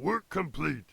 Work complete.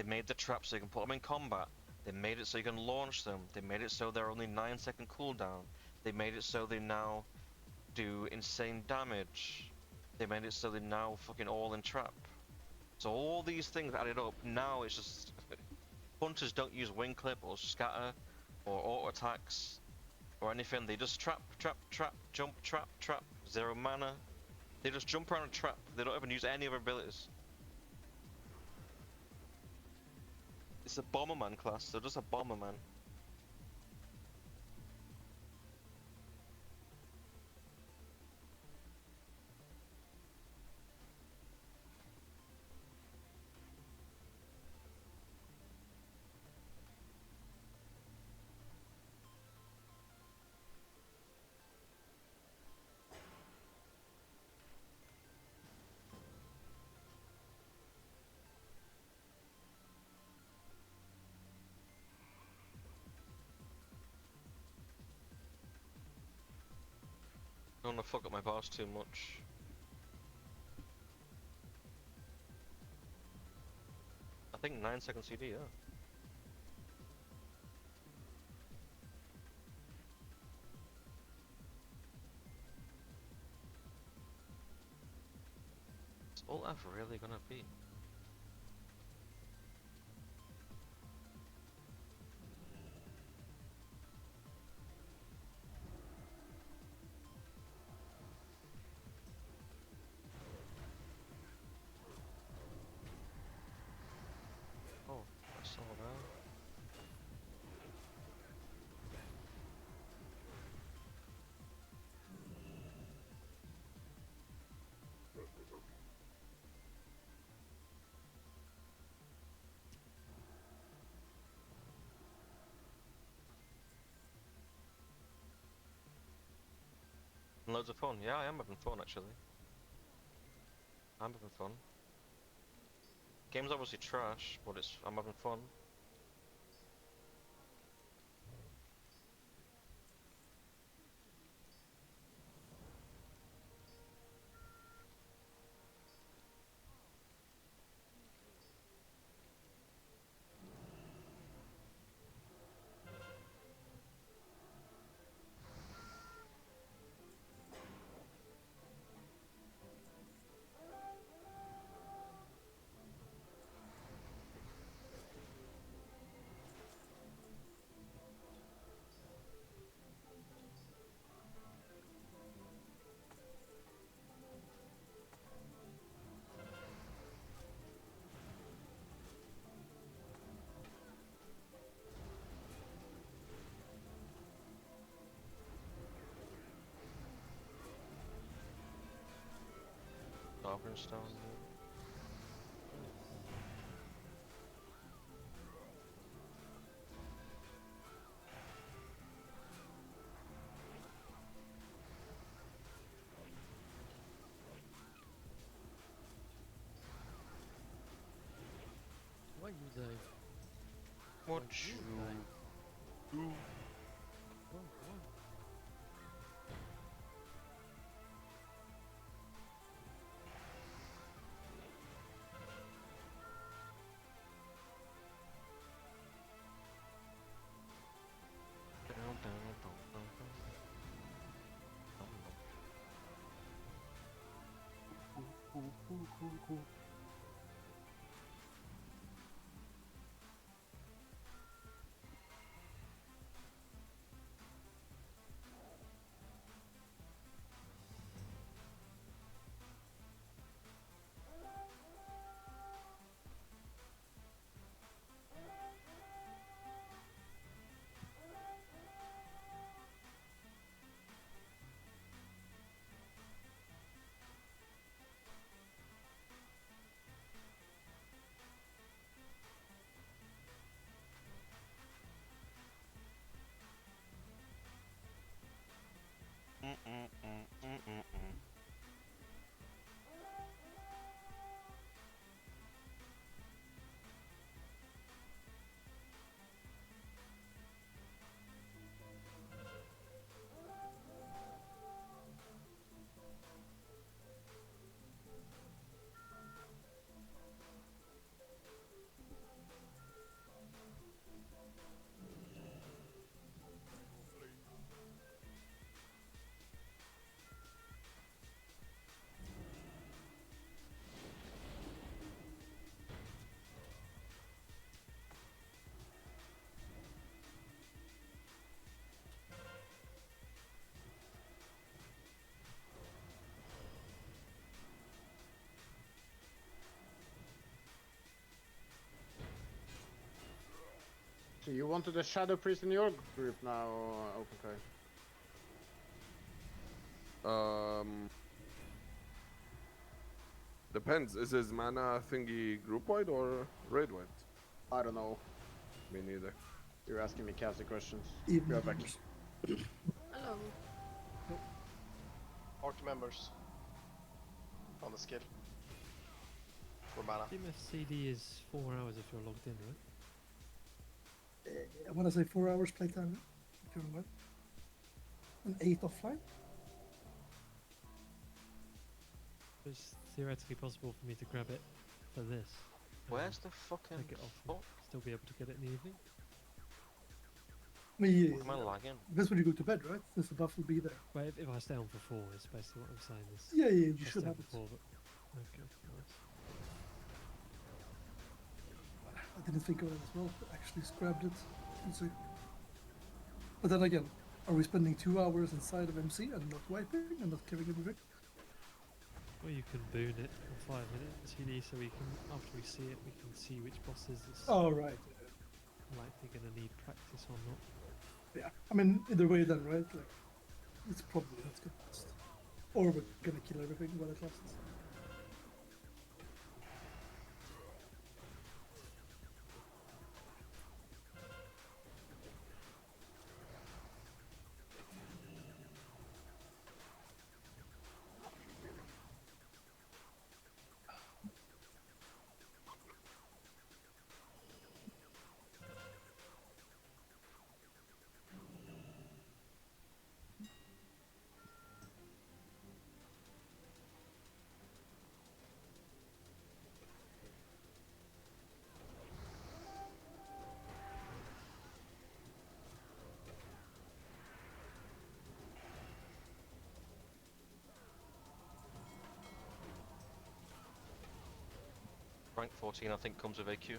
They made the traps so you can put them in combat. They made it so you can launch them. They made it so they're only 9-second cooldown. They made it so they now do insane damage. They made it so they now fucking all in trap. So all these things added up, now it's just hunters don't use wing clip or scatter or auto attacks or anything. They just trap, trap, trap, jump, trap, trap. Zero mana. They just jump around and trap. They don't even use any other abilities. It's a Bomberman class. They're just a Bomberman. I don't wanna fuck up my bars too much. I think 9-second CD, yeah. Is Alt F really gonna be? Oh, I saw that. Loads of fun. Yeah, I am having fun actually. I'm having fun. Game's obviously trash, but I'm having fun. Sovereign Stone. Why you die? What You you die. do? Come on. You wanted a Shadow Priest in your group now, OpenCry? Depends. Is his mana thingy group wide or raid wide? I don't know. Me neither. You're asking me Cassie questions. Even Be right back. gamers. Hello. Party members on the skill for mana. MFCD is 4 hours if you're logged in, right? I want to say 4 hours playtime. If you remember. And 8 offline. It's theoretically possible for me to grab it for this. Where's the fucking Take it off fuck? and still be able to get it in the evening? I mean, Am I lagging? that's when you go to bed, right? Since the buff will be there. Well, if I stay on for 4 is basically what I'm saying is... Yeah, you I should stay have on it. for 4, but... Okay, nice. I didn't think of it as well. I actually grabbed it. Let's see. But then again, are we spending 2 hours inside of MC and not wiping and not killing everything? Or you can boon it for 5 minutes CD so we can, after we see it, we can see which bosses it's Oh, right. likely going to need practice or not. Yeah. I mean, either way then, right? Like, it's probably not gonna last. Or we're gonna kill everything while it lasts. Rank 14 I think comes with AQ.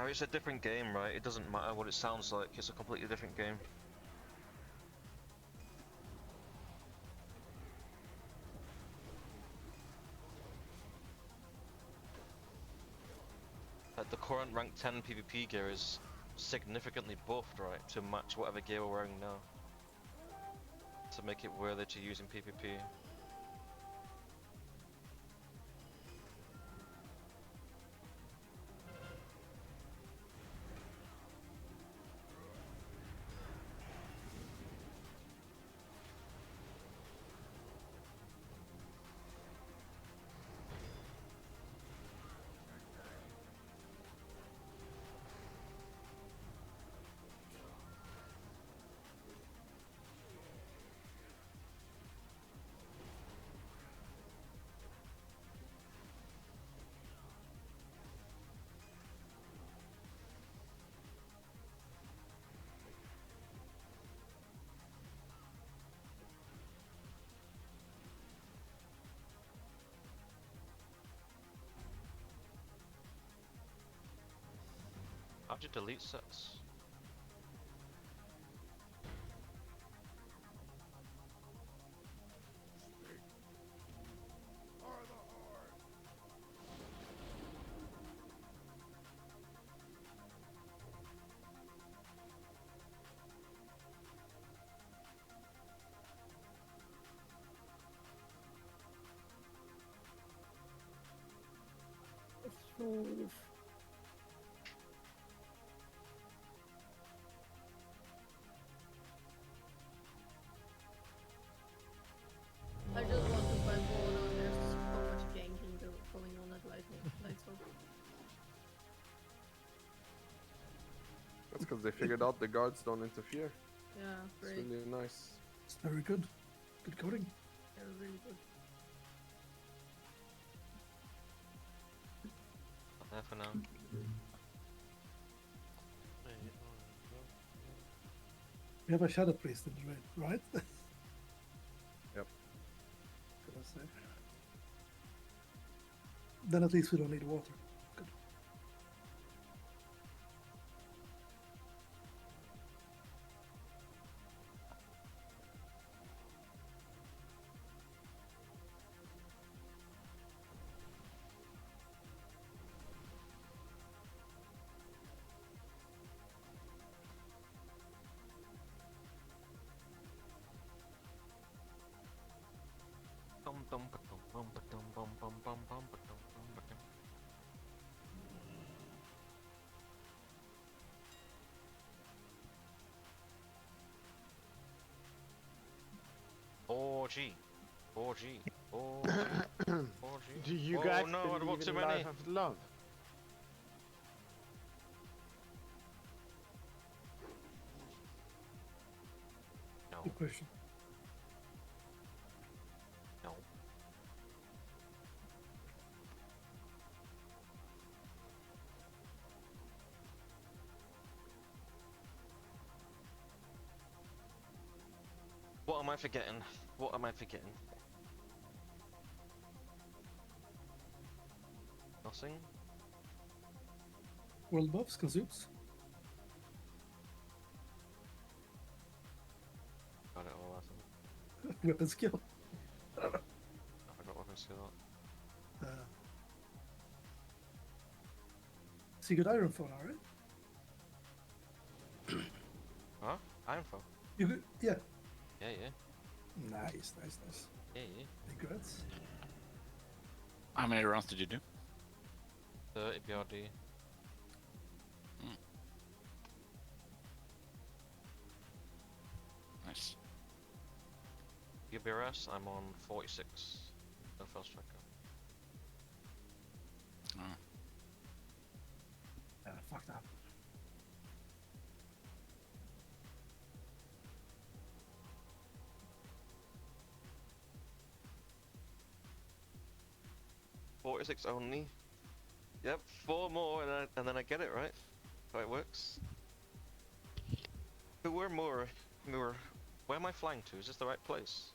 It's a different game, right? It doesn't matter what it sounds like, it's a completely different game. Like the current rank 10 PvP gear is significantly buffed, right, to match whatever gear we're wearing now. To make it worthy to use in PvP. How'd you delete sets? I just want to find Bono and there's so much ganking going on at Lights Off. That's because they figured out the guards don't interfere. Yeah, It's great. really nice. It's very good. Good coding. They're really good. Not there for now. We have a Shadow Priest in the raid, right? Yep. Then at least we don't need water. Good. Orgy. Orgy. Orgy. Orgy. Do you Oh guys no, I believe bought too in many. life after love? No, Good question. no. What am I forgetting? What am I forgetting? Nothing? World buffs consumes. Got it all, I think. Weapon skill. I forgot what I skill. So you got iron phone, alright? Huh? Ironfo? You good? Yeah. Yeah, yeah. Nice. Yeah, yeah. Congrats. How many rounds did you do? 30 BRD. Nice. UBRS, I'm on 46. No first tracker. Oh. Fuck that. $46 only. Yep, 4 more and then I get it, right? How it works. But where more? Where am I flying to? Is this the right place?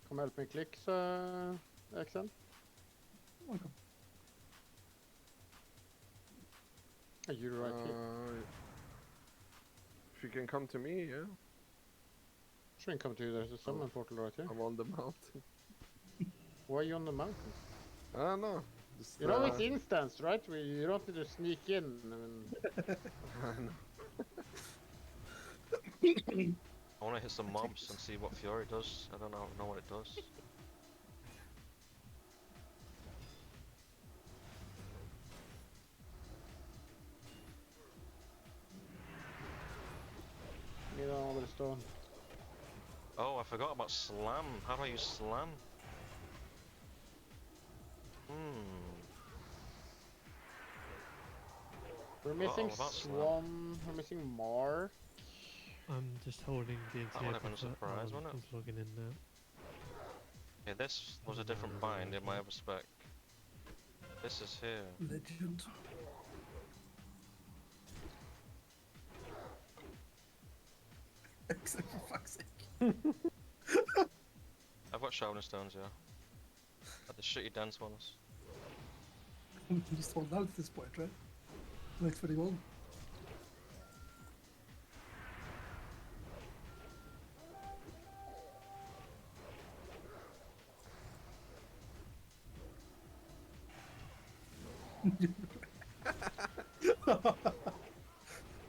Come help me click, Exen. Welcome. Are you right here? If you can come to me, yeah. Sure, come to you. There's a summon portal right here. I'm on the mountain. Why are you on the mountain? I don't know. Just, You know it's instance, right? You don't need to sneak in. I want to hit some mobs and see what Fury does. I don't know what it does. Need another stone. Oh, I forgot about slam. How do I use slam? We're missing about slam. Swan. We're missing Mark. I'm just holding the That would entire have been a surprise, wouldn't it? I'm logging in now. Yeah, this was a different bind in my other spec. This is here. Legend. Except for fuck's sake. I've got Shaman stones, yeah. Like the shitty dance ones. We can just hold out at this point, right? Wait for the one.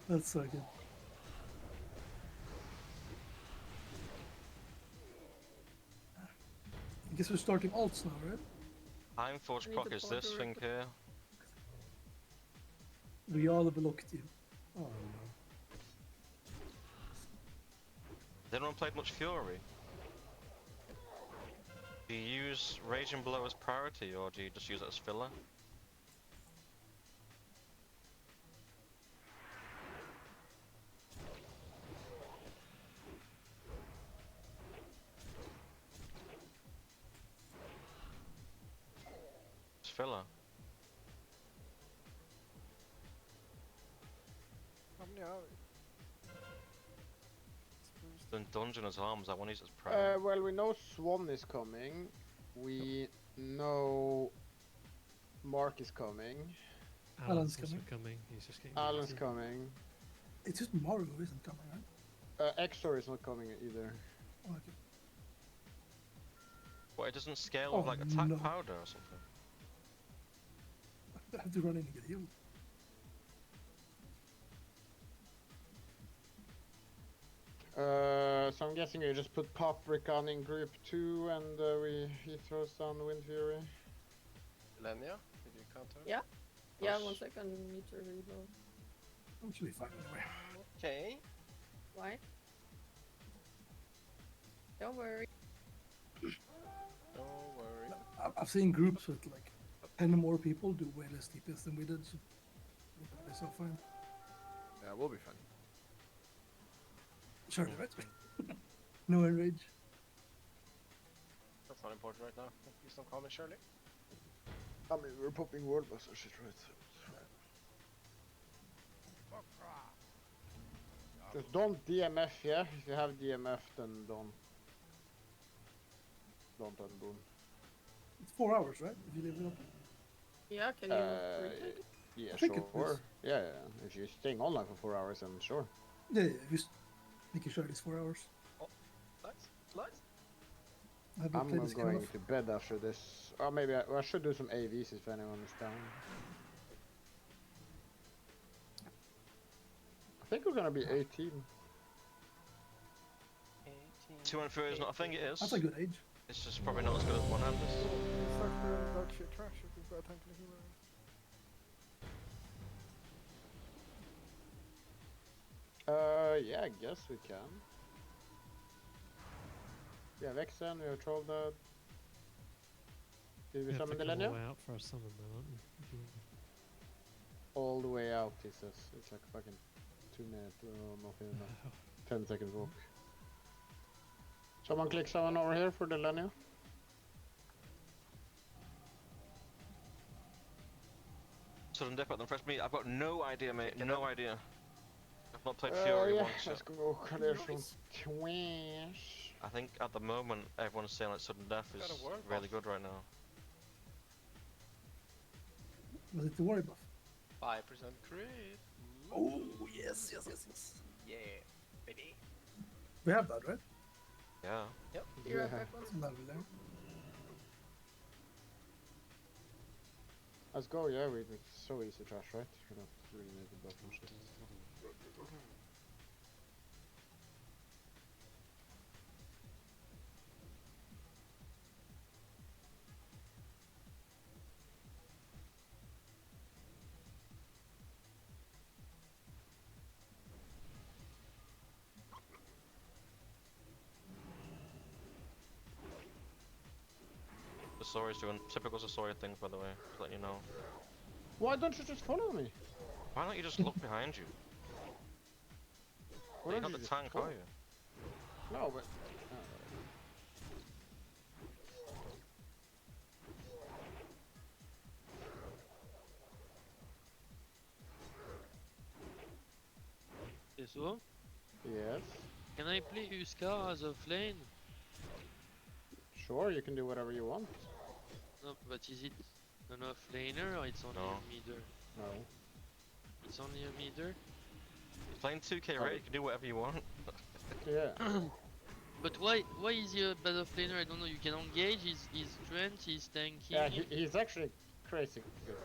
That's so good. I guess we're starting alts now, right? Ironforge I need proc to is pause this the thing record. here. We all have blocked you. Oh no. Has anyone played much Fury? Do you use Raging Blow as priority or do you just use it as filler? It's filler. How many hours? Supposed Then Dungeon as Arms, I want to use it as prayer. Well, we know Swan is coming. We know Mark is coming. Alan's Alan's also coming. He's just getting Alan's greeted. coming. It's just Mario who isn't coming, right? Exor is not coming either. Oh, okay. What, it doesn't scale Oh, with like attack no. powder or something? I have to run in and get healed. So I'm guessing you just put Paprika in group 2 and he throws down the Wind Fury. Lenya, did you counter? Yeah. Yeah, Us. 1 second, need to reload. It should be fine anyway. Okay. Why? Don't worry. Don't worry. I've seen groups with like 10 more people do way less DPS than we did, so it's all fine. Yeah, we'll be fine. Charlie, right? No enrage. That's not important right now. Please don't call me Shirley. I mean, we're popping World Buster shit, right? Just don't DMF, yeah? If you have DMF, then don't. Don't unboom. It's 4 hours, right? If you leave it open. Yeah, can you retake? Yeah, I think it sure. was. Yeah. If you're staying online for 4 hours, then sure. Yeah, just making sure it's 4 hours. Nice. I've I'm played this game going enough. to bed after this. Or maybe I should do some AVs if anyone is down. I think we're gonna be 18. 18. 2-3 is not a thing, it is. That's a good age. It's just probably not as good as one-handers. Start doing dog shit trash if we've got a tank and a healer. Yeah, I guess we can. We have Vexen, we have Troll Dad. Did we We have to summon the come all the Lenya? way out for a summon though, aren't we? If you- All the way out, he says. It's like fucking 2 minutes, not even enough. 10 seconds walk. Someone click someone over here for the Lenya. Sudden dip at them fresh meat. I've got no idea, mate. No idea. I've not played Fury Yeah, once. let's go clear some Twish. I think at the moment everyone's saying like sudden death Got is a word really buff. good right now. Was it the worry buff? 5% crit. Oh, yes. Yeah, baby. We have that, right? Yeah. You're right Yeah. back once. Lovely there. Let's go, yeah, it's so easy trash, right? We don't really need the buff and shit. Sasori's doing typical Sasori things, by the way. Just letting you know. Why don't you just follow me? Why don't you just look behind you? Why You're don't not you the just tank, follow? are you? No, but... So, yes. can I play Uska as a lane? Sure, you can do whatever you want. No, but is it an off laner or it's only No. a meter? No. It's only a meter? You're playing 2K, right? You can do whatever you want. Yeah. But why is he a bad off laner? I don't know. You can engage his strength, his tanking. Yeah, he's actually crazy good.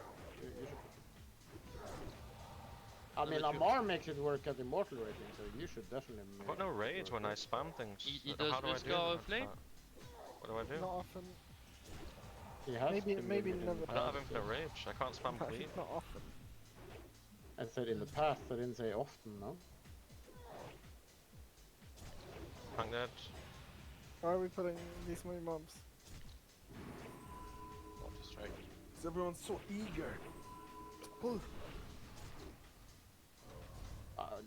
You should... I No, mean, but you- Amar makes it work at Immortal rating, so you should definitely I've make got no it rage when work. I spam things. He How does do I do Uska that? off lane? What do I do? Not often. He has Maybe- been maybe doing it in never the I don't have past, infinite rage. I can't spam I clean. think not often. I said in the past, I didn't say often, no? Tank dead. Why are we putting these many mobs? Not to strike. Because everyone's so eager. Pull. Well,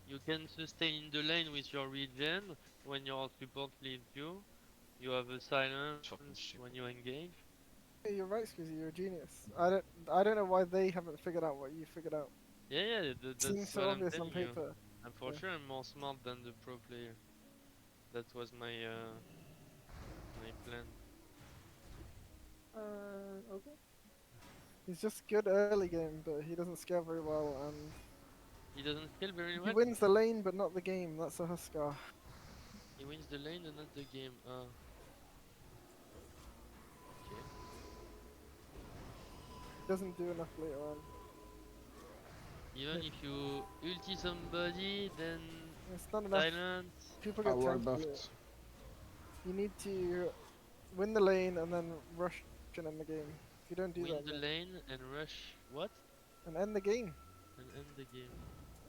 You can sustain in the lane with your regen when your support leaves you. You have a silence Fucking stupid. when you engage. Yeah, you're right, Squeezy. You're a genius. I don't know why they haven't figured out what you figured out. Yeah, Seems that's so what I'm obvious on telling you. paper. I'm for Yeah. sure I'm more smart than the pro player. That was my plan. Okay. He's just good early game, but he doesn't scale very well, and He doesn't scale very he well. wins the lane, but not the game. That's a Huskar. He wins the lane and not the game. Okay. He doesn't do enough later on. Even if you ulti somebody, then It's not enough. silent. People get Power tanked. buffed. You need to win the lane and then rush and end the game. If you don't do Win that, the then- lane and rush what? and end the game. And end the game.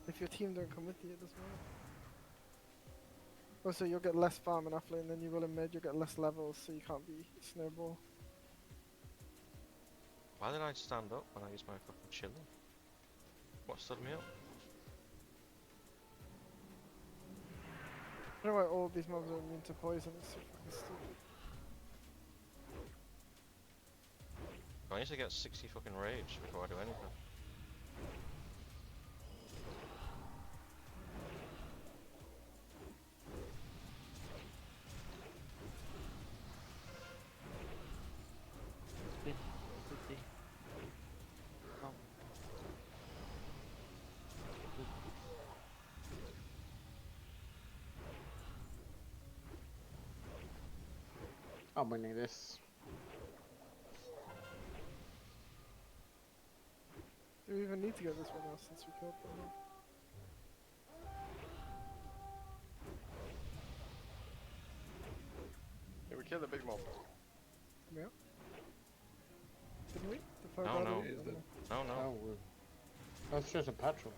If your team don't come with you, it doesn't matter. Also, you'll get less farm in offlane than you will in mid. You'll get less levels, so you can't be snowball. Why did I stand up when I used my fucking chili? What stood me up? I don't know why all these mobs are immune to poison. It's so fucking stupid. I need to get 60 fucking rage before I do anything. I'm winning this. Do we even need to get this one now since we killed them? Yeah, we killed the big mob. Yeah. Didn't we? The No, Fire no. Guardian? No, no. Oh, that's just a patrol.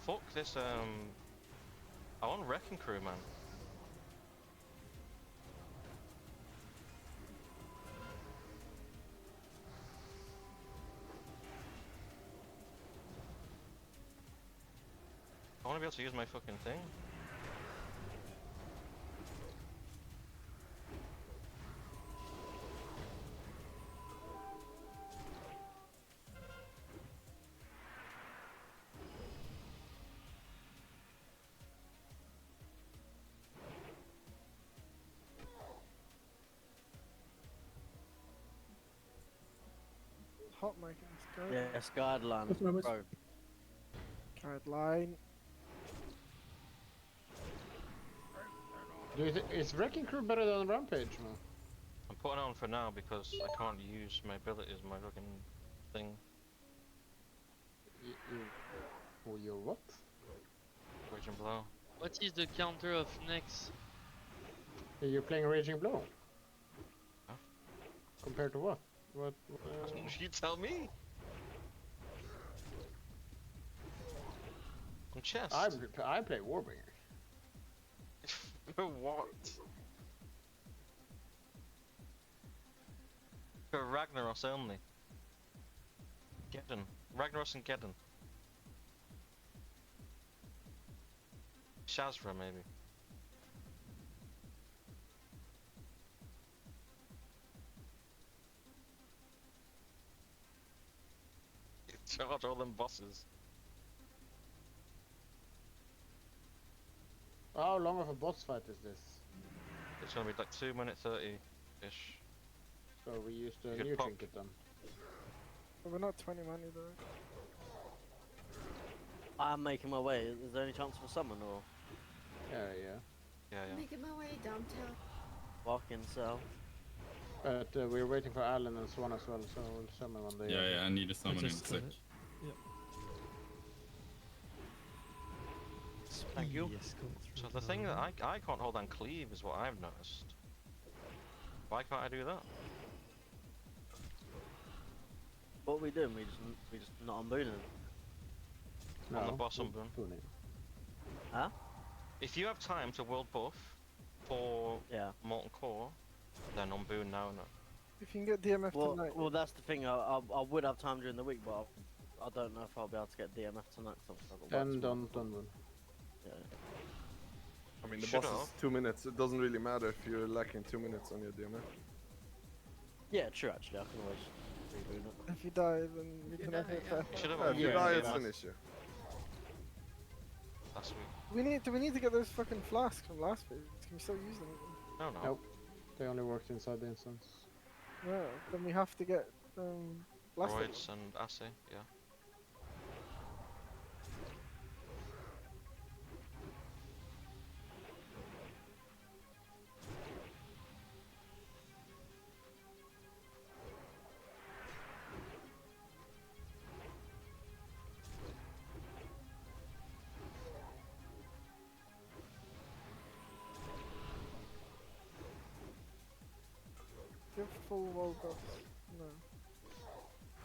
Fuck this, I want Wrecking Crew, man. I want to be able to use my fucking thing. Hot mic in this Yes, guideline, That's what I was- bro. Guideline. Do you is Wrecking Crew better than Rampage, man? I'm putting it on for now because I can't use my abilities, my fucking thing. Oh, you're what? Raging Blow. What is the counter of Nex? You're playing Raging Blow? Huh? Compared to what? What? You tell me! On chest. I play Warbringer. What? For Ragnaros only. Geddon. Ragnaros and Geddon. Shazra, maybe. Charge all them bosses. How long of a boss fight is this? It's gonna be like 2 minute 30-ish. So we used the Good new pop. trinket then. But we're not 20 man either. I'm making my way. Is there any chance for summon or Yeah. Yeah, yeah. Making my way downtown. walking south? But we're waiting for Alan and Swan as well, so we'll summon when they. Yeah, I need a I summon in just sec. done it. Yep. Thank you. Yes, come So through the thing that now. I can't hold on cleave is what I've noticed. Why can't I do that? What are we doing? We just not on booning. On the boss on boon. Huh? If you have time to world buff for Yeah. Molten Core, then on boon now, no. If you can get DMF tonight. Well, that's the thing. I would have time during the week, but I don't know if I'll be able to get DMF tonight. Cause I've got work Then tomorrow. don't. Yeah. I mean, the Should boss have. is 2 minutes. It doesn't really matter if you're lacking 2 minutes on your DMF. Yeah, true. Actually, I can always reboot it. If you die, then you If you can have die, it yeah. back. You should have Yeah, if you Yeah, die, yeah, it's yeah. an issue. last week. Do we need to get those fucking flasks from last week? Can we still use them? No, no. Nope. They only worked inside the instance. No, then we have to get blasted. Droids and assay, yeah. Give full wall buffs. No.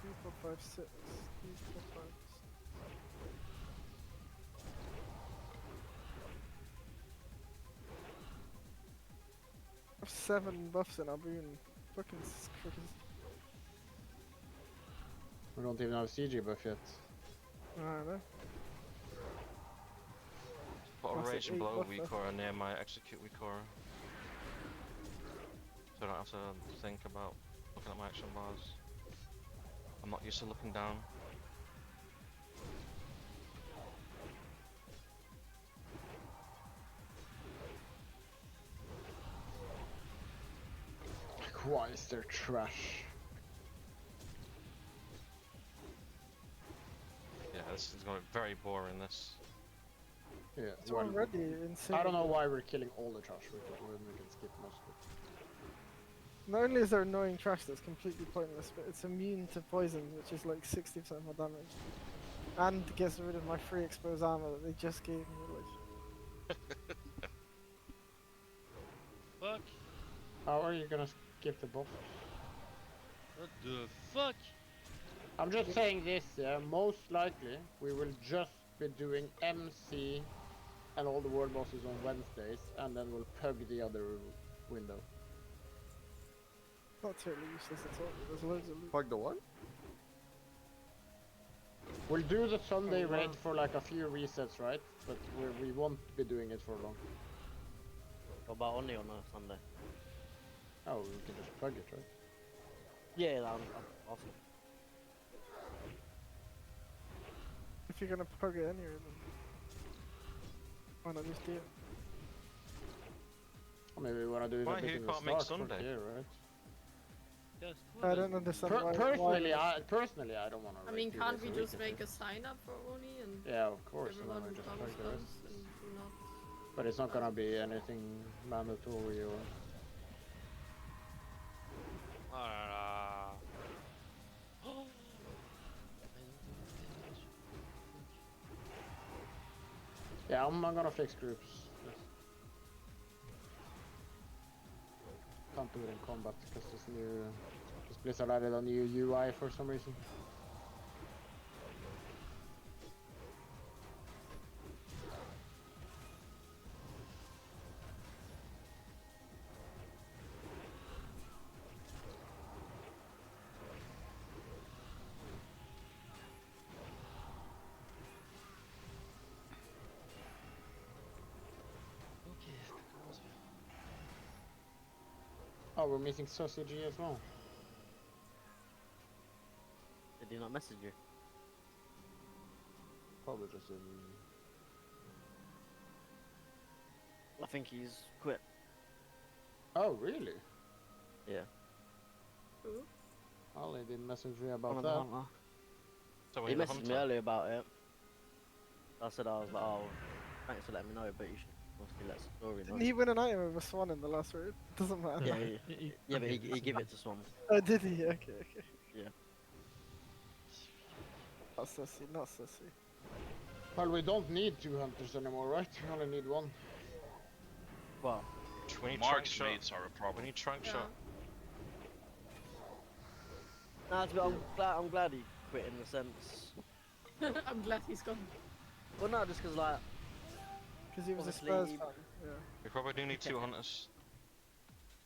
3, 4, 5, 6. 3, 4, 5, 6. I have 7 buffs in our boon. Fucking crazy. We don't even have a CG buff yet. I don't know. Put a Classic rage and 8 blow buffer. weak aura near my execute weak aura. So I don't have to think about looking at my action bars. I'm not used to looking down. Like, why is there trash? Yeah, this is going to be very boring, this. Yeah, It's well, already insane. I don't know why we're killing all the trash when we can skip most of it. Not only is there annoying trash that's completely pointless, but it's immune to poison, which is like 60% more damage. And gets rid of my free exposed armor that they just gave me. Like, Fuck. How are you gonna skip the buff? What the fuck? I'm just saying this, yeah, most likely we will just be doing MC and all the world bosses on Wednesdays, and then we'll pug the other window. not totally useless at all. There's loads of loot. Fuck the what? We'll do the Sunday Oh, wow. raid for like a few resets, right? But we won't be doing it for long. What about only on a Sunday? Oh, we can just pug it, right? Yeah, I'm awesome. If you're gonna pug it anyway, then why not just do it? Or maybe we wanna do it Why a bit you in the can't make start for the Sunday? year, right? Just I don't understand why. Personally, why I don't wanna. I raid mean, 2 can't days we a just week, make I a sign up for Oni and think. Yeah, of course, and then everyone we just comes pug the rest. and do not? But it's not gonna be anything mandatory or. Ah. Yeah, I'm gonna fix groups. Can't do it in combat because this new. Because Blizzard added a new UI for some reason. Ok, ça commence bien. Oh, we're missing sausage as well. Did he not message you? Probably just in. I think he's quit. Oh, really? Yeah. Who? Ollie didn't message me One about of the that. hunter. So He we're the messaged me hunter. earlier about it. I said I was like, oh, thanks for letting me know, but you should mostly let Story know. Didn't he win an item with a swan in the last raid? Doesn't matter. Yeah, yeah, but he gave it to Swan. Oh, did he? Okay, okay. Yeah. Not sussy, not sussy. Well, we don't need 2 hunters anymore, right? We only need 1. Well, We need Mark's trunk shot. mates are a We problem. need trunk Yeah. shot. nah, I'm glad he quit in the sense. I'm glad he's gone. Well, no, just because like Because he was Obviously, a Spurs he- fan. Yeah. We probably do need 2 hunters.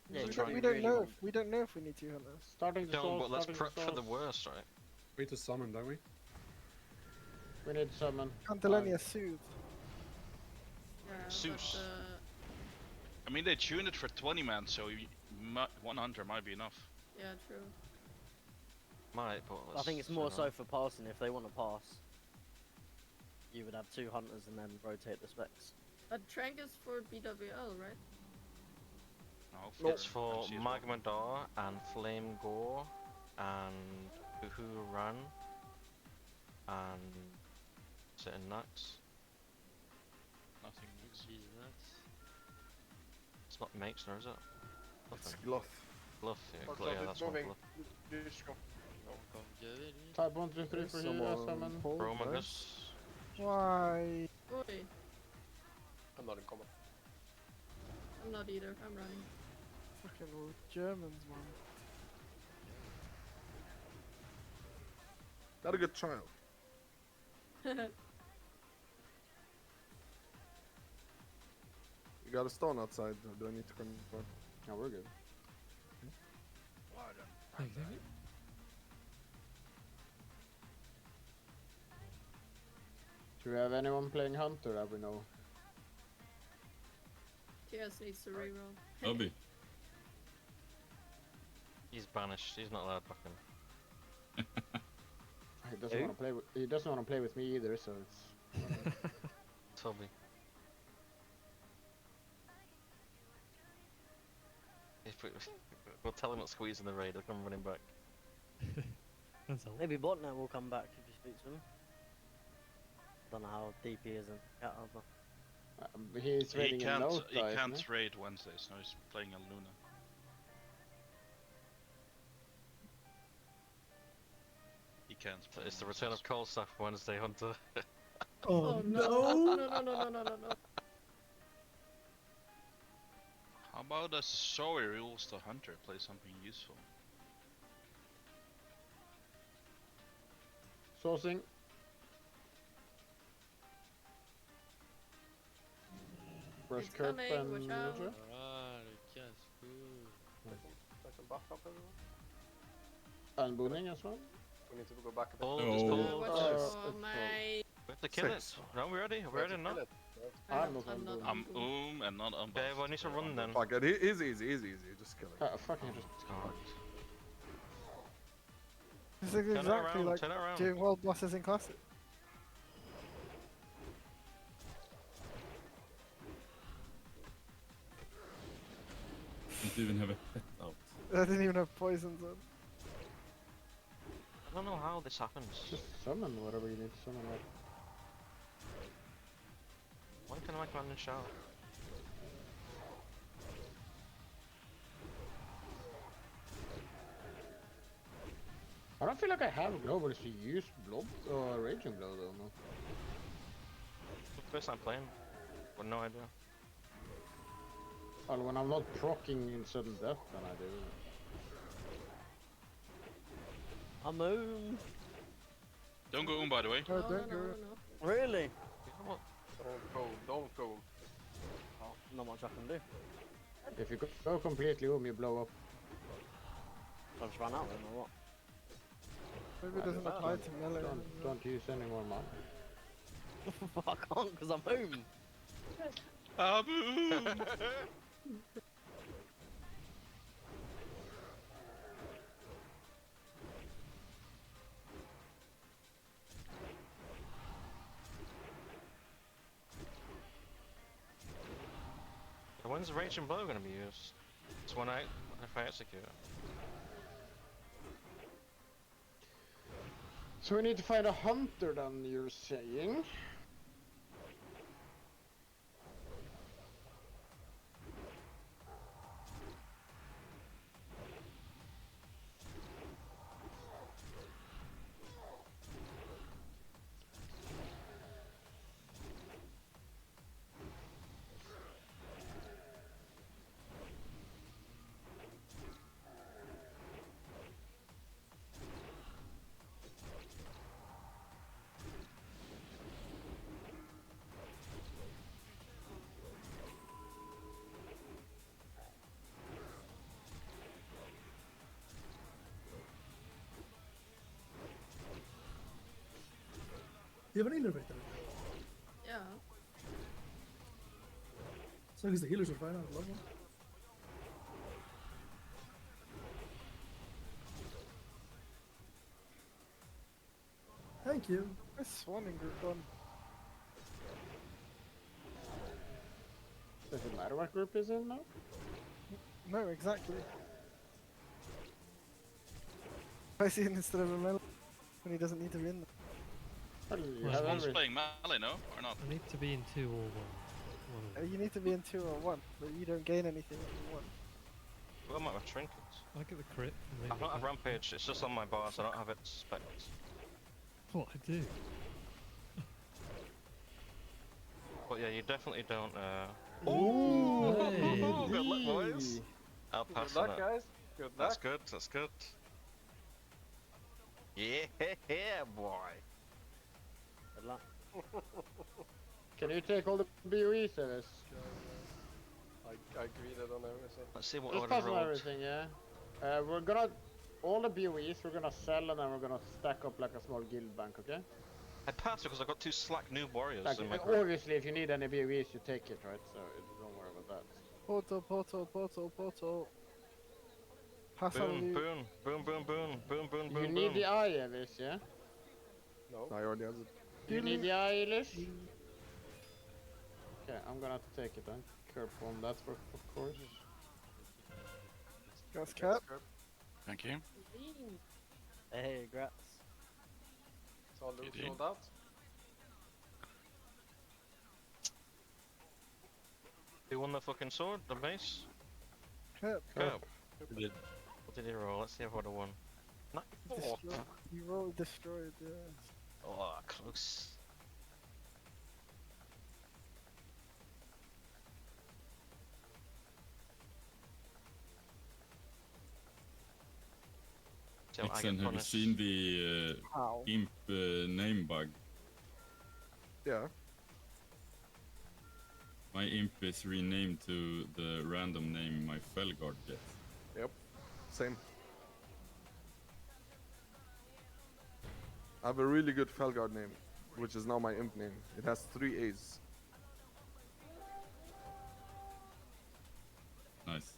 yeah, So We he try don't, and we don't really know. want- We don't know if we need 2 hunters. Starting the Don't, source, but let's starting prep for the source. worst, right? We need to summon, don't we? We need summon. Cantilenia soothe. Yeah, Zeus. but I mean, they tuned it for 20 man, so one hunter might be enough. Yeah, true. Might, but I think it's more so for passing. If they want to pass, you would have 2 hunters and then rotate the specs. But Trank is for BWL, right? No, It's for MC as well. Magmadar and Flame Gore and Uhu Ran and Sitting Nax. Nothing mixed. Jeez, that's... It's not Meixner, is it? It's Nothing. Gluff. Bluff, yeah, Or yeah, that's one moving. Bluff. Just go. Encore gavé, lui. Type 1, 2, 3 for you, Shaman. pulled, guys. Chromagus. Why? Oi, I'm not in combat. I'm not either. I'm running. Fucking Germans, man. Got a good child. You got a stone outside. Or do I need to convert? No, we're good. Thank you. Do we have anyone playing Hunter that we know? TS needs to reroll. Obi. He's banished. He's not allowed back in. He doesn't want to play. He doesn't want to play with me either, so it's. Toby. If we'll tell him not squeezing the raid, he'll come running back. That's all. Maybe Botnet will come back if you speak to him. Don't know how deep he is in Cat Harbor. He's He raiding a note, he can't raid Wednesdays. No, he's playing a Luna. He can't. So it's the return of Cold Staff Wednesday, Hunter. Oh no! No! No! No! No! No! No! How about a Zoe rules the hunter? Play something useful. Sourcing. Brush It's Curp coming, and watch out. Ninja. Ah, le casse-couille. Like a buff up everyone. And Booning as well. We need to go back a bit. Pull, Oh. just Oh, pull. watch Oh, out, mate. We have to kill Six. it. No, we're ready. We We're have ready to now. kill it. I'm not on not Boon. I'm Boon. and not Okay, everyone needs to run then. Fuck it. He's easy. He's easy. Just kill him. Fucking just. God. It's it exactly around, like turn it around. doing world bosses in Classic. Don't even have a pet out. I didn't even have poisons on. I don't know how this happens. Just summon whatever you need to summon. Right? Why can I command and shout? I don't feel like I have globals to use Blob or Raging Blow though. No. First time playing. But no idea. Well, when I'm not proccing in sudden death, then I do. I'm home. Don't go by the way. Oh, No! don't No! go. No! Really? You know what? Don't go. Don't go. Oh, not much I can do. If you go completely you blow up. I just ran out of them or what? Maybe it doesn't apply to melee. Don't use any more mana. I can't because I'm home. Boom! When's the Raging Blow gonna be used? It's when if I execute it. So we need to find a hunter then, you're saying? Do you have an innovator? Yeah. As long as the healers are fine, I'd love one. Thank you. This Swan in group 1. Does it matter what group is in now? No, exactly. I see him instead of a melee when he doesn't need to be in there. Well, you Well, have One's every- playing melee, no? Or not? I need to be in 2 or 1. One of them. You need to be in 2 or 1, but you don't gain anything if you 1. What about my trinkets? I get the crit. And then I don't get have that. rampage, it's just on my bars, I don't have it specs. What I do? But yeah, you definitely don't, Ooh, Ooh, good luck, boys! I'll Good pass on luck, it. guys. Good That's luck. good, that's good. Yeah, boy! Good luck. Can you take all the BOE service? I greeted on everything. Let's see what Just order pass on rolled. everything, yeah. We're gonna all the BOEs we're gonna sell and then we're gonna stack up like a small guild bank, okay? I passed because I got 2 slack new warriors Like, in my group. obviously, if you need any BOEs, you take it, right? So don't worry about that. Portal, portal, portal, portal. Pass on Boom, you. boom, boom, boom, boom, boom, boom, You boom, need boom. the eye, Ellis, yeah? No. I already have it. You need the eye, Ellis? Okay, I'm gonna have to take it then. Careful on that, of course. Gas cap. Thank you. Hey, grats. It's all loot GG. sold out. Who won the fucking sword? The mace? Cap. Curb. I did. What did he roll? Let's see if I would have won. Not four. Destroy. You rolled destroyed, yeah. Oh, close. So I Nixon, get have you punished. seen the How? imp name bug? Yeah. My imp is renamed to the random name my Felguard gets. Yep. Same. I have a really good Felguard name, which is now my imp name. It has 3 A's. Nice.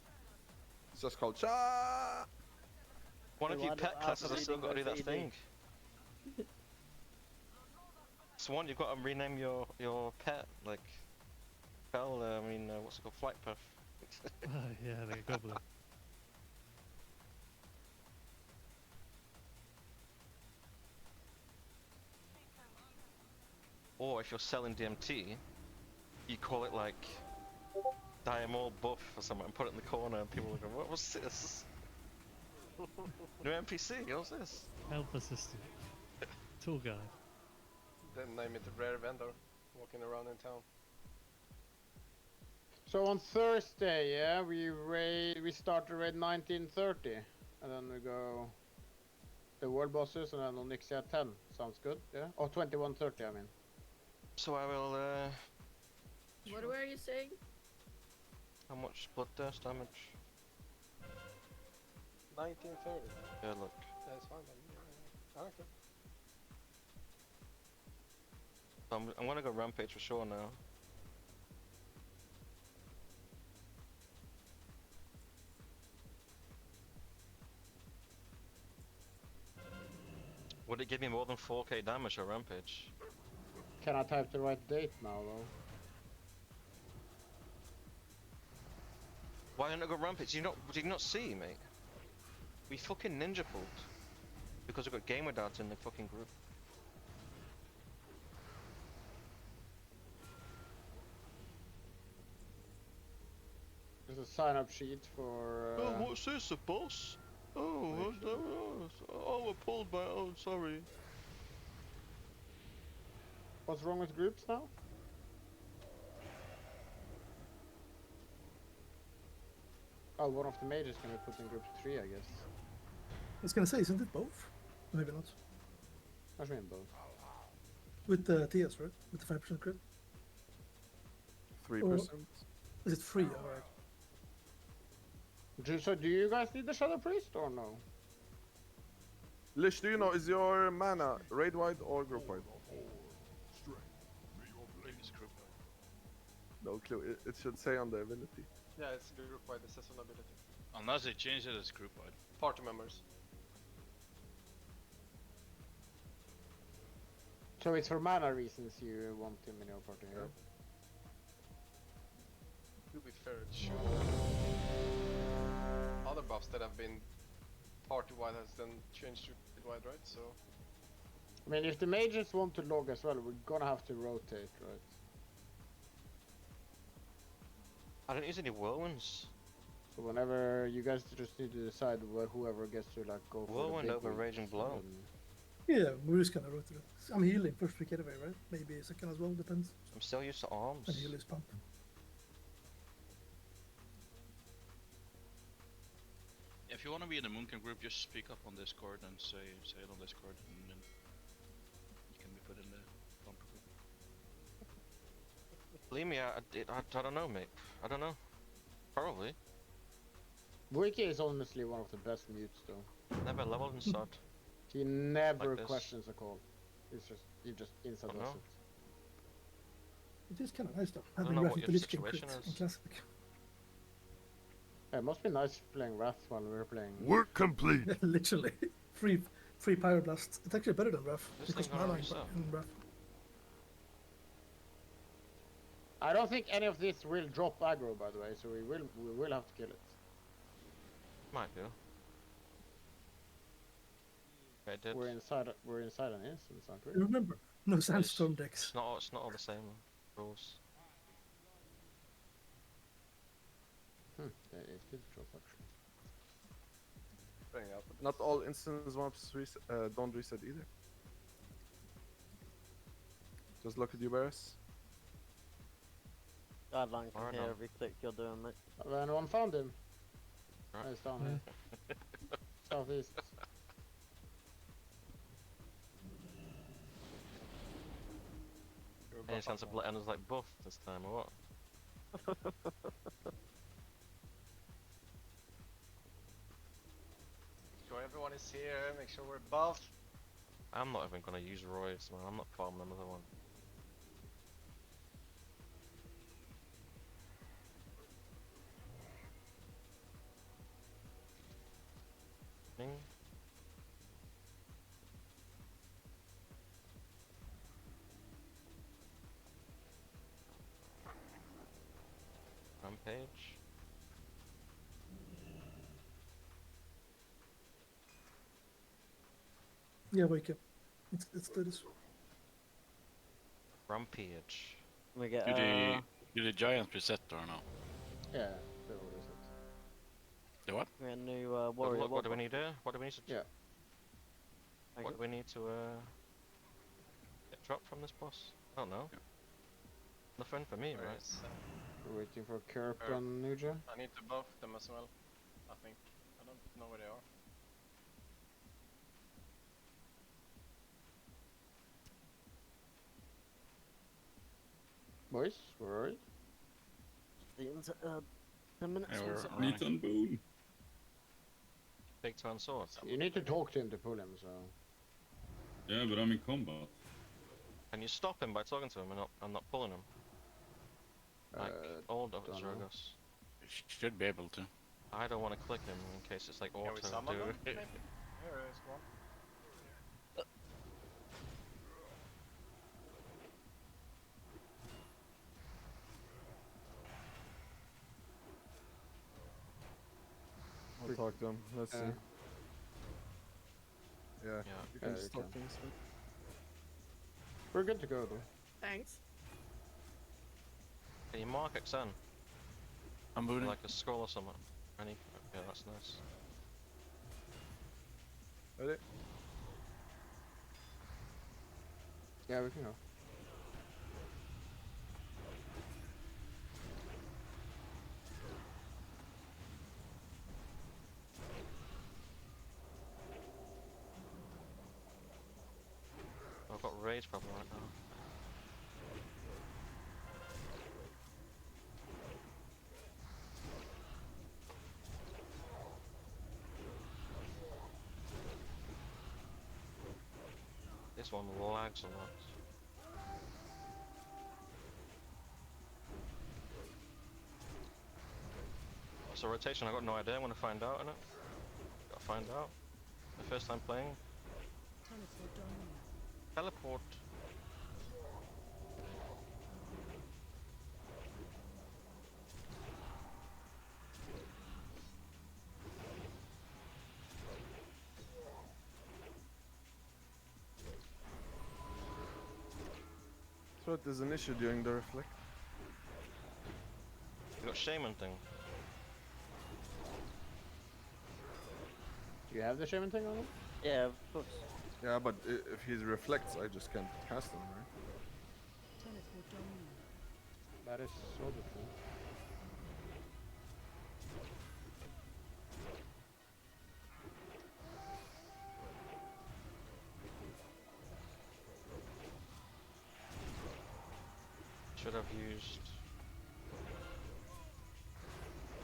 It's just called Sha. One of Hey, you why do- pet how classes come have still you got to do didn't that go for ED? thing. Swan, you've got to rename your pet, like, Fel, what's it called? Flight Path. Yeah, like a goblin. Or if you're selling DMT, you call it like Diamol Buff or something and put it in the corner and people will go, what was this? New NPC, what's this? Help assistant. Tour guide. Then name it a rare vendor walking around in town. So on Thursday, yeah, we start the raid 19:30, and then we go the world bosses, and then Onyxia at 10. Sounds good, yeah? Or 21:30, I mean. So I will, What were you saying? how much blood dash damage? 1930. Yeah, look. That's fine. I don't care. I'm gonna go rampage for sure now. Would it give me more than 4k damage or rampage? Can I type the right date now, though? Why don't I go rampage? Did you not see, mate? We fucking ninja pulled. Because we got gamer dads in the fucking group. There's a sign-up sheet for. what's this, a boss? We're pulled by. Oh, sorry. What's wrong with groups now? Oh, one of the mages can be put in group 3, I guess. I was gonna say, isn't it both? Maybe not. What do you mean both? With the TS, right? With the 5% crit? 3%. Is it free? Alright. So do you guys need the Shadow Priest or no? Lish, do you know, is your mana raid wide or group wide? Previous group. Okay. clue. It should say on the ability. Yeah, it's group wide. It says on ability. Unless they change it as group wide. Party members. So it's for mana reasons you want him in your party, yeah? To be fair, it should. Other buffs that have been party wide has then changed to group wide, right? So I mean, if the mages want to log as well, we're gonna have to rotate, right? I don't use any whirlwinds. So whenever you guys just need to decide whoever gets to like go for Whirlwind the big over ones, Raging Blow. Yeah, we're just gonna rotate it. I'm healing first pick anyway, right? Maybe a second as well, depends. I'm still used to arms. And heal is pump. If you want to be in the Moonkin group, just speak up on Discord and say it on Discord, and then you can be put in the bumper group. Believe me, I don't know, mate. I don't know. Probably. Wiki is honestly one of the best mutes though. Never leveled in sod. He never Like this. questions a call. He just instant Oh, does no. it. It is kind of nice though, don't having know Wrath what into your Lich King crit situation in is. Classic. Yeah, it must be nice playing Wrath while we're playing. Work complete. Literally. Free Pyroblast. It's actually better than Wrath, This because thing gonna mana reset. in Wrath. I don't think any of this will drop aggro, by the way, so we will have to kill it. Might do. Okay, it did. We're inside an instance, aren't we? Remember, no It's- Sandstorm decks. It's not all the same rules. Yeah, it did drop actually. bring up. Not all instance maps don't reset either. Just look at you, Barris. Guideline can Alright, hear now. every click you're doing, mate. Have anyone found him? Right. He's down here. Southeast. You're Any buff chance up of now. letting us like buff this time or what? Sure, everyone is here. Make sure we're buff. I'm not even gonna use Royce, man. I'm not farming another one. Ding. Rampage. Yeah, wake up. Let's do this. Rampage. We get Do the giants reset or no? Yeah, they will reset. The what? we get a new What, warrior. what do we need here? What do we need to? Yeah. What do we need to get dropped from this boss? I don't know. Yeah. Nothing for me, Where right? is, We're waiting for Kerp Kerp. and Nuja. I need to buff them as well. I think. I don't know where they are. Boys, we're alright. 10 minutes. Yeah, or we're so. running. Meat on bone. Big turn sword. You need to talk to him to pull him, so. Yeah, but I'm in combat. Can you stop him by talking to him and not pulling him? Like old of don't know. Dragos. Should be able to. I don't want to click him in case it's like Can we auto summon them? do. Maybe? Here is one. I'll talk to him. Let's see. Yeah, Yeah. you can Yeah, just you talk to can. him. so- We're good to go though. Thanks. Can you mark XN? I'm booting. Like a scroll or something? Any? Yeah, that's nice. Ready? Yeah, we can go. I've got rage problem right now. This one lags a lot. the rotation? I got no idea. I want to find out, innit? Gotta find out. My first time playing. Teleport. So it is an issue during the reflect. You got Shaman thing. Do you have the shaman thing on him? Yeah, of course. Yeah, but if he reflects, I just can't cast him, right? That is so different. Should have used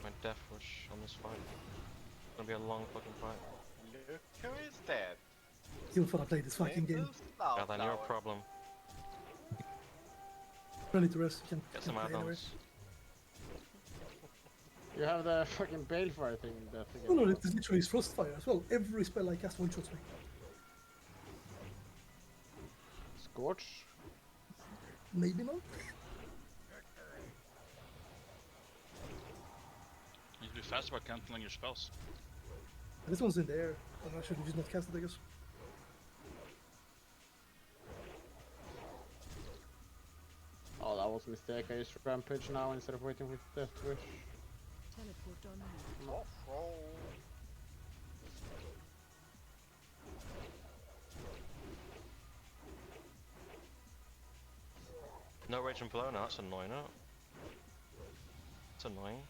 my Death Wish on this fight. It's gonna be a long fucking fight. Look who is dead. You wanna play this fucking game. Yeah, then your problem. Ready to rest, you Get can some play anyway. add-ons. You have the fucking balefire thing that again. No, no, it is literally Frostfire as well. Every spell I cast one-shots me. Scorch? Maybe not. You need to be fast about cancelling your spells. This one's in the air, and I should have just not cast it, I guess. Oh, that was a mistake. I used Rampage now instead of waiting with Death Wish. Off roll. No Rage and Blow now, that's annoying, isn't it? It's annoying.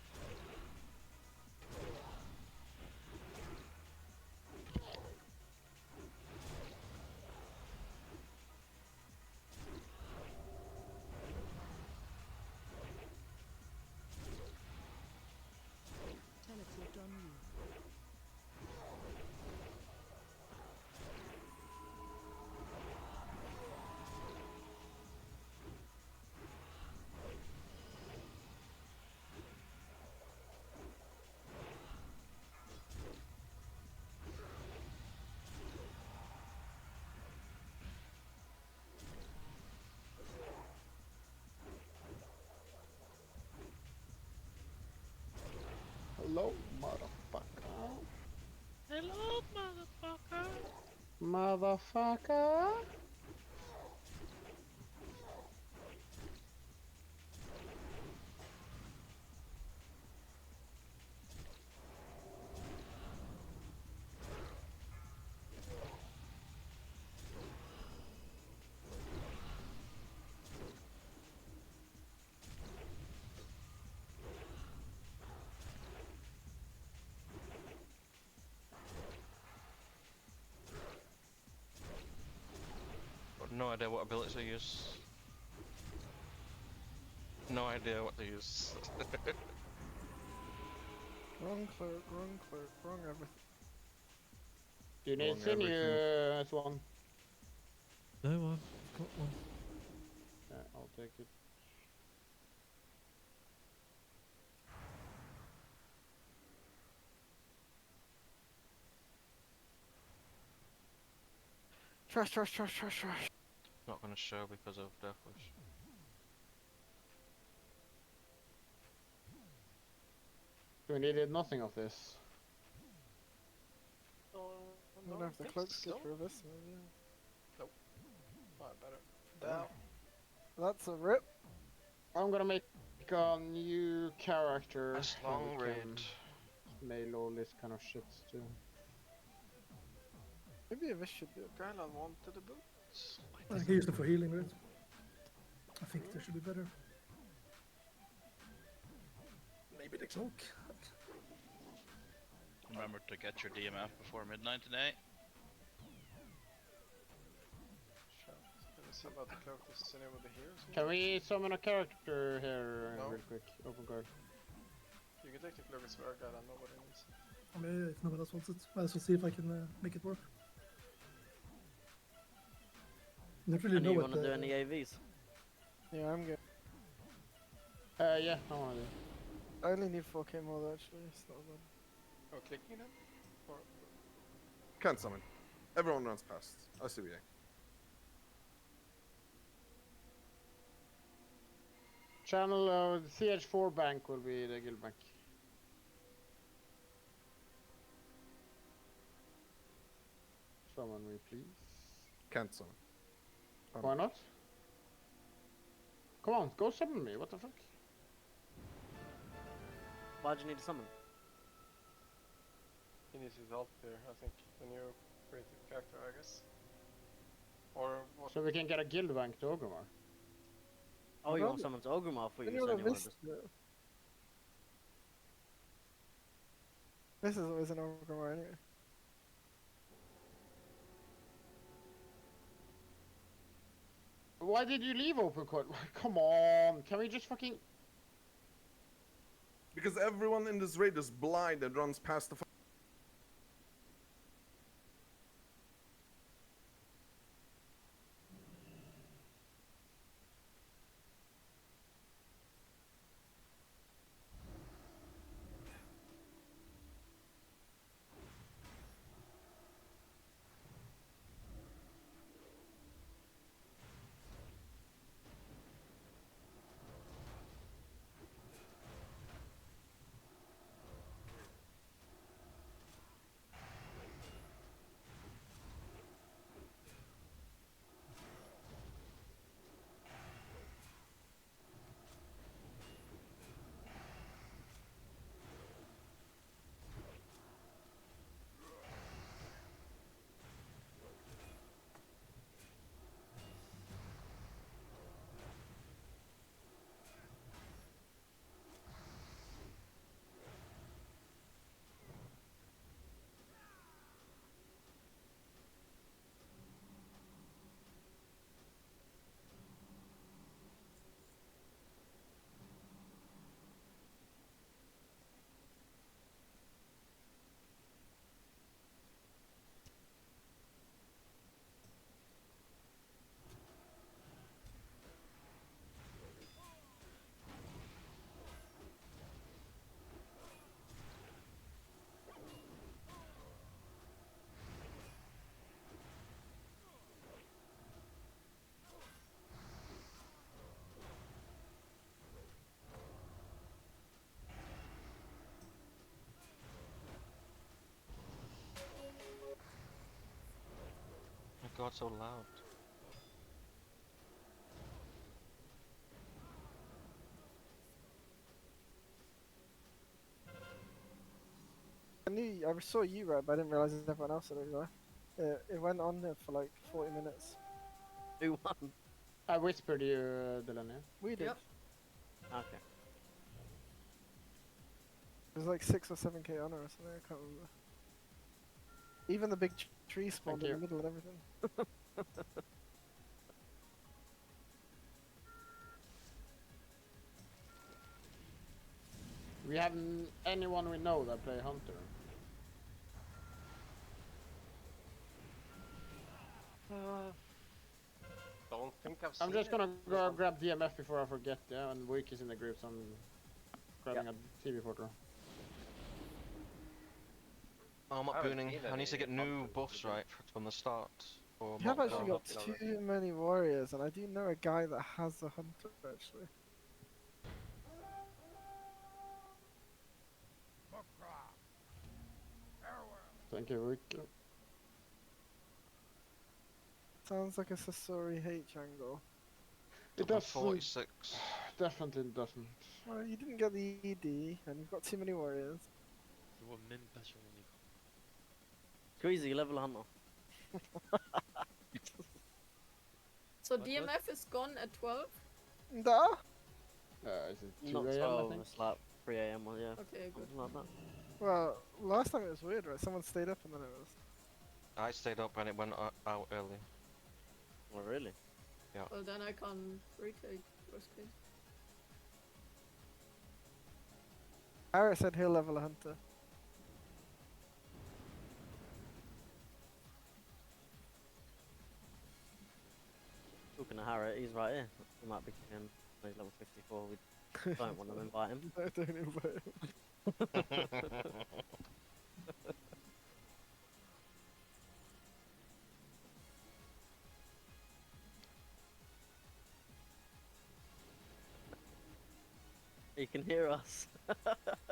Hello, motherfucker. Hello, motherfucker. Motherfucker. Got no idea what abilities to use. No idea what to use. Wrong clerk, wrong everything. Do you need Wrong sinew everything. as one? No, I've got one. Yeah, I'll take it. Trash, trash, trash, trash, trash. Not gonna show because of Death Wish. We needed nothing of this. I'm gonna have the cloak skip for this, maybe. Nope. Alright, better. Down. That's a rip. I'm gonna make a new character. That's so long we raid. can mail all this kind of shit too. Maybe this should do it. Grylan wanted the boots. I can use them for healing, right? I think they should be better. Maybe the cloak. Remember to get your DMF before midnight today. Let me see about the cloak. This is any with the heroes. Can we summon a character here No. real quick? Open card. You can take the cloak as well, Grylan. Nobody needs it. I mean, if no one else wants it, I'll see if I can make it work. Not really And know you what want to do any AVs? Yeah, I'm good. Yeah, I wanna do. I only need 4k more though, actually. It's not bad. Oh, clicking them? Or... Can't summon. Everyone runs past. I see you. Channel CH4 bank will be the guild bank. Summon me, please. Can't summon. Why not? Come on, go summon me. What the fuck? Why do you need to summon? He needs his help here, I think. The new creative character, I guess. Or what? So we can get a guild bank to Ogromar. Oh, you want someone to Ogromar for you, Then so you'll you have want to missed just... it. This is always an Orgrimmar anyway. Why did you leave open court? Come on, can we just fucking... Because everyone in this raid is blind and runs past the. My god, so loud. I saw you, right, but I didn't realize everyone else had already left. It went on there for like 40 minutes. Who won? I whispered you, Delaney. We did. Yep. Okay. It was like 6 or 7k honor or something, I can't remember. Even the big tree spawned in the middle and everything. We have anyone we know that play Hunter. Don't think I've I'm seen just it. gonna go grab DMF before I forget, yeah, and Week is in the group, so I'm grabbing a TV portal. I'm I not haven't booning. seen I need to any get new Hunters buffs really. right from the start. For You have Mock actually Draw. got too many warriors, and I do know a guy that has a hunter actually. Thank you, Week. Sounds like a Sasori H angle. It Top doesn't. 46. Definitely doesn't. Well, you didn't get the ED, and you've got too many warriors. Je vois même pas sur mon écran. Squeezy, level hunter. So What? DMF is gone at 12? Da? Is it 2 Not AM, I 12, think? it's like 3 AM or yeah. Okay, good. Something like that. Well, last time it was weird, right? Someone stayed up and then it was. I stayed up and it went out early. Oh, really? Well, then I can retake worst case. Harriet said he'll level a hunter. Talking to Harriet, he's right here. He might be in He's level 54. We don't want to invite him. No, don't invite him. He can hear us. Yes,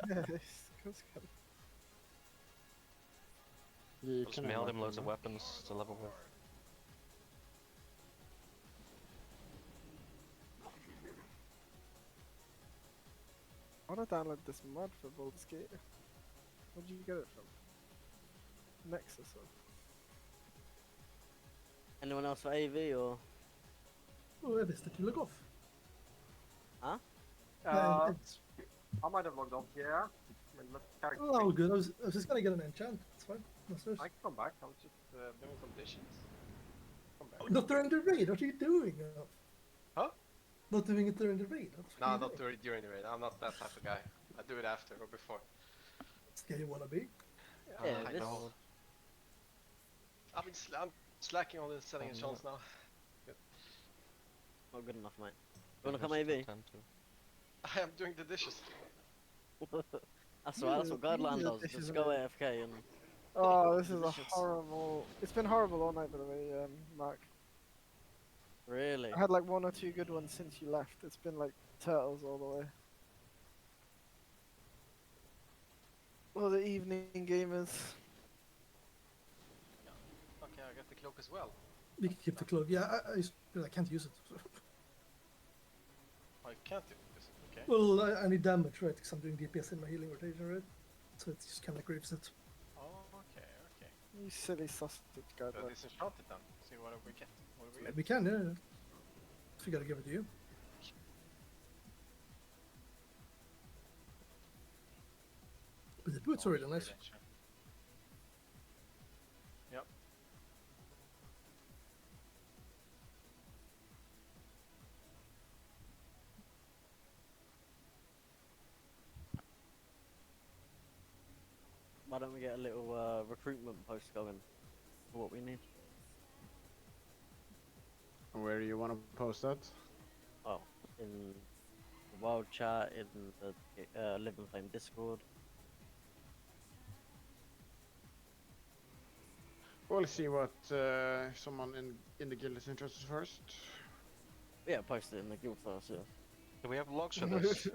of course he can. You Just can mailed invite him loads of huh? weapons to level with. I want to download this mod for Baldur's Gate. Where did you get it from? Nexus or? Anyone else for AV or? Oh, I missed it. You look off. Huh? It's I might have logged off, yeah. I mean, let's character oh, good. I was just gonna get an enchant. It's fine. No stress. I can come back. I was just doing some dishes. Come back. Not during the raid. What are you doing? Huh? Not doing it during the raid. What the fuck No, are you not doing? during the raid. I'm not that type of guy. I do it after or before. That's the guy you wanna be. Yeah, I this. know. I'm slacking on the setting Oh, enchants now. Not good enough, mate. You wanna come AV? I am doing the dishes. That's right. That's what guideline does. This Just is go amazing. AFK and. Oh, this is a Delicious. horrible. It's been horrible all night, by the way, Mark. Really? I had like 1 or 2 good ones since you left. It's been like turtles all the way. All the evening gamers. Okay, I got the cloak as well. You can keep the cloak. Yeah, but I can't use it. I can't do this. Okay. Well, I need damage, right? Because I'm doing DPS in my healing rotation, right? So it's just kind of graves it. Oh, okay, okay. You silly sausage guy. So disenchant it then. See what we get. What do we get? We can, yeah. So we gotta give it to you. But the boots are really nice. Yep. Why don't we get a little recruitment post going for what we need? Where do you want to post that? Oh, in the wild chat, in the Live and Flame Discord. We'll see what someone in the guild is interested first. Yeah, post it in the guild first. Yeah. Do we have logs for this?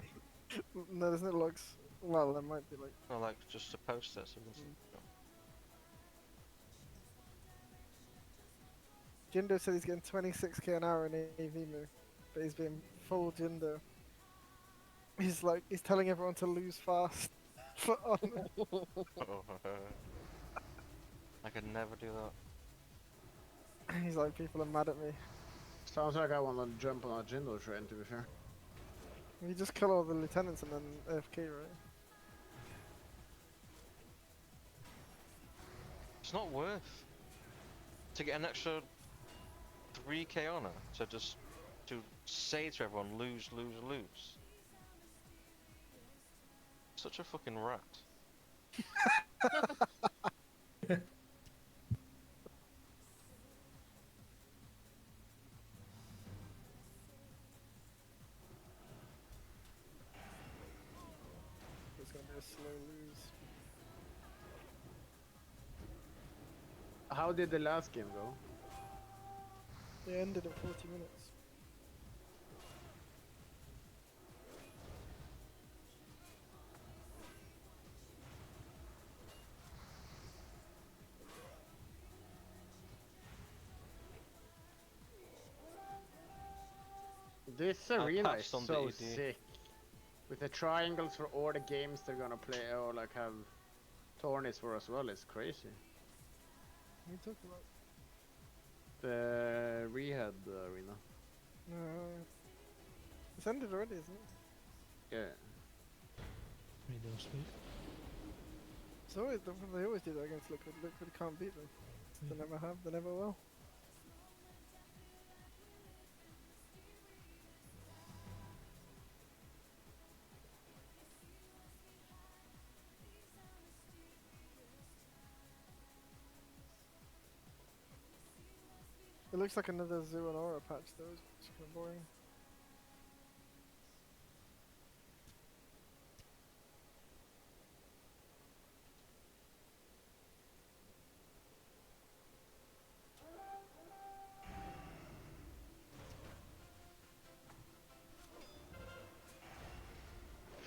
No, there's no logs. Well, there might be like. Or like just to post this? Jindo said he's getting 26k an hour in AV move, but he's being full Jindo. He's telling everyone to lose fast for honor. I could never do that. He's like, people are mad at me. Sounds like I want to jump on a Jindo train, to be fair. You just kill all the lieutenants and then AFK, right? It's not worth to get an extra 3k honor to just to say to everyone lose, lose, lose. Such a fucking rat. It's gonna be a slow lose. How did the last game go? It ended in 40 minutes. This arena is passed on the so ED. sick. With the triangles for all the games they're gonna play, or like have tourneys for as well, it's crazy. What are you talking about? The Rehab arena. It's ended already, isn't it? Yeah. Me no speak. It's always, they always do that against Liquid. Liquid can't beat them. They never have, they never will. It looks like another Zoo and Aura patch though, it's kind of boring.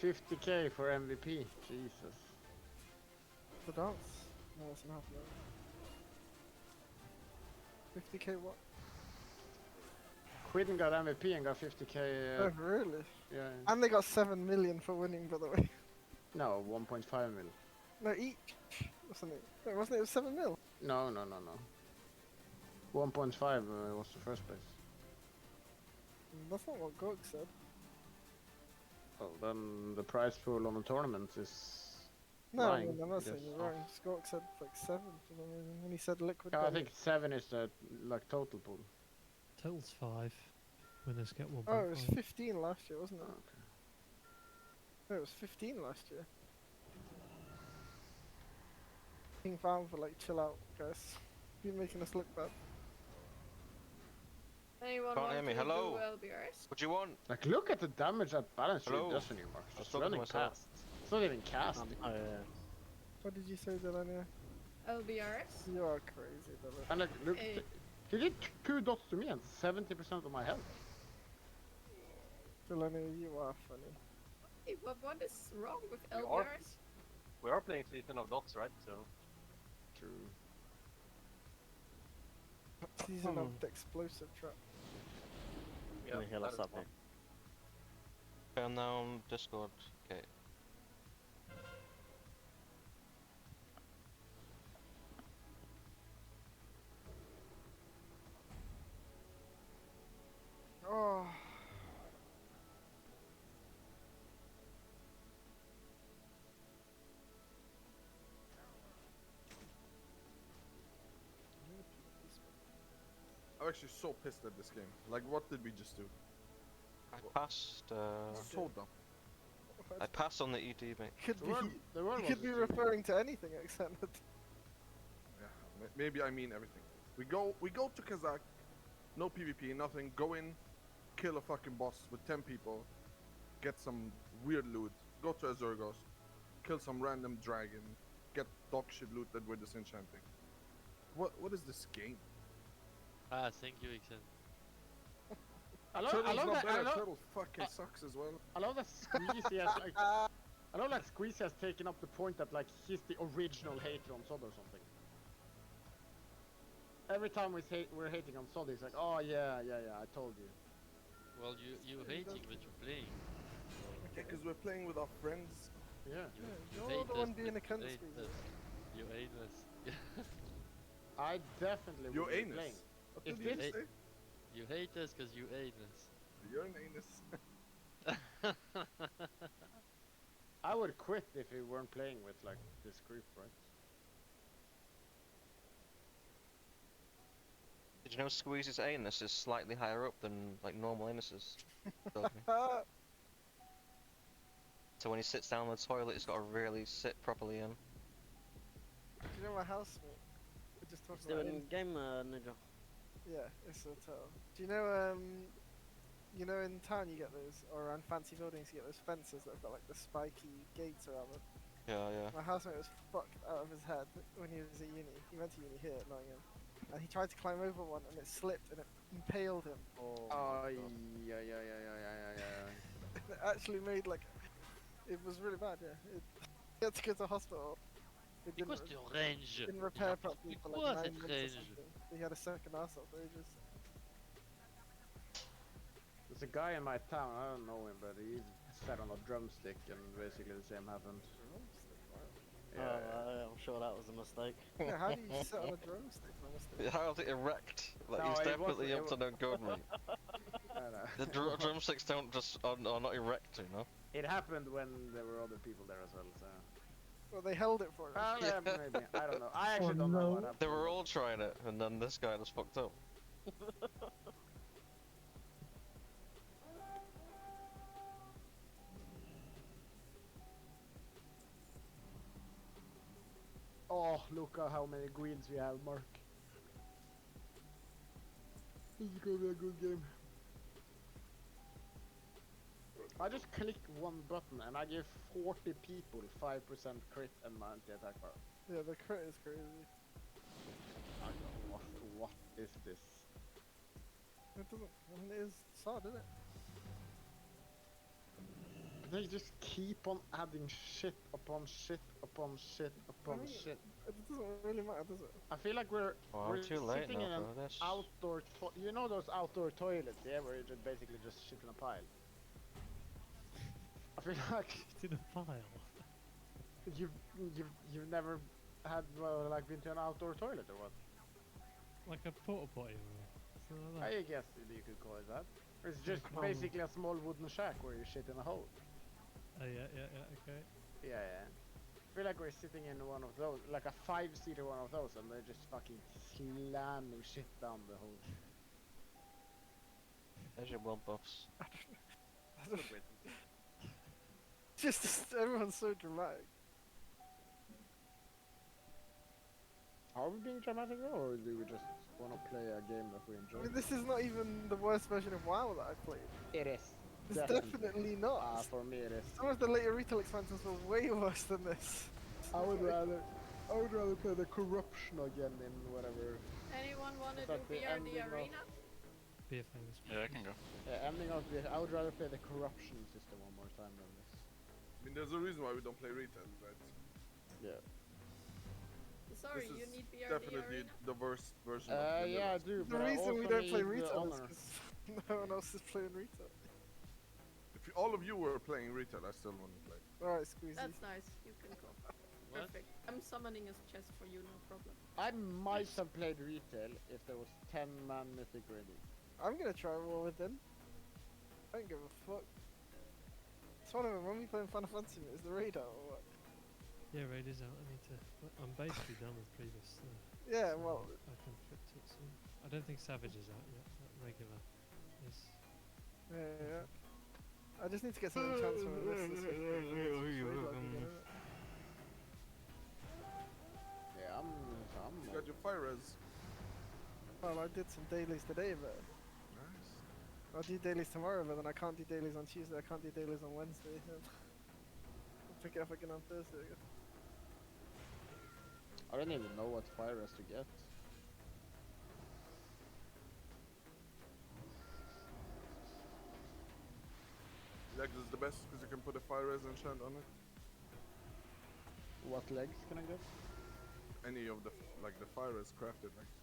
50k for MVP. Jesus. The dance? No, it's not half an hour. 50k what? Quinn got MVP and got 50k. Oh, really? Yeah. And they got 7 million for winning, by the way. No, 1.5 mil. No, each. Wasn't it? No, wasn't it? It was 7 mil. No. 1.5 was the first place. That's not what Gog said. Well, then the prize pool on the tournament is. No, lying, I'm not I saying guess. you're wrong. Gog said like 7 for some reason, and he said liquid. I gold. think 7 is the like total pool. Total's 5. Winners get 1.5. Oh, it was 15 last year, wasn't it? Okay. No, it was 15 last year. King Farm for like chill out, guys. You're making us look bad. Anyone Can't want hear me, to hello? do LBRs? What do you want? Like, look at the damage that balance sheet Hello? does on you, Mark. I was Just talking to running myself. past. It's not even cast. Oh, yeah. What did you say, Delania? LBRs? You are crazy, Delania. And like, look, Eh. he did 2 dots to me and 70% of my health. Delania, you are funny. Hey, what is wrong with We are. LBRs? We are playing Season of Dots, right? So True. Season of the explosive trap. yeah, Can you heal that us is up one. here? Turn down Discord. Okay. Oh. I'm actually so pissed at this game. Like, what did we just do? I passed. So dumb. I passed on the ED, mate. Could The be. world, the world You could be was referring to anything except that. Yeah, maybe I mean everything. We go to Kazakh, no PvP, nothing. Go in, kill a fucking boss with 10 people, get some weird loot. Go to Azurgos, kill some random dragon, get dog shit loot that we're disenchanting. What is this game? Ah, thank you, Ixen. I love Turtle's not that. better. I love, Turtle fucking sucks as well. I love that Squeezy has like. I love that Squeezy has taken up the point that like he's the original hater on Sod or something. Every time we're hating on Sod, he's like, oh yeah, I told you. Well, you hating, but you're playing. Okay, because we're playing with our friends. Yeah. You're hate the us, one being but a cunt, you hate Squeezy. us. You hate us. I definitely Your would be anus. playing. What If did you this- say? You hate us because you hate us. You're an anus. I would quit if we weren't playing with like this group, right? Did you know Squeeze's anus is slightly higher up than like normal anuses? Told me. So when he sits down on the toilet, he's got to really sit properly in. Do you know my housemate? We just talked It's about doing game, Ninja. Yeah, it's a hotel. Do you know in town you get those, or around fancy buildings you get those fences that have got like the spiky gates around them? Yeah. My housemate was fucked out of his head when he was at uni. He went to uni here at Nottingham. And he tried to climb over one and it slipped and it impaled him. Oh, yeah. It actually made like... It was really bad, yeah. He had to go to the hospital. It C'est quoi cette range? didn't repair properly for quoi like 9 cette months or range? something. He had a second arsehole for ages. There's a guy in my town, I don't know him, but he sat on a drumstick and basically the same happened. I'm sure that was a mistake. Yeah, how do you sit on a drumstick? Honestly? How's it erect? Like No, he's it definitely wasn't- up to no good, mate. The drumsticks don't just are not erect, you know. It happened when there were other people there as well, so... Well, they held it for him. Yeah, maybe. I don't know. I actually don't know what happened. They were all trying it, and then this guy just fucked up. Oh, look at how many greens we have, Mark. This is gonna be a good game. I just click one button and I give 40 people 5% crit and my anti-attack bar. Yeah, the crit is crazy. I don't know, what is this? It doesn't... I mean, it is sad, isn't it? They just keep on adding shit upon shit upon shit upon shit. It doesn't really matter, does it? I feel like we're too late sitting now in an for this. outdoor you know those outdoor toilets, yeah, where you just basically just shit in a pile. I feel like Shit in a pile. you've never had like been to an outdoor toilet or what? Like a porta potty or something like I that. guess you could call it that. It's Yeah, just common. basically a small wooden shack where you shit in a hole. Oh yeah, okay. Yeah, yeah. I feel like we're sitting in one of those, like a 5-seater one of those, and they're just fucking slamming shit down the hole. There's your world buffs. Just everyone's so dramatic. Are we being dramatic or do we just want to play a game that we I enjoy? mean, this is not even the worst version of WoW that I played. It is. It's definitely not. For me it is. Some of the later retail expansions were way worse than this. I would rather play the corruption again in whatever. Anyone wanna Is do that the BRD ending of- Arena? Be a famous. Yeah, I can go. Yeah, ending of the. I would rather play the corruption system one more time than this. I mean, there's a reason why we don't play retail, right? Yeah. Sorry, This you is need BRD definitely Arena? the worst version of vanilla. Yeah, I do. The But I reason we also don't play need the retail is honor. because no one else is playing retail. If all of you were playing retail, I still wouldn't play. Alright, Squeezy. That's nice. You can go. Perfect. I'm summoning a chest for you, no problem. I might have played retail if there was 10-man mythic ready. I'm gonna try War Within. I don't give a fuck. It's one of them. When we play Final Fantasy, is the raid out or what? Yeah, raid is out. I need to. I'm basically done with previous. Yeah, so well, I can flip to it soon. I don't think Savage is out yet. But regular is. yeah. I just need to get some enchants from this week. Yeah, I'm. You got your fire res. Well, I did some dailies today, but Nice. I'll do dailies tomorrow, but then I can't do dailies on Tuesday, I can't do dailies on Wednesday. I'll pick it up again on Thursday, I guess. I don't even know what fire is to get. Legs is the best because you can put a fire res enchant on it. What legs can I get? Any of the like the fire res crafted legs.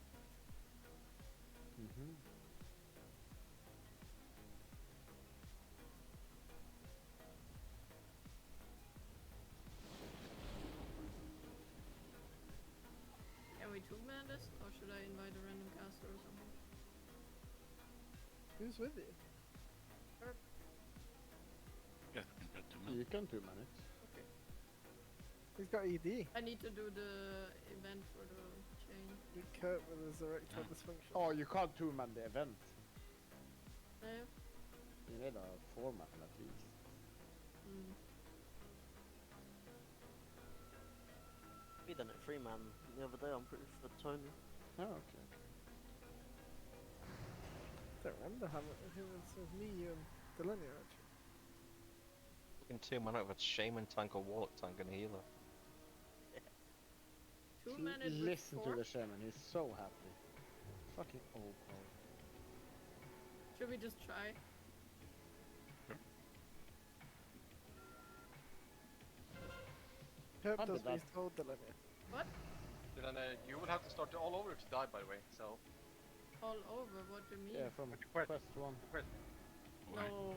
Can we two-man this, or should I invite a random caster or something? Who's with you? Yeah, we can get to You can 2-man it. Okay. He's got ED. I need to do the event for the chain. You Kurt with his erectile dysfunction. Oh, you can't 2-man the event. No? You need a 4-man at least. Mm. We done it 3-man the other day, I'm pretty sure Tony. Oh, okay. I don't remember how much. It was me, you, and Delaney actually. You can 2-man out with a Shaman tank or Warlock tank and a healer. Two-man it with Listen 4? to the shaman, he's so happy. Fucking old boy. Should we just try? Kurt I does did what that. he's told Delaney. What? Then you will have to start all over if you die, by the way. So All over? What do you mean? Yeah, from With the quest. quest 1. quest. Why? No.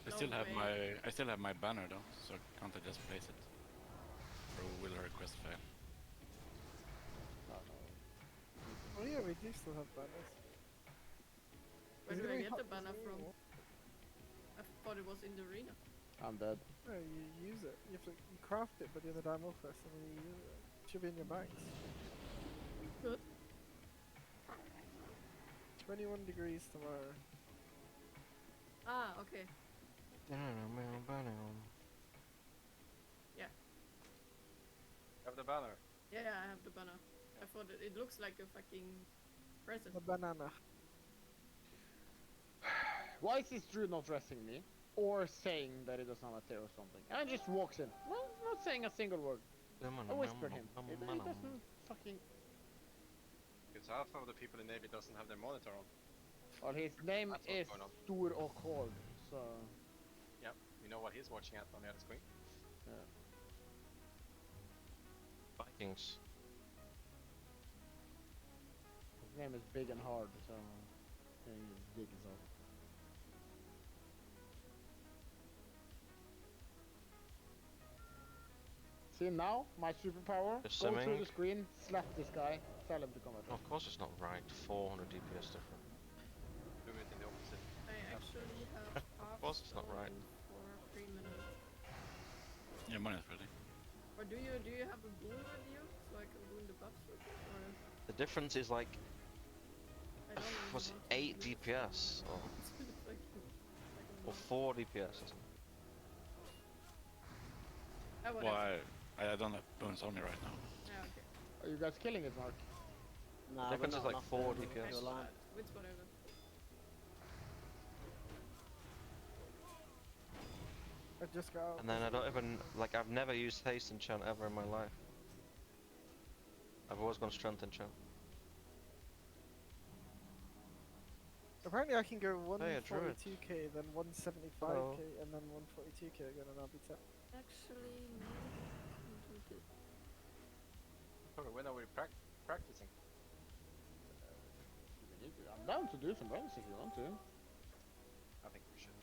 I still have my banner though, so can't I just place it? Or will her request fail? Oh yeah, we do still have banners. Where Is do it I really get hot the banner this from? morning? I thought it was in the arena. I'm dead. No, you use it. You have to you craft it by doing the Diamond Quest and then you use it. It should be in your bags. Good. 21 degrees tomorrow. Ah, okay. Have the banner. Yeah, I have the banner. I thought it looks like a fucking present. The banana. Why is this Drew not dressing me? Or saying that he doesn't have a tail or something? And just walks in. Well, not saying a single word. I whispered him. He doesn't fucking... Because half of the people in Navy doesn't have their monitor on. Well, his name That's what's is going on. Stor och Hård, so Yep. You know what he's watching at on the other screen? yeah. Vikings. His name is Big and Hard, so he's big as hell. See now, my superpower. Just Go through simming. the screen, slap this guy, tell him to come at Oh, us. of course it's not right. 400 DPS different. Do it in the opposite. I actually have half course it's not right. stone for 3 minutes. Yeah, mine is ready. Or do you have a boom with you so I can boom the buffs with it? Or The difference is like, I don't really what's it, want to 8 use DPS or, it's like a or boom. 4 DPS or something. Oh, Well, whatever. I don't have bones on me right now. Yeah, okay. Are you guys killing it, Mark? Nah, The difference we're is not like enough 4 to DPS. do a line. It's whatever. I just got out. And then I don't even, like, I've never used haste enchant ever in my life. I've always gone strength enchant. Apparently I can go Hey, a druid. 142k, then 175k, Hello. and then 142k again, and I'll be 10. Actually, no. I don't think Sorry, when are we practicing? We need to. I'm down to do some runs if you want to. I think we should.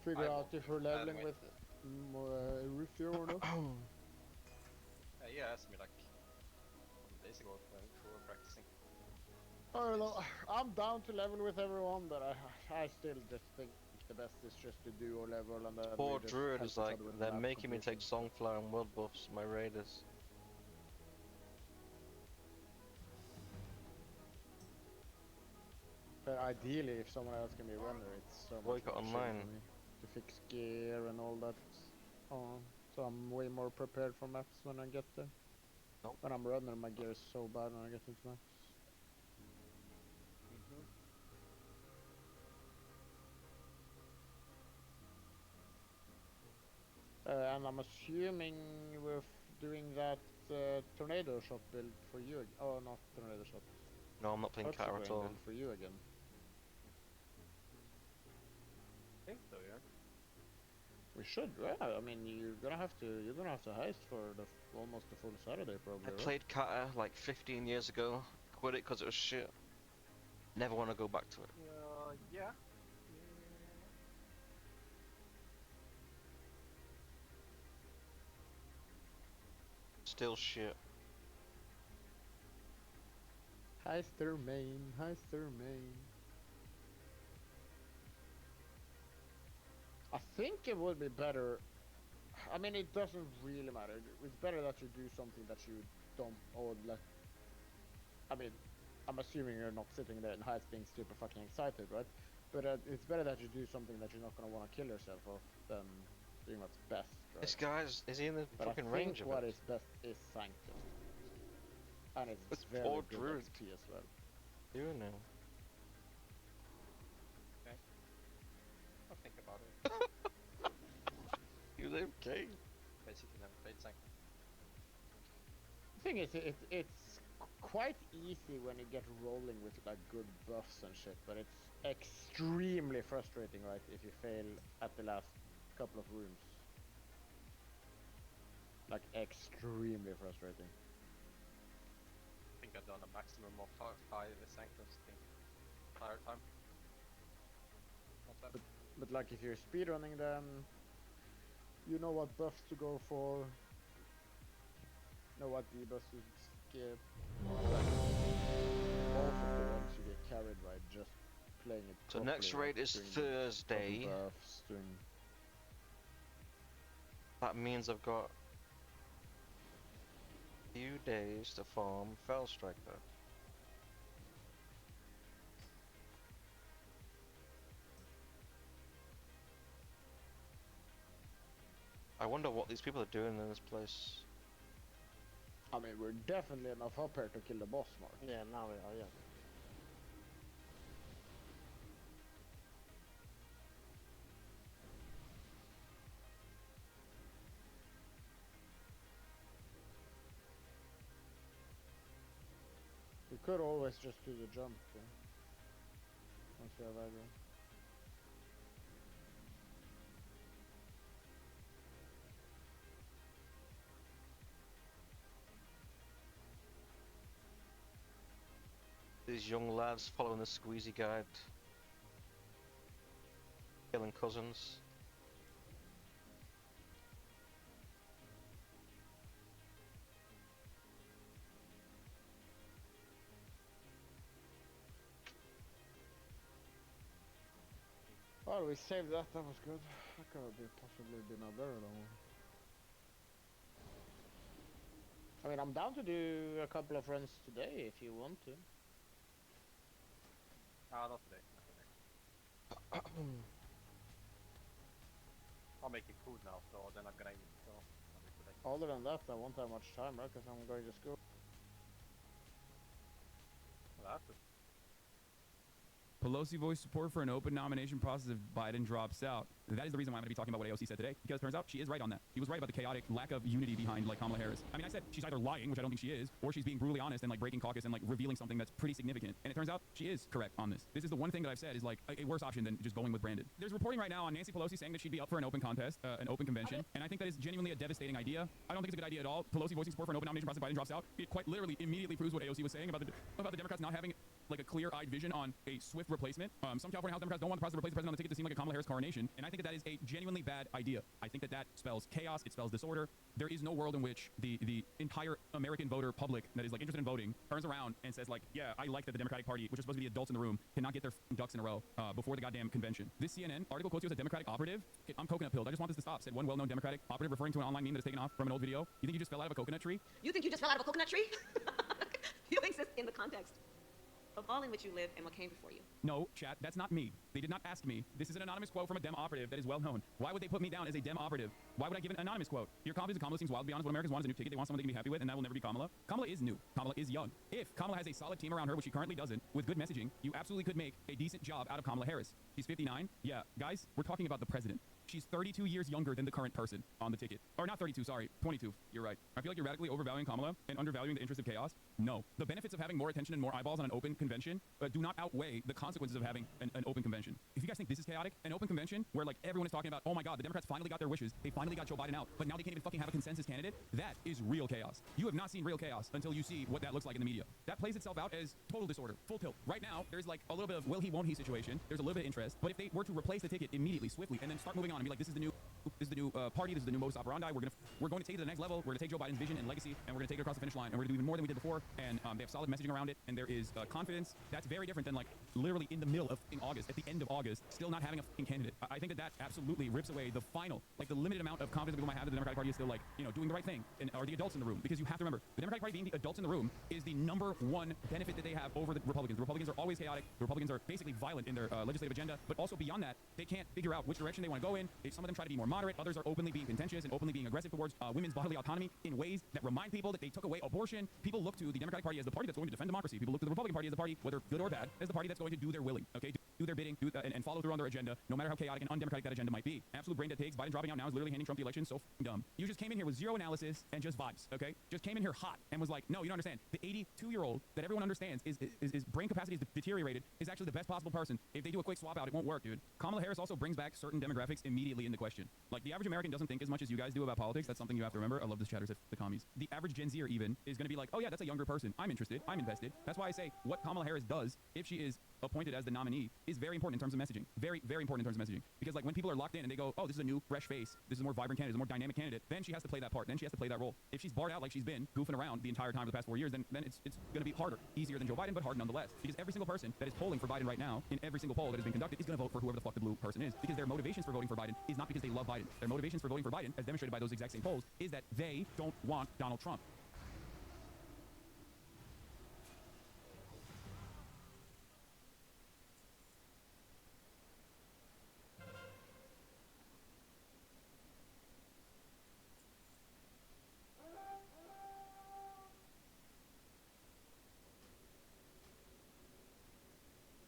Figure I out won't if do we're it. leveling Anyway. with Rufio or not. Yeah, asked me like a couple days ago if we were practicing. I don't know. I'm down to level with everyone, but I still just think the best is just to do or level and then Poor we just druid help is each like, other with they're map making me take completion. Songflower and world buffs, my raiders. But ideally, if someone else can be runner, it's so much Boycott more chill online. for me to fix gear and all that. So I'm way more prepared for maps when I get there. Nope. When I'm runner, my gear is so bad when I get into maps. And I'm assuming we're doing that tornado shot build for you. Oh, not tornado shot. No, I'm not playing Cat at all. Build for you again. I think so, yeah. We should, yeah. I mean, you're gonna have to heist for the almost the full Saturday, probably. I right? played Kata like 15 years ago, quit it because it was shit. Never want to go back to it. Yeah. Still shit. Heister main, Heister main. I think it would be better. I mean, it doesn't really matter. It's better that you do something that you don't, or like. I mean, I'm assuming you're not sitting there in heights being super fucking excited, right? But it's better that you do something that you're not gonna want to kill yourself of than doing what's best, right? This guy's, is he in the But fucking I range think of what it? is best is Sanctum. And it's It's very poor good druid. XP as well. You know. Okay. I'll think about it. You live okay. Basically never played Sanctum. The thing is, it's quite easy when you get rolling with like good buffs and shit, but it's extremely frustrating, right, if you fail at the last couple of rooms. Like extremely frustrating. I think I've done a maximum of 5 Sanctums the entire time. Not bad. But like if you're speedrunning them, you know what buffs to go for, know what debuffs to skip. Like, most of the ones you get carried by just playing it So properly, next raid is doing the proper Thursday. buffs, doing... That means I've got a few days to farm Fell Striker. I wonder what these people are doing in this place. I mean, we're definitely enough up here to kill the boss, Mark. Yeah, now we are, yeah. We could always just do the jump. Yeah? survivor. These young lads following the squeezy guide. Killing cousins. Well, we saved that. That was good. That could have possibly been a very long one. I mean, I'm down to do a couple of runs today if you want to. Ah, not today. Not today. I'll make it food now, so then I'm gonna eat. So not today. Other than that, I won't have much time, right? Because I'm going to school. Well, I have to. Pelosi voiced support for an open nomination process if Biden drops out. That is the reason why I'm going to be talking about what AOC said today, because it turns out she is right on that. He was right about the chaotic lack of unity behind like Kamala Harris. I mean, I said she's either lying, which I don't think she is, or she's being brutally honest and like breaking caucus and like revealing something that's pretty significant. And it turns out she is correct on this. This is the one thing that I've said is like a worse option than just going with Brandon. There's reporting right now on Nancy Pelosi saying that she'd be up for an open contest, an open convention, and I think that is genuinely a devastating idea. I don't think it's a good idea at all. Pelosi voicing support for an open nomination process if Biden drops out. It quite literally immediately proves what AOC was saying about the Democrats not having like a clear-eyed vision on a swift replacement. Some California House Democrats don't want the process to replace the president on the ticket to seem like a Kamala Harris coronation, and I think that is a genuinely bad idea. I think that spells chaos, it spells disorder. There is no world in which the entire American voter public that is like interested in voting turns around and says like, yeah, I like that the Democratic Party, which is supposed to be the adults in the room, cannot get their ducks in a row before the goddamn convention. This CNN article quotes you as a Democratic operative. Okay, I'm coconut pilled. I just want this to stop, said one well-known Democratic operative referring to an online meme that is taken off from an old video. You think you just fell out of a coconut tree? You think you just fell out of a coconut tree? You exist in the context of all in which you live and what came before you. No, chat, that's not me. They did not ask me. This is an anonymous quote from a Dem operative that is well known. Why would they put me down as a Dem operative? Why would I give an anonymous quote? Your confidence in Kamala seems wild. To be honest, what Americans want is a new ticket. They want someone they can be happy with, and that will never be Kamala. Kamala is new. Kamala is young. If Kamala has a solid team around her, which she currently doesn't, with good messaging, you absolutely could make a decent job out of Kamala Harris. She's 59. Yeah, guys, we're talking about the president. She's 32 years younger than the current person on the ticket. Or not 32, sorry, 22. You're right. I feel like you're radically overvaluing Kamala and undervaluing the interest of chaos. No. The benefits of having more attention and more eyeballs on an open convention do not outweigh the consequences of having an open convention. If you guys think this is chaotic, an open convention where like everyone is talking about, oh my god, the Democrats finally got their wishes, they finally got Joe Biden out, but now they can't even fucking have a consensus candidate, that is real chaos. You have not seen real chaos until you see what that looks like in the media. That plays itself out as total disorder, full tilt. Right now, there's like a little bit of will he, won't he situation. There's a little bit of interest, but if they were to replace the ticket immediately, swiftly, and then start moving on and be like, this is the new party, this is the new modus operandi, we're going to take it to the next level, we're going to take Joe Biden's vision and legacy, and we're going to take it across the finish line, and we're going to do even more than we did before, and they have solid messaging around it, and there is confidence. That's very different than like literally in the middle of August, at the end of August, still not having a fucking candidate. I think that absolutely rips away the final, like the limited amount of confidence that people might have that the Democratic Party is still like, you know, doing the right thing, and are the adults in the room, because you have to remember, the Democratic Party being the adults in the room is the number one benefit that they have over the Republicans. The Republicans are always chaotic, the Republicans are basically violent in their legislative agenda, but also beyond that, they can't figure out which direction they want to go in. Some of them try to be more moderate, others are openly being contentious and openly being aggressive towards women's bodily autonomy in ways that remind people that they took away abortion. People look to the Democratic Party as the party that's going to defend democracy. People look to the Republican Party as the party, whether good or bad, as the party that's going to do their willing, okay? Do their bidding, and follow through on their agenda, no matter how chaotic and undemocratic that agenda might be. Absolute brain dead pigs. Biden dropping out now is literally handing Trump the election. So dumb. You just came in here with zero analysis and just vibes, okay? Just came in here hot and was like, no, you don't understand. The 82-year-old that everyone understands is brain capacity is deteriorated is actually the best possible person. If they do a quick swap out, it won't work, dude. Kamala Harris also brings back certain demographics immediately into question. Like the average American doesn't think as much as you guys do about politics. That's something you have to remember. I love this chatter, said the commies. The average Gen Zer even is going to be like, oh yeah, that's a younger person. I'm interested. I'm invested. That's why I say what Kamala Harris does, if she is appointed as the nominee, is very important in terms of messaging. Very, very important in terms of messaging. Because like when people are locked in and they go, oh, this is a new, fresh face, this is a more vibrant candidate, this is a more dynamic candidate, then she has to play that part. Then she has to play that role. If she's barred out like she's been goofing around the entire time for the past 4 years, then it's going to be harder. Easier than Joe Biden, but hard nonetheless. Because every single person that is polling for Biden right now, in every single poll that has been conducted, is going to vote for whoever the fuck the blue person is. Because their motivations for voting for Biden is not because they love Biden. Their motivations for voting for Biden, as demonstrated by those exact same polls, is that they don't want Donald Trump.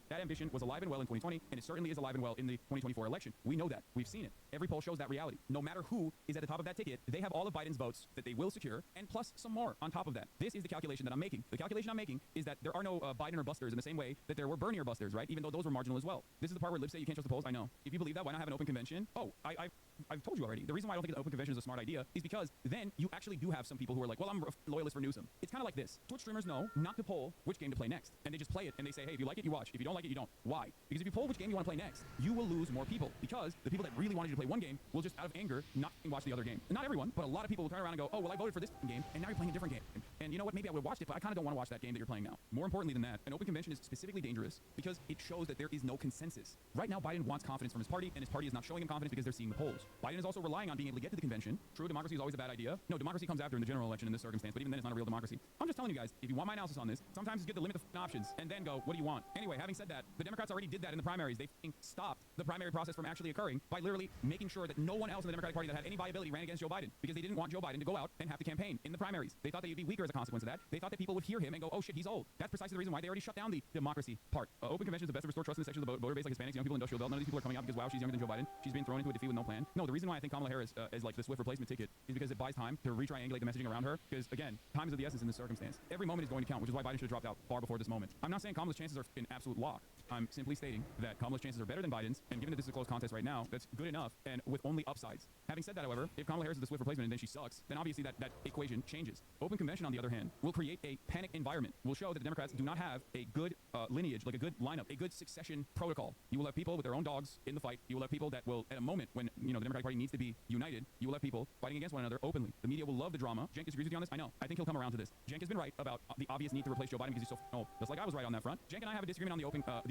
That ambition was alive and well in 2020, and it certainly is alive and well in the 2024 election. We know that. We've seen it. Every poll shows that reality. No matter who is at the top of that ticket, they have all of Biden's votes that they will secure, and plus some more on top of that. This is the calculation that I'm making. The calculation I'm making is that there are no Biden or busters in the same way that there were Bernie or busters, right? Even though those were marginal as well. This is the part where libs say you can't trust the polls. I know. If you believe that, why not have an open convention? Oh, I've told you already. The reason why I don't think an open convention is a smart idea is because then you actually do have some people who are like, well, I'm a loyalist for Newsom. It's kind of like this. Twitch streamers know not to poll which game to play next. And they just play it and they say, hey, if you like it, you watch. If you don't like it, you don't. Why? Because if you poll which game you want to play next, you will lose more people. Because the people that really wanted you to play one game will just out of anger not watch the other game. And not everyone, but a lot of people will turn around and go, oh, well, I voted for this game and now you're playing a different game. And you know what? Maybe I would have watched it, but I kind of don't want to watch that game that you're playing now. More importantly than that, an open convention is specifically dangerous because it shows that there is no consensus. Right now, Biden wants confidence from his party, and his party is not showing him confidence because they're seeing the polls. Biden is also relying on being able to get to the convention. True, democracy is always a bad idea. No, democracy comes after in the general election in this circumstance, but even then it's not a real democracy. I'm just telling you guys, if you want my analysis on this, sometimes it's good to limit the options and then go, what do you want? Anyway, having said that, the Democrats already did that in the primaries. They stopped the primary process from actually occurring by literally making sure that no one else in the Democratic Party that had any viability ran against Joe Biden because they didn't want Joe Biden to go out and have to campaign in the primaries. They thought that he'd be weaker as a consequence of that. They thought that people would hear him and go, oh shit, he's old. That's precisely the reason why they already shut down the democracy part. Open conventions are the best to restore trust in the section of the voter base like Hispanics, young people, industrial belt. None of these people are coming out because, wow, she's younger than Joe Biden. She's being thrown into a defeat with no plan. No, the reason why I think Kamala Harris is like the swift replacement ticket is because it buys time to re-triangulate the messaging around her. Because, again, time is of the essence in this circumstance. Every moment is going to count, which is why Biden should have dropped out far before this moment. I'm not saying Kamala's chances are in absolute lock. I'm simply stating that Kamala's chances are better than Biden's, and given that this is a close contest right now, that's good enough, and with only upsides. Having said that, however, if Kamala Harris is the swift replacement and then she sucks, then obviously that equation changes. Open convention, on the other hand, will create a panic environment. Will show that the Democrats do not have a good lineage, like a good lineup, a good succession protocol. You will have people with their own dogs in the fight. You will have people that will, at a moment when the Democratic Party needs to be united, you will have people fighting against one another openly. The media will love the drama. Cenk disagrees with you on this. I know. I think he'll come around to this. Cenk has been right about the obvious need to replace Joe Biden because he's so old. Just like I was right on that front. Cenk and I have a disagreement on the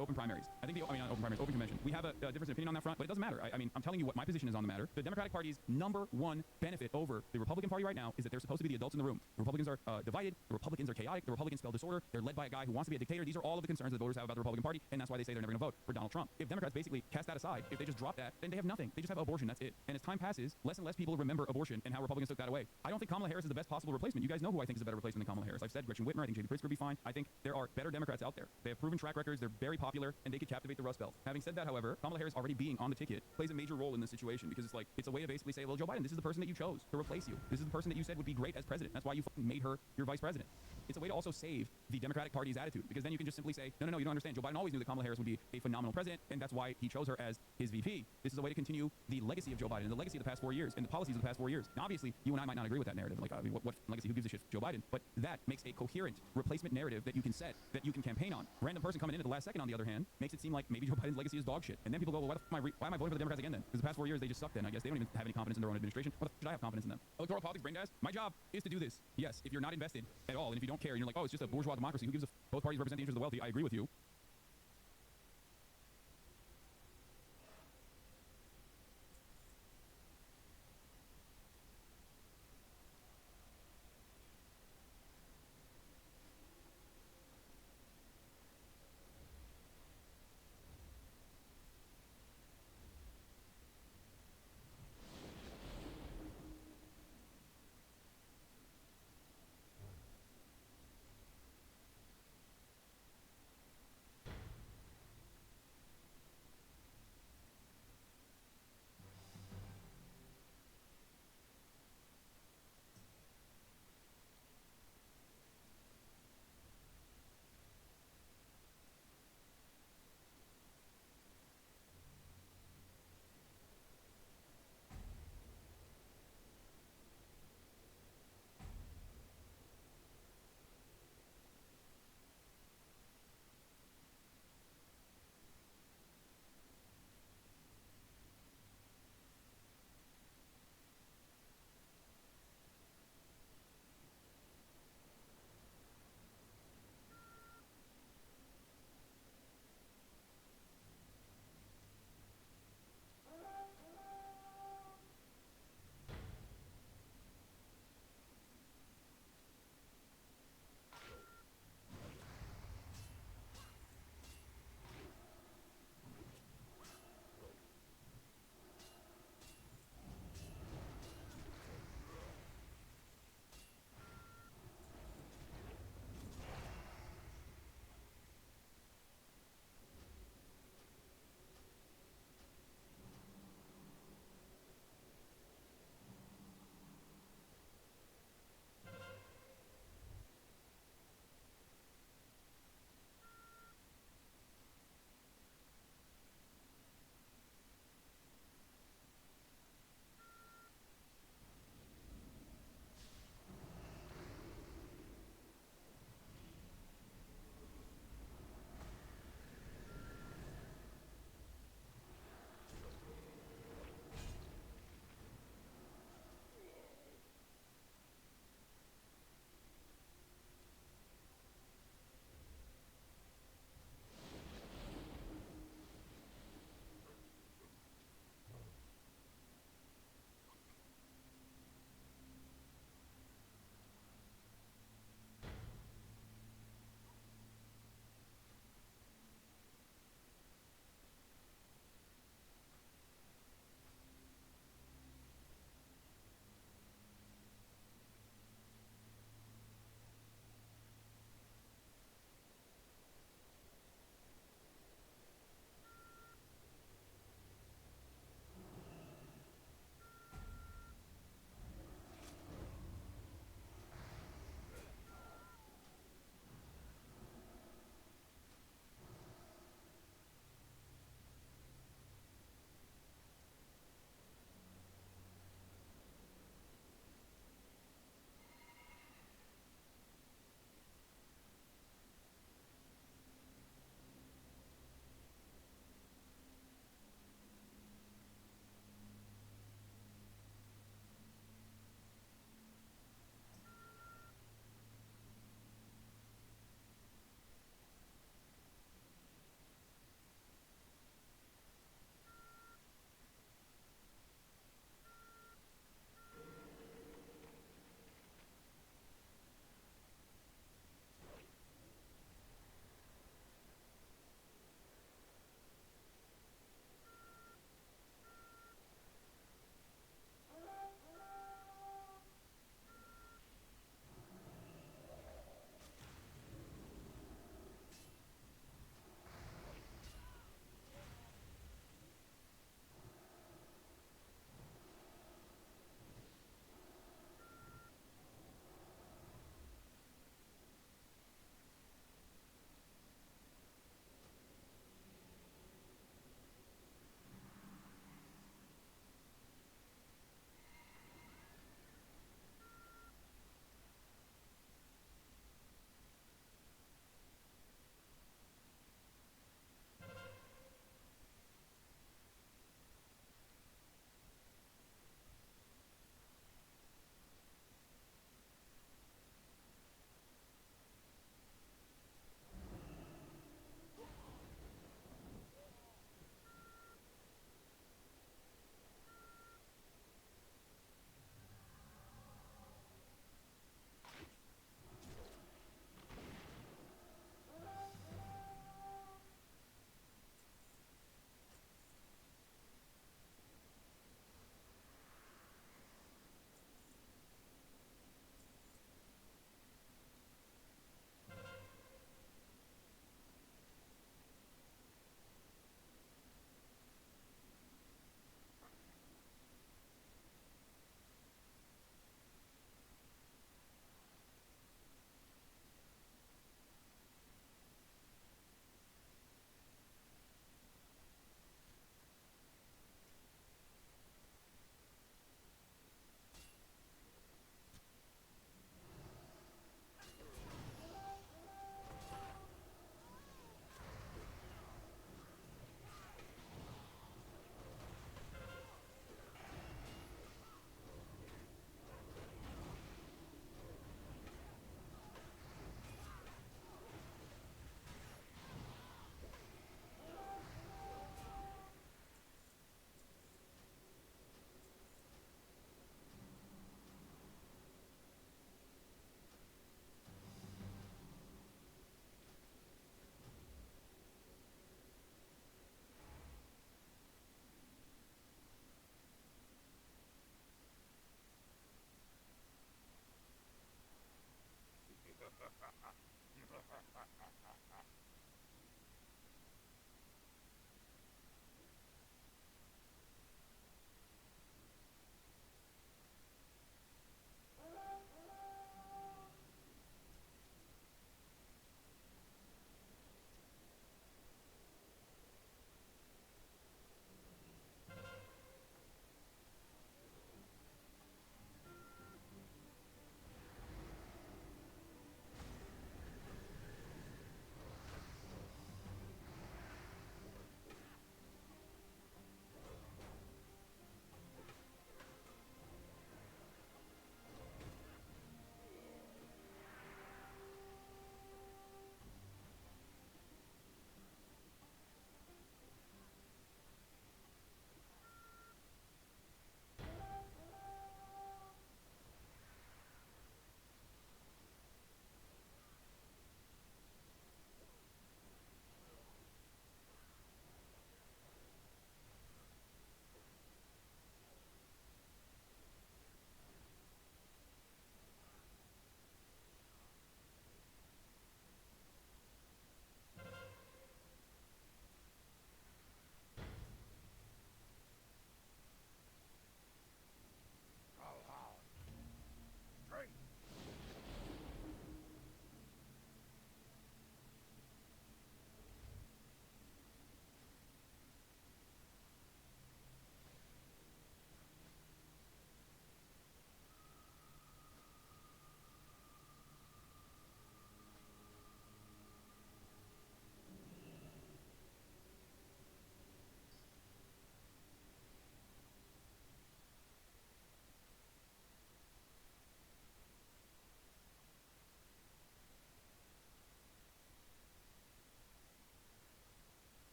open primaries. I think not open primaries, open convention. We have a difference in opinion on that front, but it doesn't matter. I mean, I'm telling you what my position is on the matter. The Democratic Party's number one benefit over the Republican Party right now is that they're supposed to be the adults in the room. The Republicans are divided. The Republicans are chaotic. The Republicans spell disorder. They're led by a guy who wants to be a dictator. These are all of the concerns that voters have about the Republican Party, and that's why they say they're never going to vote for Donald Trump. If Democrats basically cast that aside, if they just drop that, then they have nothing. They just have abortion. That's it. And as time passes, less and less people remember abortion and how Republicans took that away. I don't think Kamala Harris is the best possible replacement. You guys know who I think is a better replacement than Kamala Harris. I've said Gretchen Whitmer. I think J.B. Pritzker would be fine. I think there are better Democrats out there. They have proven track records. They're very popular, and they could captivate the Rust Belt. Having said that, however, Kamala Harris already being on the ticket plays a major role in this situation because it's a way to basically say, well, Joe Biden, this is the person that you chose to replace you. This is the person that you said would be great as president. That's why you made her your vice president. It's a way to also save the Democratic Party's attitude because then you can just simply say, no, you don't understand. Joe Biden always knew that Kamala Harris would be a phenomenal president, and that's why he chose her as his VP. This is a way to continue the legacy of Joe Biden and the legacy of the past 4 years and the policies of the past 4 years. Now, obviously, you and I might not agree with that narrative. Like, I mean, what legacy? Who gives a shit for Joe Biden? But that makes a coherent replacement narrative that you can set, that you can campaign on. Random person coming in at the last second, on the other hand, makes it seem like maybe Joe Biden's legacy is dog shit. And then people go, well, why am I voting for the Democrats again then? Because the past 4 years they just sucked then. I guess they don't even have any confidence in their own administration. What the should I have confidence in them? Electoral politics, brain guys. My job is to do this. Yes, if you're not invested at all, and if you don't care, and you're like, oh, it's just a bourgeois democracy. Who gives a both parties represent the interests of the wealthy. I agree with you.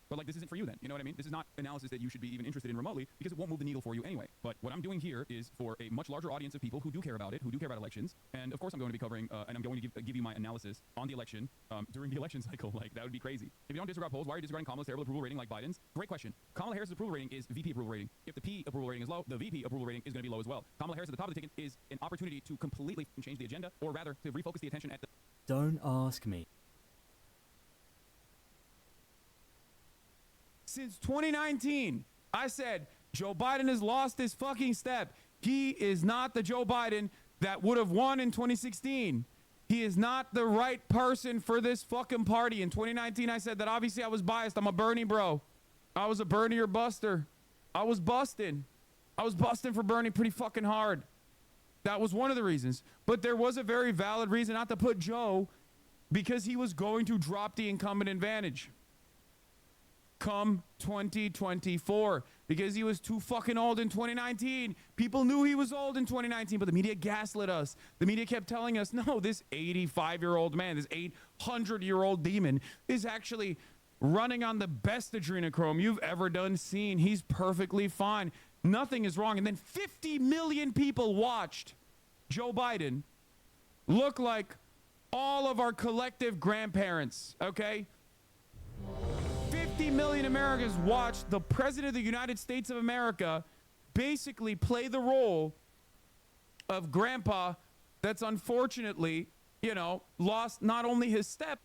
But like, this isn't for you then. You know what I mean? This is not analysis that you should be even interested in remotely because it won't move the needle for you anyway. But what I'm doing here is for a much larger audience of people who do care about it, who do care about elections. And of course, I'm going to be covering and I'm going to give you my analysis on the election during the election cycle. Like, that would be crazy. If you don't disregard polls, why are you disregarding Kamala's terrible approval rating like Biden's? Great question. Kamala Harris's approval rating is VP approval rating. If the P approval rating is low, the VP approval rating is going to be low as well. Kamala Harris at the top of the ticket is an opportunity to completely change the agenda, or rather, to refocus the attention at the... Don't ask me. Since 2019, I said Joe Biden has lost his fucking step. He is not the Joe Biden that would have won in 2016. He is not the right person for this fucking party. In 2019, I said that. Obviously, I was biased. I'm a Bernie bro. I was a Bernie or buster. I was busting. I was busting for Bernie pretty fucking hard. That was one of the reasons. But there was a very valid reason not to put Joe, because he was going to drop the incumbent advantage come 2024, because he was too fucking old in 2019. People knew he was old in 2019, but the media gaslit us. The media kept telling us, no, this 85-year-old man, this 800-year-old demon is actually running on the best adrenochrome you've ever seen. He's perfectly fine. Nothing is wrong. And then 50 million people watched Joe Biden look like all of our collective grandparents, okay? 50 million Americans watched the President of the United States of America basically play the role of grandpa that's unfortunately, you know, lost not only his step,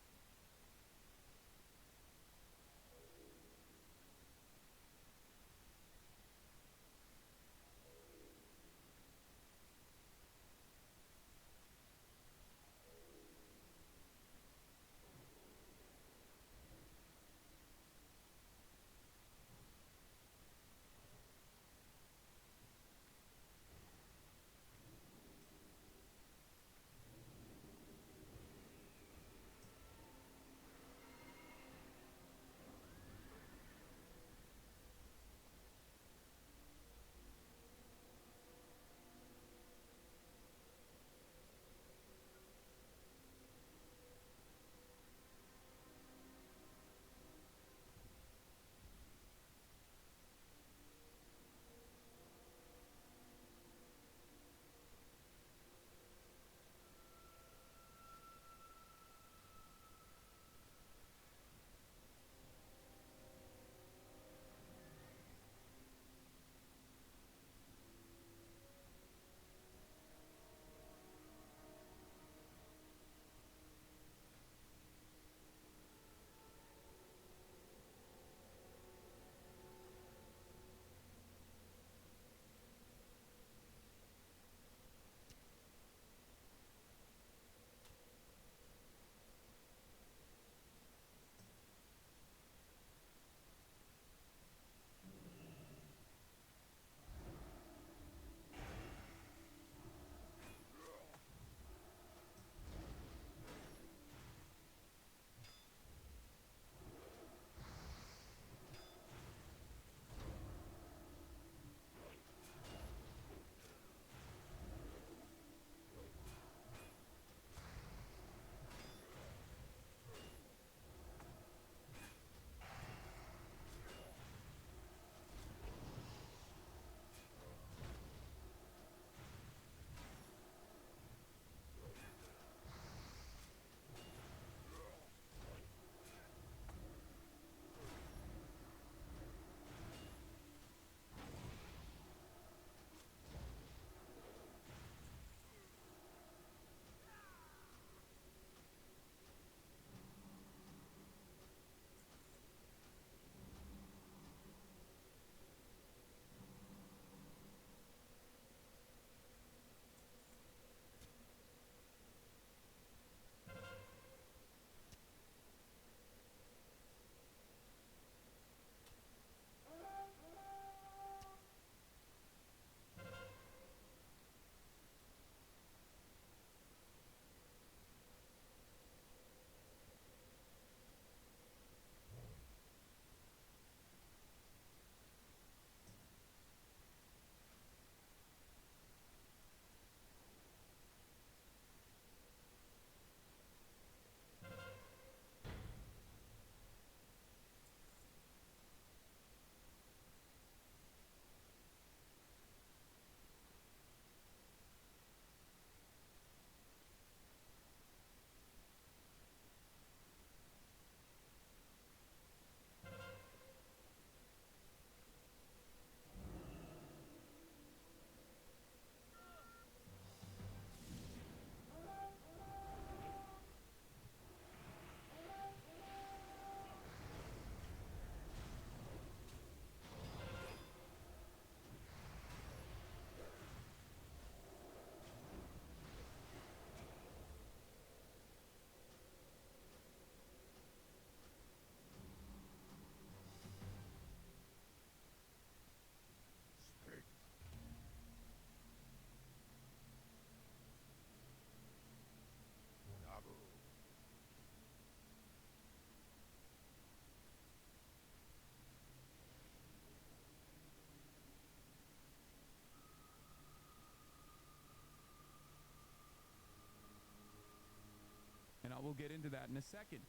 we'll get into that in a second.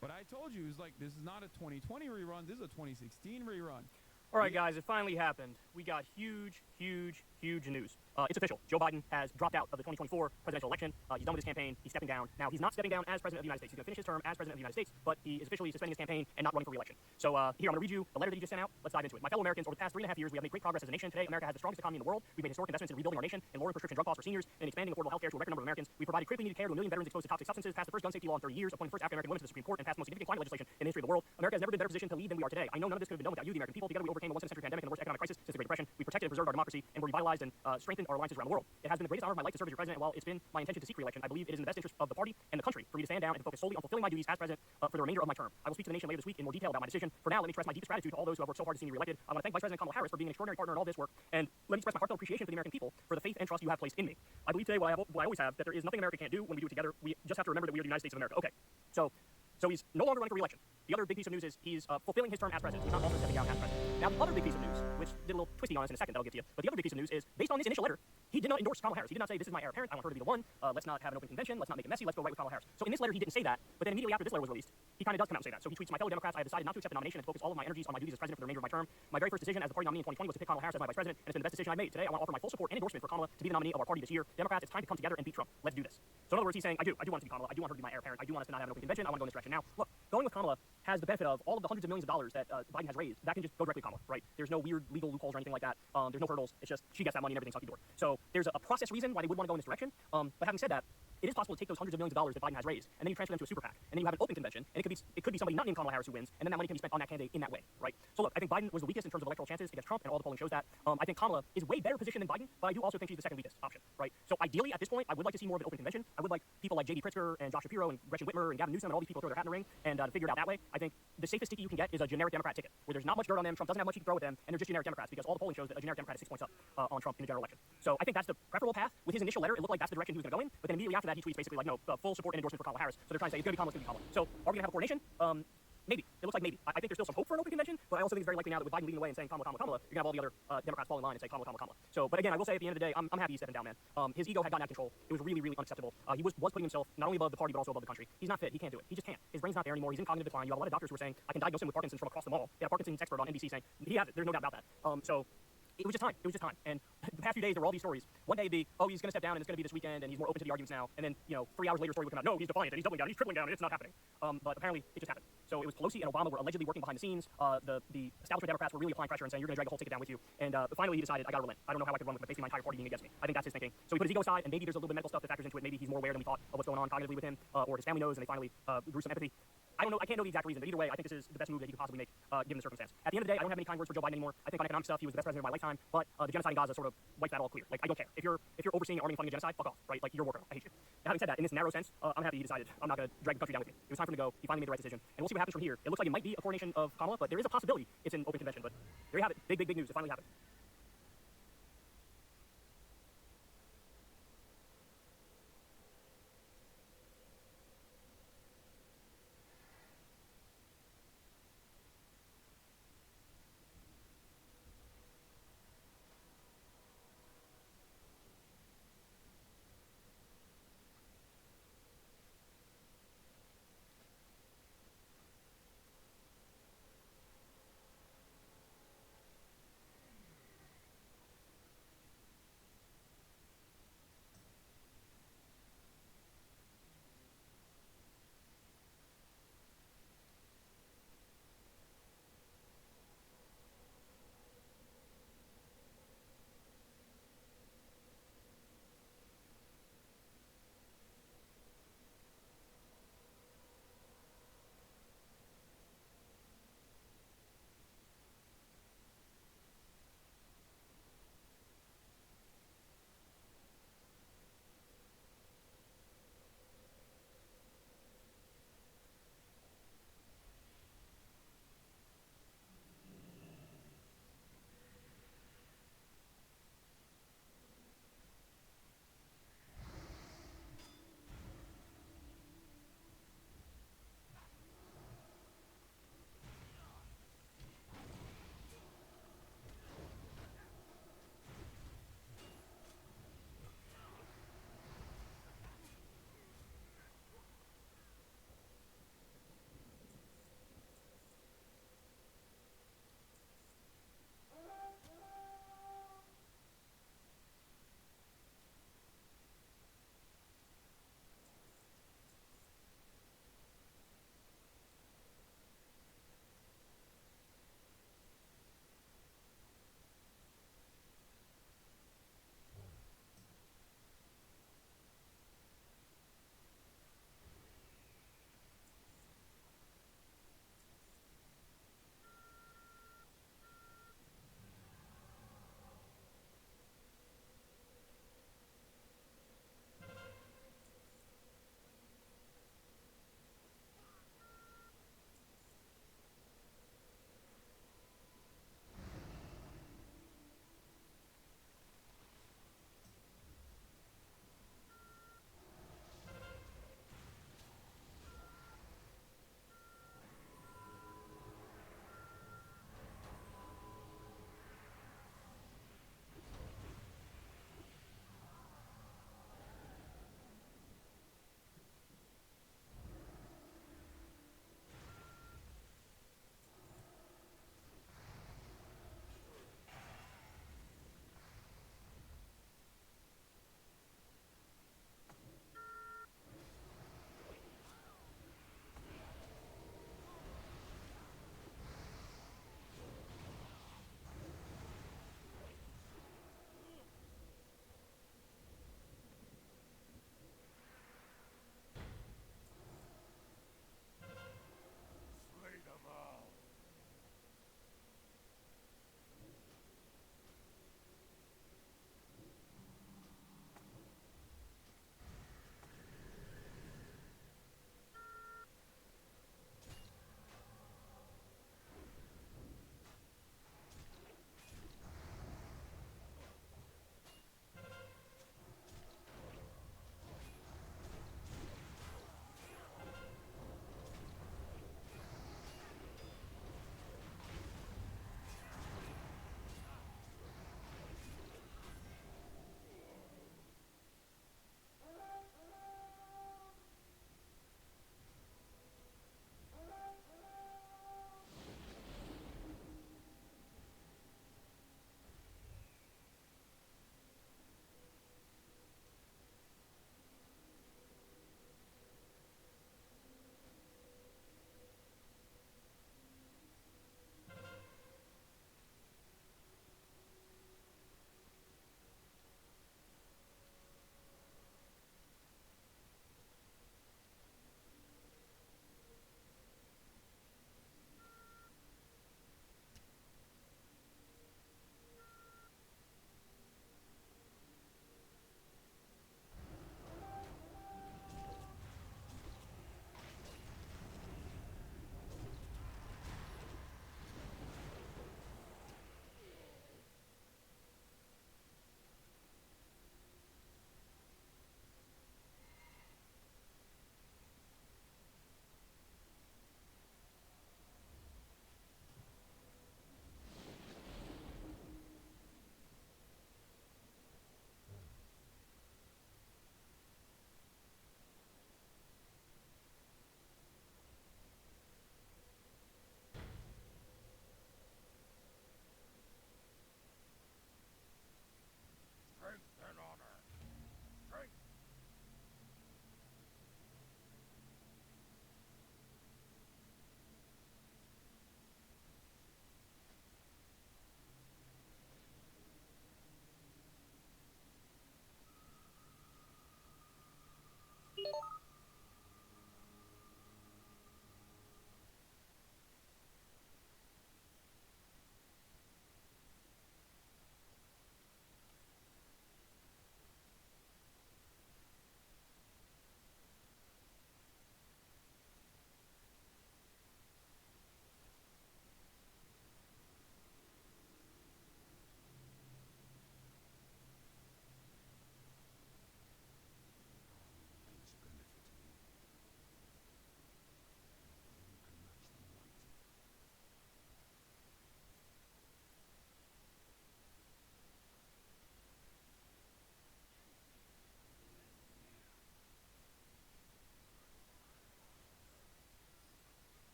But I told you, it's like, this is not a 2020 rerun, this is a 2016 rerun. All right, guys, it finally happened. We got huge news. It's official. Joe Biden has dropped out of the 2024 presidential election. He's done with his campaign. He's stepping down. Now, he's not stepping down as president of the United States. He's going to finish his term as president of the United States, but he is officially suspending his campaign and not running for re-election. So here, I'm going to read you the letter that he just sent out. Let's dive into it. My fellow Americans, over the past 3.5 years, we have made great progress as a nation. Today, America has the strongest economy in the world. We've made historic investments in rebuilding our nation, in lowering prescription drug costs for seniors, and expanding affordable health care to a record number of Americans. We provided critically needed care to 1 million veterans exposed to toxic substances, passed the first gun safety law in 30 years, appointed the first African-American women to the Supreme Court, and passed the most significant climate legislation in the history of the world. America has never been better positioned to lead than we are today. I know none of this could have been done without you, the American people. Together, we overcame a once-in-a-century pandemic and the worst economic crisis since the Great Depression. We protected and preserved our democracy, and we revitalized and strengthened our alliances around the world. It has been the greatest honor of my life to serve as your president. While it's been my intention to seek re-election, I believe it is in the best interest of the party and the country for me to stand down and to focus solely on fulfilling my duties as president for the remainder of my term. I will speak to the nation later this week in more detail about my decision. For now, let me express my deepest gratitude to all those who have worked so hard to see me re-elected. I want to thank Vice President Kamala Harris for being an extraordinary partner in all this work, and let me express my heartfelt appreciation for the American people for the faith and trust you have placed in me. I believe today what I always have, that there is nothing America can't do when we do it together. We just have to remember that we are the United States of America. Okay, so he's no longer running for re-election. The other big piece of news is he's fulfilling his term as president. He's not also stepping down as president. Now, the other big piece of news, which did a little twisty on us in a second, that I'll get to you, but the other big piece of news is, based on this initial letter, he did not endorse Kamala Harris. He did not say, this is my heir apparent, I want her to be the one, let's not have an open convention, let's not make it messy, let's go right with Kamala Harris. So in this letter, he didn't say that, but then immediately after this letter was released, he kind of does come out and say that. So he tweets, my fellow Democrats, I have decided not to accept the nomination and to focus all of my energies on my duties as president for the remainder of my term. My very first decision as the party nominee in 2020 was to pick Kamala Harris as my vice president, and it's been the best decision I made. Today, I want to offer my full support and endorsement for Kamala to be the nominee of our party this year. Democrats, it's time to come together and beat Trump. Let's do this. So in other words, he's saying, I do want it to be Kamala, I do want her to be my heir apparent, I do want us to not have an open convention, I want to go in this direction. Now, look, going with Kamala has the benefit of all of the hundreds of millions of dollars that Biden has raised. That can just go directly to Kamala, right? There's no weird legal loopholes or anything like that. There's no hurdles. It's just she gets that money and everything's hunky dory. So there's a process reason why they would want to go in this direction. But having said that, it is possible to take those hundreds of millions of dollars that Biden has raised, and then you transfer them to a super PAC, and then you have an open convention, and it could be somebody not named Kamala Harris who wins, and then that money can be spent on that candidate in that way, right? So look, I think Biden was the weakest in terms of electoral chances against Trump, and all the polling shows that. I think Kamala is way better positioned than Biden, but I do also think she's the second weakest option, right? So ideally, at this point, I would like to see more of an open convention. I would like people like J.D. Pritzker and Josh Shapiro and Gretchen Whitmer and Gavin Newsom and all these people throw their hat in the ring and figure it out that way. I think the safest ticket you can get is a generic Democrat ticket, where there's not much dirt on them, Trump doesn't have much you can throw at them, and they're just generic Democrats, because all the polling shows that a generic Democrat is 6 points up on Trump in the general election. So I think that's the preferable path. With his initial letter, it looked like that's the direction he was going to go in, but then immediately after that, he tweets basically like, no, full support and endorsement for Kamala Harris. So they're trying to say, it's going to be Kamala, it's going to be Kamala. So are we going to have a coordination? Maybe. It looks like maybe. I think there's still some hope for an open convention, but I also think it's very likely now that with Biden leading the way and saying Kamala, Kamala, Kamala, you're going to have all the other Democrats fall in line and say Kamala, Kamala, Kamala. So, but again, I will say at the end of the day, I'm happy he's stepping down, man. His ego had gotten out of control. It was really unacceptable. He was putting himself not only above the party, but also above the country. He's not fit. He can't do it. He just can't. His brain's not there anymore. He's in cognitive decline. You have a lot of doctors who are saying, I can diagnose him with Parkinson's from across the mall. They have a Parkinson's expert on NBC saying, he has it. There's no doubt about that. So it was just time. It was just time. And the past few days, there were all these stories. One day it'd be, oh, he's going to step down and it's going to be this weekend and he's more open to the arguments now. And then, 3 hours later, story would come out, no, he's defiant and he's doubling down, he's tripling down, and it's not happening. But apparently, it just happened. So it was Pelosi and Obama were allegedly working behind the scenes. The establishment Democrats were really applying pressure and saying, you're going to drag the whole ticket down with you. And finally, he decided, I got to relent. I don't know how I could run with basically my entire party being against me. I think that's his thinking. So he put his ego aside, and maybe there's a little bit of medical stuff that factors into it. Maybe he's more aware than we thought of what's going on cognitively with him, or his family knows, and they finally grew some empathy. I don't know. I can't know the exact reason, but either way, I think this is the best move that you could possibly make, given the circumstance. At the end of the day, I don't have any kind words for Joe Biden anymore. I think on economic stuff, he was the best president of my lifetime. But the genocide in Gaza sort of wiped that all clear. Like, I don't care if you're overseeing arming and funding a genocide, fuck off, right? Like, you're a war criminal. I hate you. Now, having said that, in this narrow sense, I'm happy he decided I'm not gonna drag the country down with me. It was time for him to go. He finally made the right decision, and we'll see what happens from here. It looks like it might be a coronation of Kamala, but there is a possibility it's an open convention. But there you have it. Big news. It finally happened.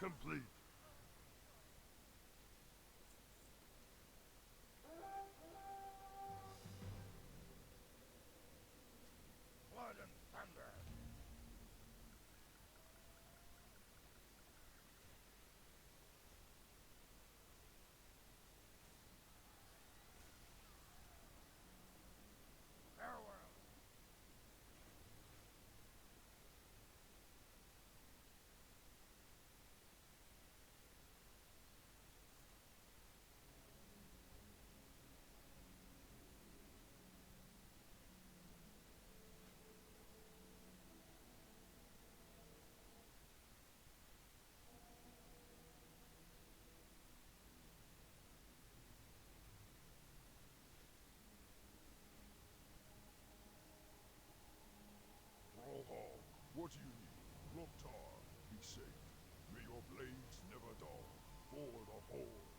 complete. Blood and thunder. Farewell. Thrallhall, what do you need? Loktar, be safe. May your blades never dull. For the Horde.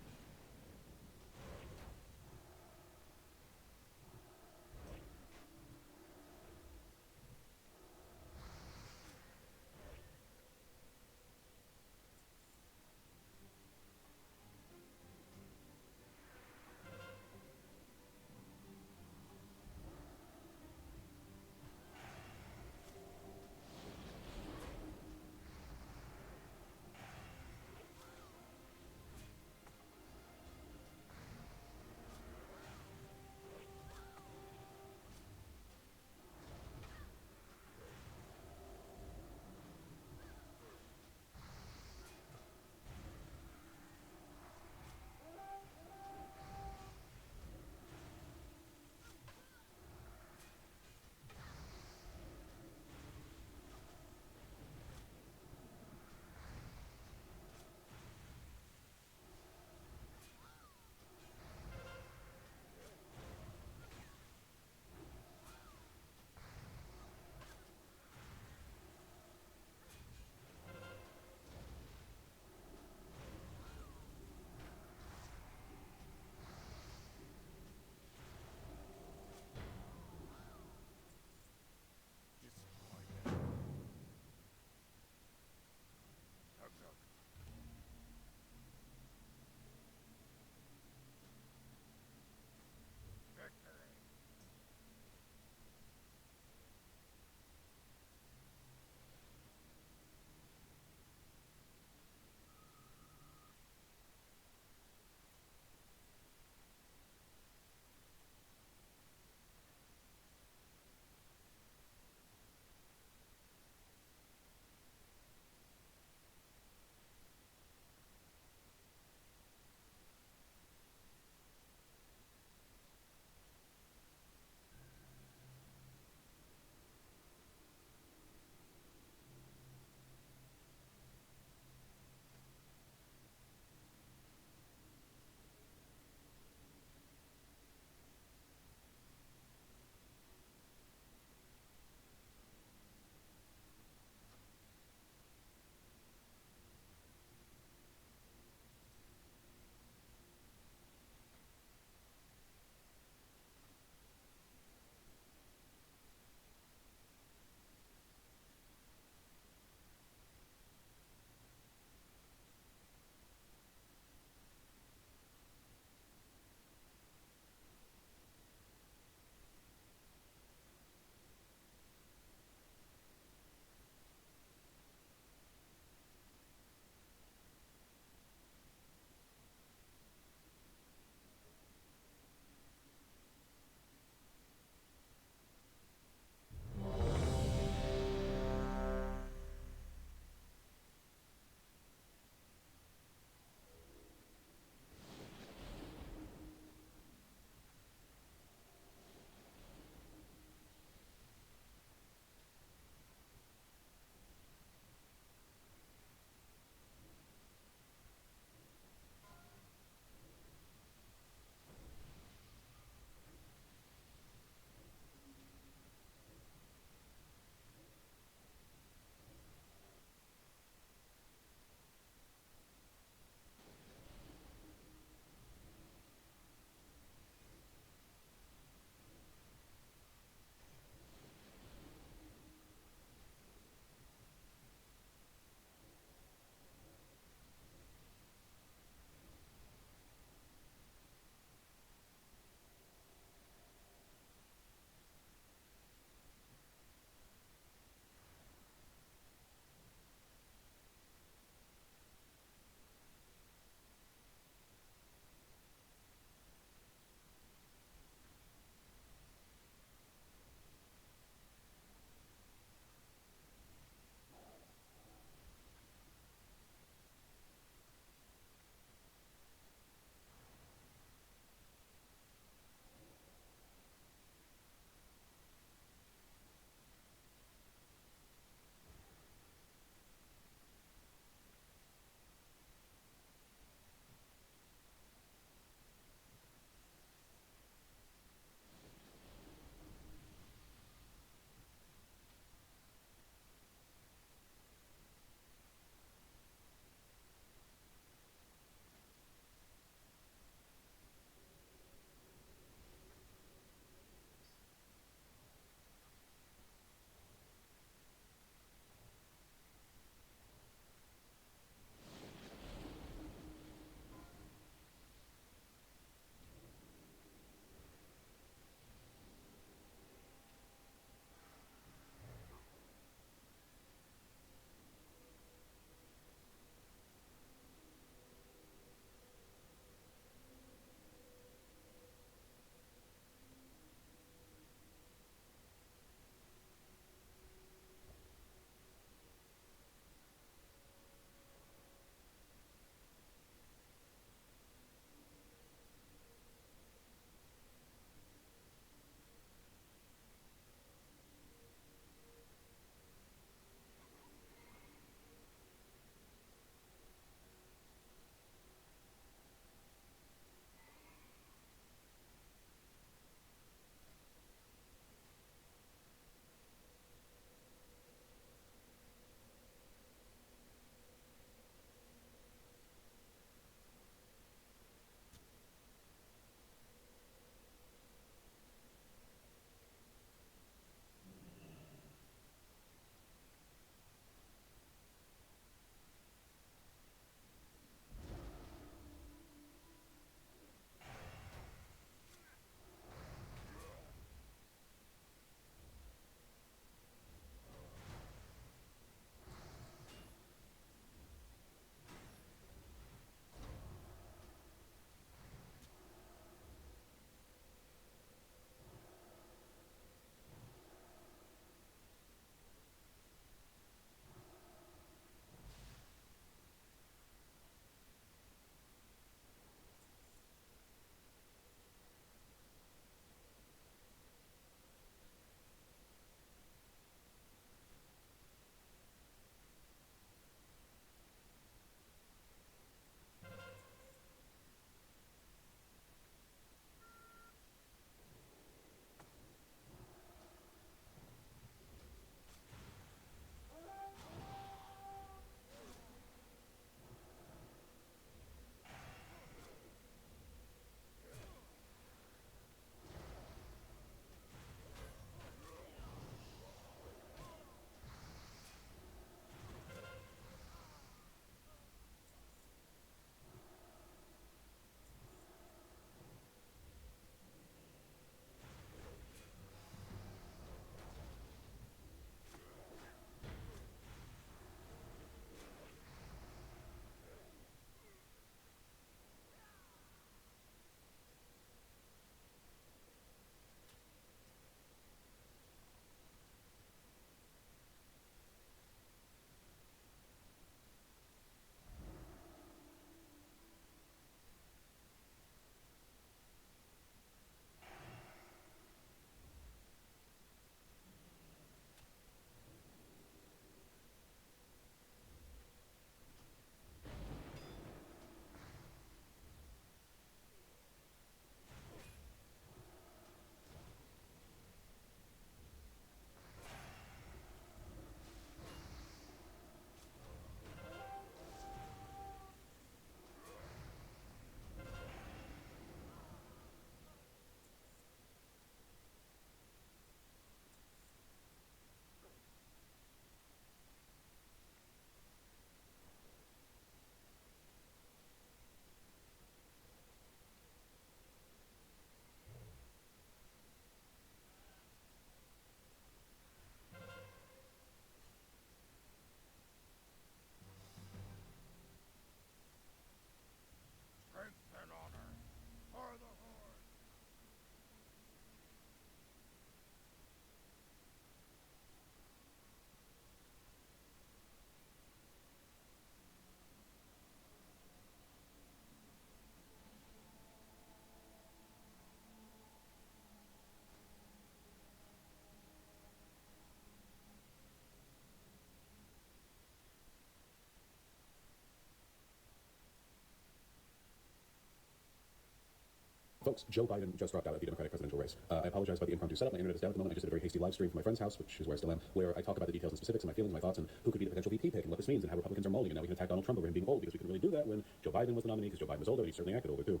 Folks, Joe Biden just dropped out of the Democratic presidential race. I apologize about the impromptu setup. My internet is down at the moment. I just did a very hasty live stream from my friend's house, which is where I still am, where I talk about the details and specifics and my feelings, my thoughts, and who could be the potential VP pick and what this means and how Republicans are molding. And now we can attack Donald Trump over him being old because we couldn't really do that when Joe Biden was the nominee because Joe Biden was older and he certainly acted older too.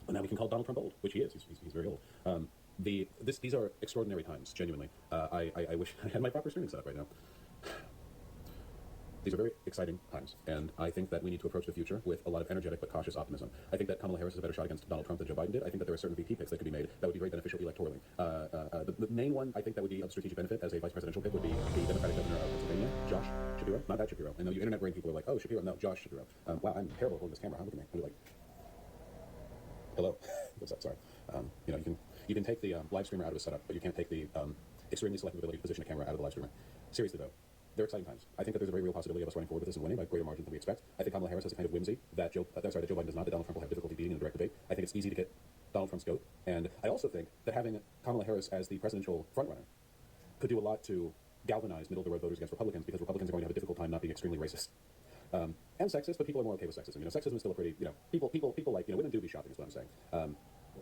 But now we can call Donald Trump old, which he is. He's very old. These are extraordinary times, genuinely. I wish I had my proper streaming set up right now. These are very exciting times, and I think that we need to approach the future with a lot of energetic but cautious optimism. I think that Kamala Harris is a better shot against Donald Trump than Joe Biden did. I think that there are certain VP picks that could be made that would be very beneficial electorally. The main one I think that would be of strategic benefit as a vice presidential pick would be the Democratic governor of Pennsylvania, Josh Shapiro. Not that Shapiro. I know you internet brain people are like, oh, Shapiro. No, Josh Shapiro. Wow, I'm terrible holding this camera. Huh? Look at me. I'm like, hello. What's up? Sorry. You can take the live streamer out of his setup, but you can't take the extremely selective ability to position a camera out of the live streamer. Seriously though, they're exciting times. I think that there's a very real possibility of us running forward with this and winning by greater margins than we expect. I think Kamala Harris has a kind of whimsy that Joe Biden does not, that Donald Trump will have difficulty beating in a direct debate. I think it's easy to get Donald Trump's goat. And I also think that having Kamala Harris as the presidential frontrunner could do a lot to galvanize middle-of-the-road voters against Republicans, because Republicans are going to have a difficult time not being extremely racist. And sexist, but people are more okay with sexism. Sexism is still a pretty, people like, women do be shopping is what I'm saying.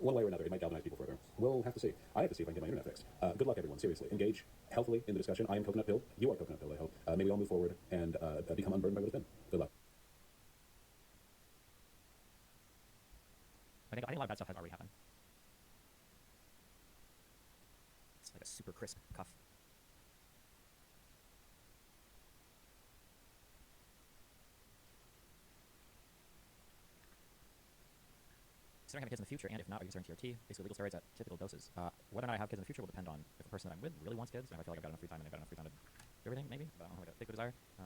One way or another, it might galvanize people further. We'll have to see. I have to see if I can get my internet fixed. Good luck, everyone. Seriously. Engage healthily in the discussion. I am coconut pilled. You are coconut pilled, I hope. May we all move forward and become unburdened by what has been. Good luck. I think a lot of bad stuff has already happened. It's like a super crisp cuff. Considering having kids in the future, and if not, are you considering TRT, basically legal steroids at typical doses? Whether or not I have kids in the future will depend on if the person that I'm with really wants kids, and if I feel like I've got enough free time and they've got enough free time to do everything, maybe, but I don't have like a big desire. I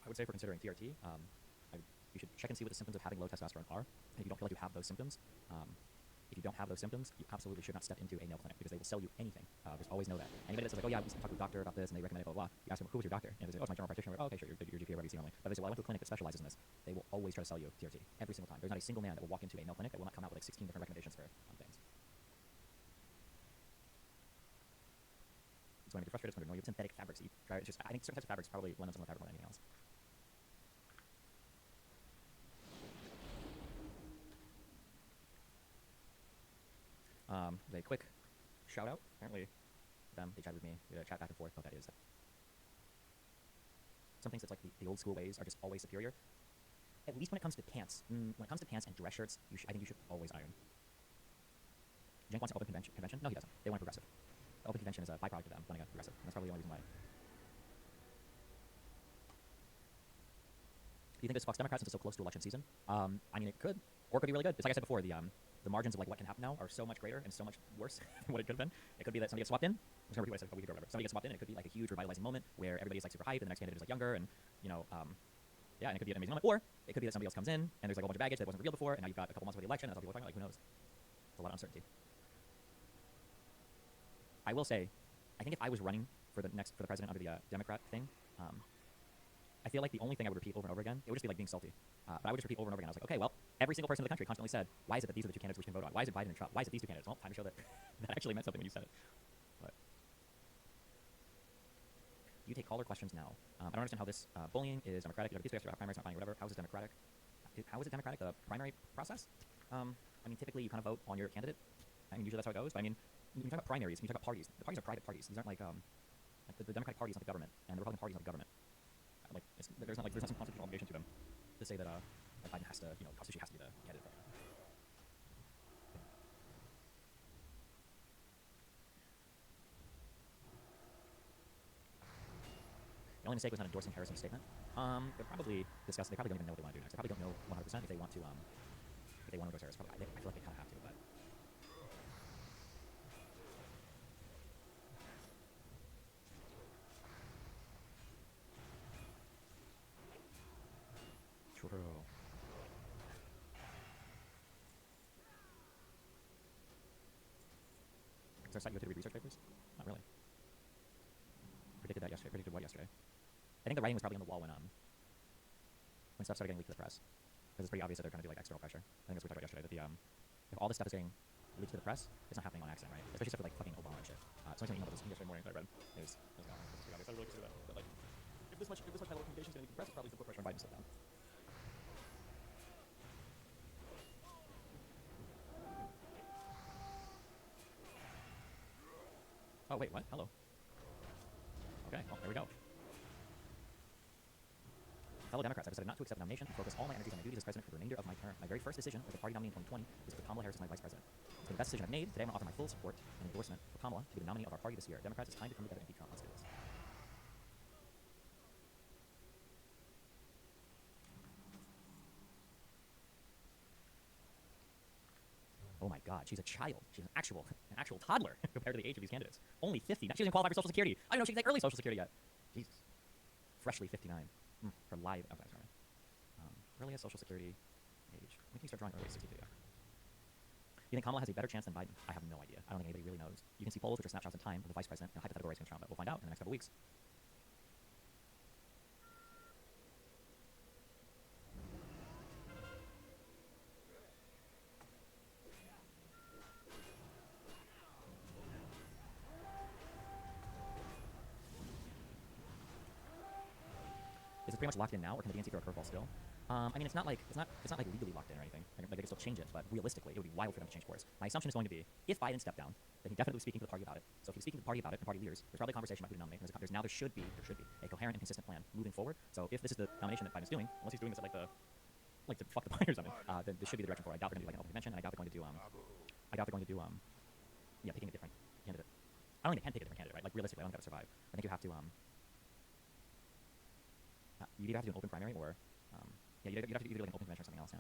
would say for considering TRT, you should check and see what the symptoms of having low testosterone are, and if you don't feel like you have those symptoms, if you don't have those symptoms, you absolutely should not step into a nail clinic because they will sell you anything. Just always know that. Anybody that says like, oh yeah, we talked to a doctor about this and they recommend it, blah, blah, you ask them, who was your doctor? And they say, oh, it's my general practitioner. Oh, okay, sure, your GP or whatever you see normally. But they say, well, I went to a clinic that specializes in this. They will always try to sell you TRT every single time. There's not a single man that will walk into a nail clinic that will not come out with like 16 different recommendations for things. So when you're frustrated, it's going to annoy you with synthetic fabrics. You try, it's just, I think certain types of fabrics probably lend themselves to fabric more than anything else. A quick shout out. Apparently, they chatted with me. We had a chat back and forth. What that is. Some things that's like the old school ways are just always superior. At least when it comes to pants. When it comes to pants and dress shirts, I think you should always iron. Jenk wants an open convention. No, he doesn't. They want a progressive. The open convention is a byproduct of them wanting a progressive. And that's probably the only reason why. Do you think this fucks Democrats since it's so close to election season? I mean, it could. Or it could be really good. It's like I said before, the margins of like what can happen now are so much greater and so much worse than what it could have been. It could be that somebody gets swapped in. I'm just gonna repeat what I said a week ago or whatever. Somebody gets swapped in, and it could be like a huge revitalizing moment where everybody's like super hyped, and the next candidate is like younger, and yeah, and it could be an amazing moment. Or it could be that somebody else comes in, and there's like a whole bunch of baggage that wasn't revealed before, and now you've got a couple months before the election, and that's all people are talking about. Like, who knows? There's a lot of uncertainty. I will say, I think if I was running for the president under the Democrat thing, I feel like the only thing I would repeat over and over again, it would just be like being salty. But I would just repeat over and over again. I was like, okay, well, every single person in the country constantly said, why is it that these are the two candidates we can vote on? Why is it Biden and Trump? Why is it these two candidates? Well, time to show that that actually meant something when you said it. But you take caller questions now. I don't understand how this bullying is democratic. These guys are primaries not finding whatever. How is it democratic? How is it democratic? The primary process? I mean, typically you kind of vote on your candidate. I mean, usually that's how it goes. But I mean, when you talk about primaries, when you talk about parties, the parties are private parties. These aren't like the Democratic Party is not the government, and the Republican Party is not the government. Like there's not some constitutional obligation to them to say that Biden has to, Constitution has to be the candidate. The only mistake was not endorsing Harrison's statement. They're probably discussing. They probably don't even know what they want to do next. They probably don't know 100% if they want to endorse Harris. Probably, I feel like they kind of have to, but. True. Is there a site you go to read research papers? Not really. Predicted that yesterday. Predicted what yesterday? I think the writing was probably on the wall when stuff started getting leaked to the press. Because it's pretty obvious that they're trying to do like external pressure. I think that's what we talked about yesterday. That if all this stuff is getting leaked to the press, it's not happening on accident, right? Especially stuff with like fucking Obama and shit. So I sent an email about this yesterday morning that I read. It was pretty obvious. I really consider that. But like, if this much high-level communication is going to leak to the press, it's probably some put pressure on Biden to step down. Oh, wait, what? Hello. Okay, well, there we go. Fellow Democrats, I've decided not to accept the nomination and focus all my energies on my duties as president for the remainder of my term. My very first decision as a party nominee in 2020 was to put Kamala Harris as my vice president. It's been the best decision I've made. Today I'm going to offer my full support and endorsement for Kamala to be the nominee of our party this year. Democrats, it's time to come together and beat Trump. Let's do this. Oh my god, she's a child. She's an actual toddler compared to the age of these candidates. Only 50. Now she doesn't qualify for Social Security. I don't know if she can take early Social Security yet. Jesus. Freshly 59. Her live. Okay, sorry. Earliest Social Security age. When can you start drawing early? 62. Yeah. You think Kamala has a better chance than Biden? I have no idea. I don't think anybody really knows. You can see polls, which are snapshots in time of the vice president and a hypothetical race against Trump. But we'll find out in the next couple weeks. Is it pretty much locked in now, or can the DNC throw a curveball still? I mean, it's not like legally locked in or anything. Like they can still change it, but realistically, it would be wild for them to change course. My assumption is going to be, if Biden stepped down, then he's definitely speaking to the party about it. So if he's speaking to the party about it and party leaders, there's probably a conversation about who to nominate. There should be a coherent and consistent plan moving forward. So if this is the nomination that Biden's doing, unless he's doing this at to fuck the party or something, then this should be the direction for it. I doubt they're going to do like an open convention, and I doubt they're going to do picking a different candidate. I don't think they can pick a different candidate, right? Like realistically, I don't think that would survive. I think you have to you either have to do an open primary or you'd have to either do like an open convention or something else. Yeah.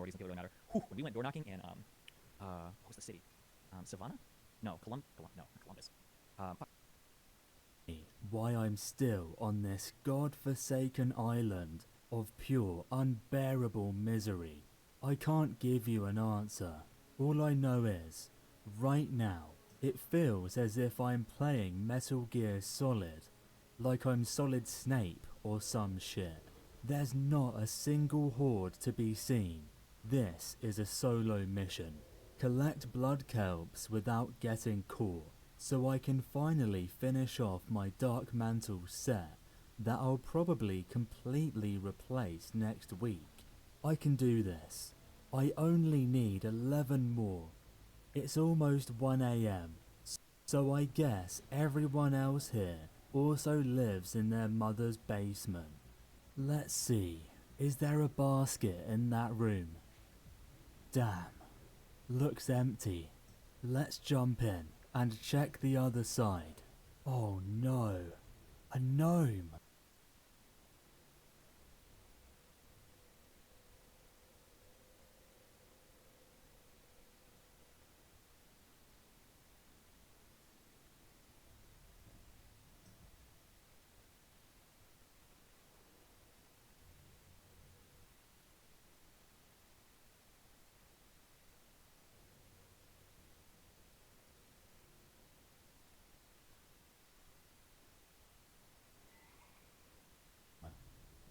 minorities don't really matter. Whew, when we went door knocking in what was the city? Savannah? No, no, not Columbus. Fuck. Why I'm still on this god-forsaken island of pure, unbearable misery. I can't give you an answer. All I know is, right now, it feels as if I'm playing Metal Gear Solid, like I'm Solid Snake or some shit. There's not a single horde to be seen. This is a solo mission. Collect blood kelps without getting caught, so I can finally finish off my Dark Mantle set that I'll probably completely replace next week. I can do this. I only need 11 more. It's almost 1 AM, so I guess everyone else here also lives in their mother's basement. Let's see, is there a basket in that room? Damn, looks empty. Let's jump in and check the other side. Oh no, a gnome.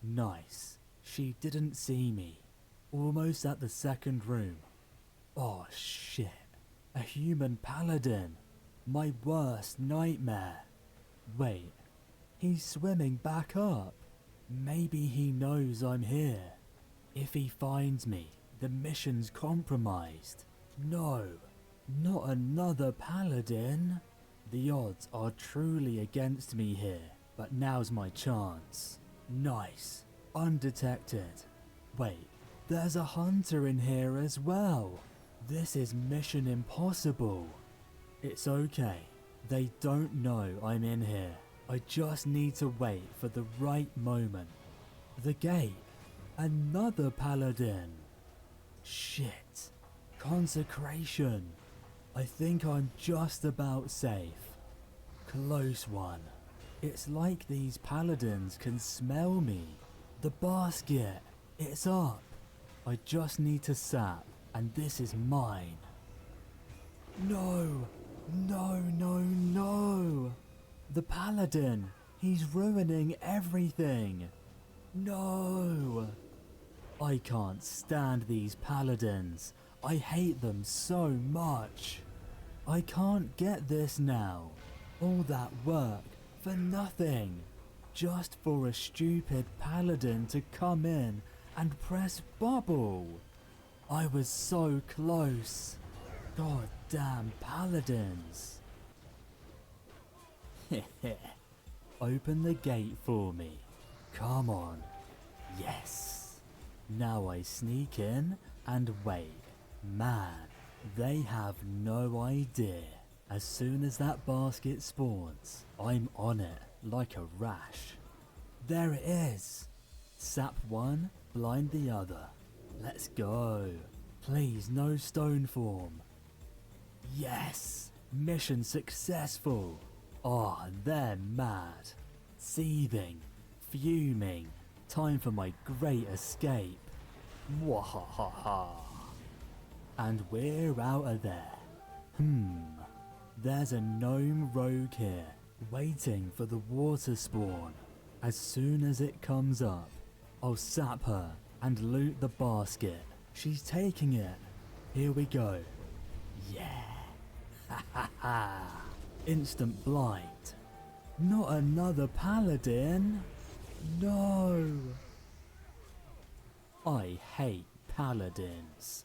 Nice. She didn't see me. Almost at the second room. Oh shit. A human paladin. My worst nightmare. Wait. He's swimming back up. Maybe he knows I'm here. If he finds me, the mission's compromised. No. Not another paladin. The odds are truly against me here, but now's my chance. Nice. Undetected. Wait, there's a hunter in here as well. This is mission impossible. It's okay. They don't know I'm in here. I just need to wait for the right moment. The gate. Another paladin. Shit. Consecration. I think I'm just about safe. Close one. It's like these paladins can smell me. The basket. It's up. I just need to sap, and this is mine. No. No, no, no. The paladin. He's ruining everything. No. I can't stand these paladins. I hate them so much. I can't get this now. All that work for nothing. Just for a stupid paladin to come in and press bubble. I was so close. God damn paladins. Open the gate for me. Come on. Yes. Now I sneak in and wait. Man, they have no idea. As soon as that basket spawns, I'm on it like a rash. There it is. Sap one, blind the other. Let's go. Please, no stone form. Yes! Mission successful. Ah, they're mad. Seething. Fuming. Time for my great escape. Wahahaha. And we're out of there. There's a gnome rogue here, waiting for the water spawn. As soon as it comes up, I'll sap her and loot the basket. She's taking it. Here we go. Yeah. Ha ha ha. Instant blind. Not another paladin. No. I hate paladins.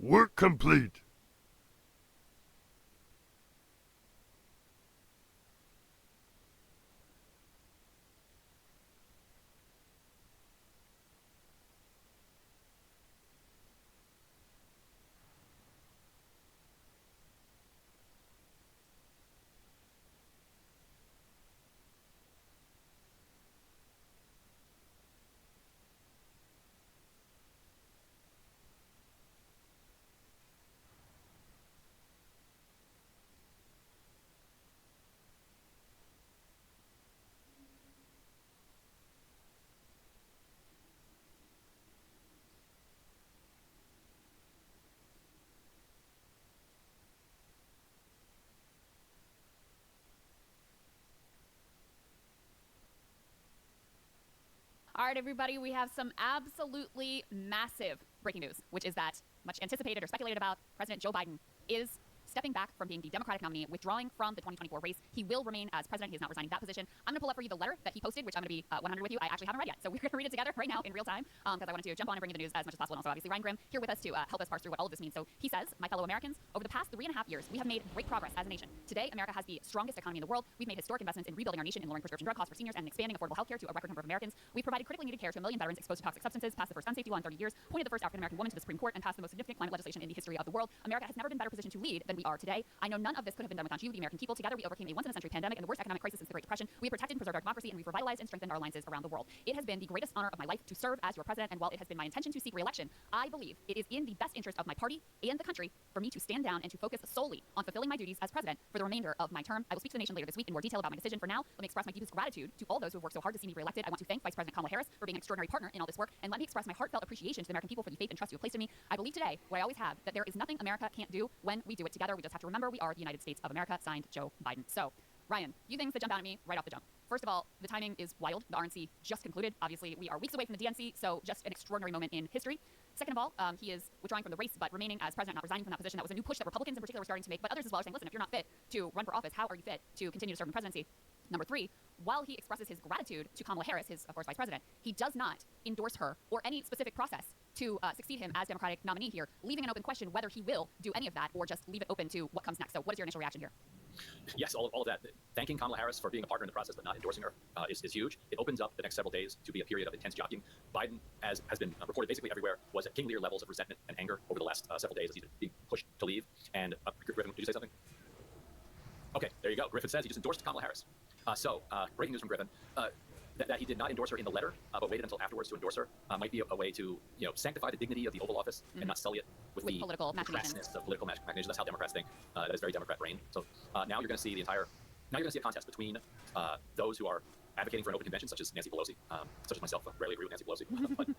Work complete. All right, everybody, we have some absolutely massive breaking news, which is that much anticipated or speculated about, President Joe Biden is stepping back from being the Democratic nominee, withdrawing from the 2024 race. He will remain as president. He is not resigning that position. I'm going to pull up for you the letter that he posted, which I'm going to be 100 with you. I actually haven't read yet, so we're going to read it together right now in real time because I wanted to jump on and bring you the news as much as possible. And also, obviously, Ryan Grimm here with us to help us parse through what all of this means. So he says, my fellow Americans, over the past 3.5 years, we have made great progress as a nation. Today, America has the strongest economy in the world. We've made historic investments in rebuilding our nation, in lowering prescription drug costs for seniors, and expanding affordable health care to a record number of Americans. We've provided critically needed care to 1 million veterans exposed to toxic substances, passed the first gun safety law in 30 years, appointed the first African-American woman to the Supreme Court, and passed the most significant climate legislation in the history of the world. America has never been better positioned to lead than we are today. I know none of this could have been done without you, the American people. Together, we overcame a once-in-a-century pandemic and the worst economic crisis since the Great Depression. We have protected and preserved our democracy, and we've revitalized and strengthened our alliances around the world. It has been the greatest honor of my life to serve as your president, and while it has been my intention to seek re-election, I believe it is in the best interest of my party and the country for me to stand down and to focus solely on fulfilling my duties as president for the remainder of my term. I will speak to the nation later this week in more detail about my decision. For now, let me express my deepest gratitude to all those who have worked so hard to see me re-elected. I want to thank Vice President Kamala Harris for being an extraordinary partner in all this work, and let me express my heartfelt appreciation to the American people for the faith and trust you have placed in me. I believe today, what I always have, that there is nothing America can't do when we do it together. We just have to remember we are the United States of America. Signed, Joe Biden. So, Ryan, few things that jump out at me right off the jump. First of all, the timing is wild. The RNC just concluded. Obviously, we are weeks away from the DNC, so just an extraordinary moment in history. Second of all, he is withdrawing from the race, but remaining as president, not resigning from that position. That was a new push that Republicans in particular were starting to make, but others as well are saying, listen, if you're not fit to run for office, how are you fit to continue to serve in the presidency? Number 3, while he expresses his gratitude to Kamala Harris, his, of course, vice president, he does not endorse her or any specific process to succeed him as Democratic nominee here, leaving an open question whether he will do any of that or just leave it open to what comes next. So what is your initial reaction here? Yes, all of that. Thanking Kamala Harris for being a partner in the process but not endorsing her is huge. It opens up the next several days to be a period of intense jockeying. Biden, as has been reported basically everywhere, was at king leader levels of resentment and anger over the last several days as he's been being pushed to leave. And Griffin, did you say something? Okay, there you go. Griffin says he just endorsed Kamala Harris. Breaking news from Griffin. That he did not endorse her in the letter, but waited until afterwards to endorse her, might be a way to, sanctify the dignity of the Oval Office and not sully it with the political machinations. Of political machinations. That's how Democrats think. That is very Democrat brain. So now you're going to see a contest between those who are advocating for an open convention, such as Nancy Pelosi, such as myself. I rarely agree with Nancy Pelosi,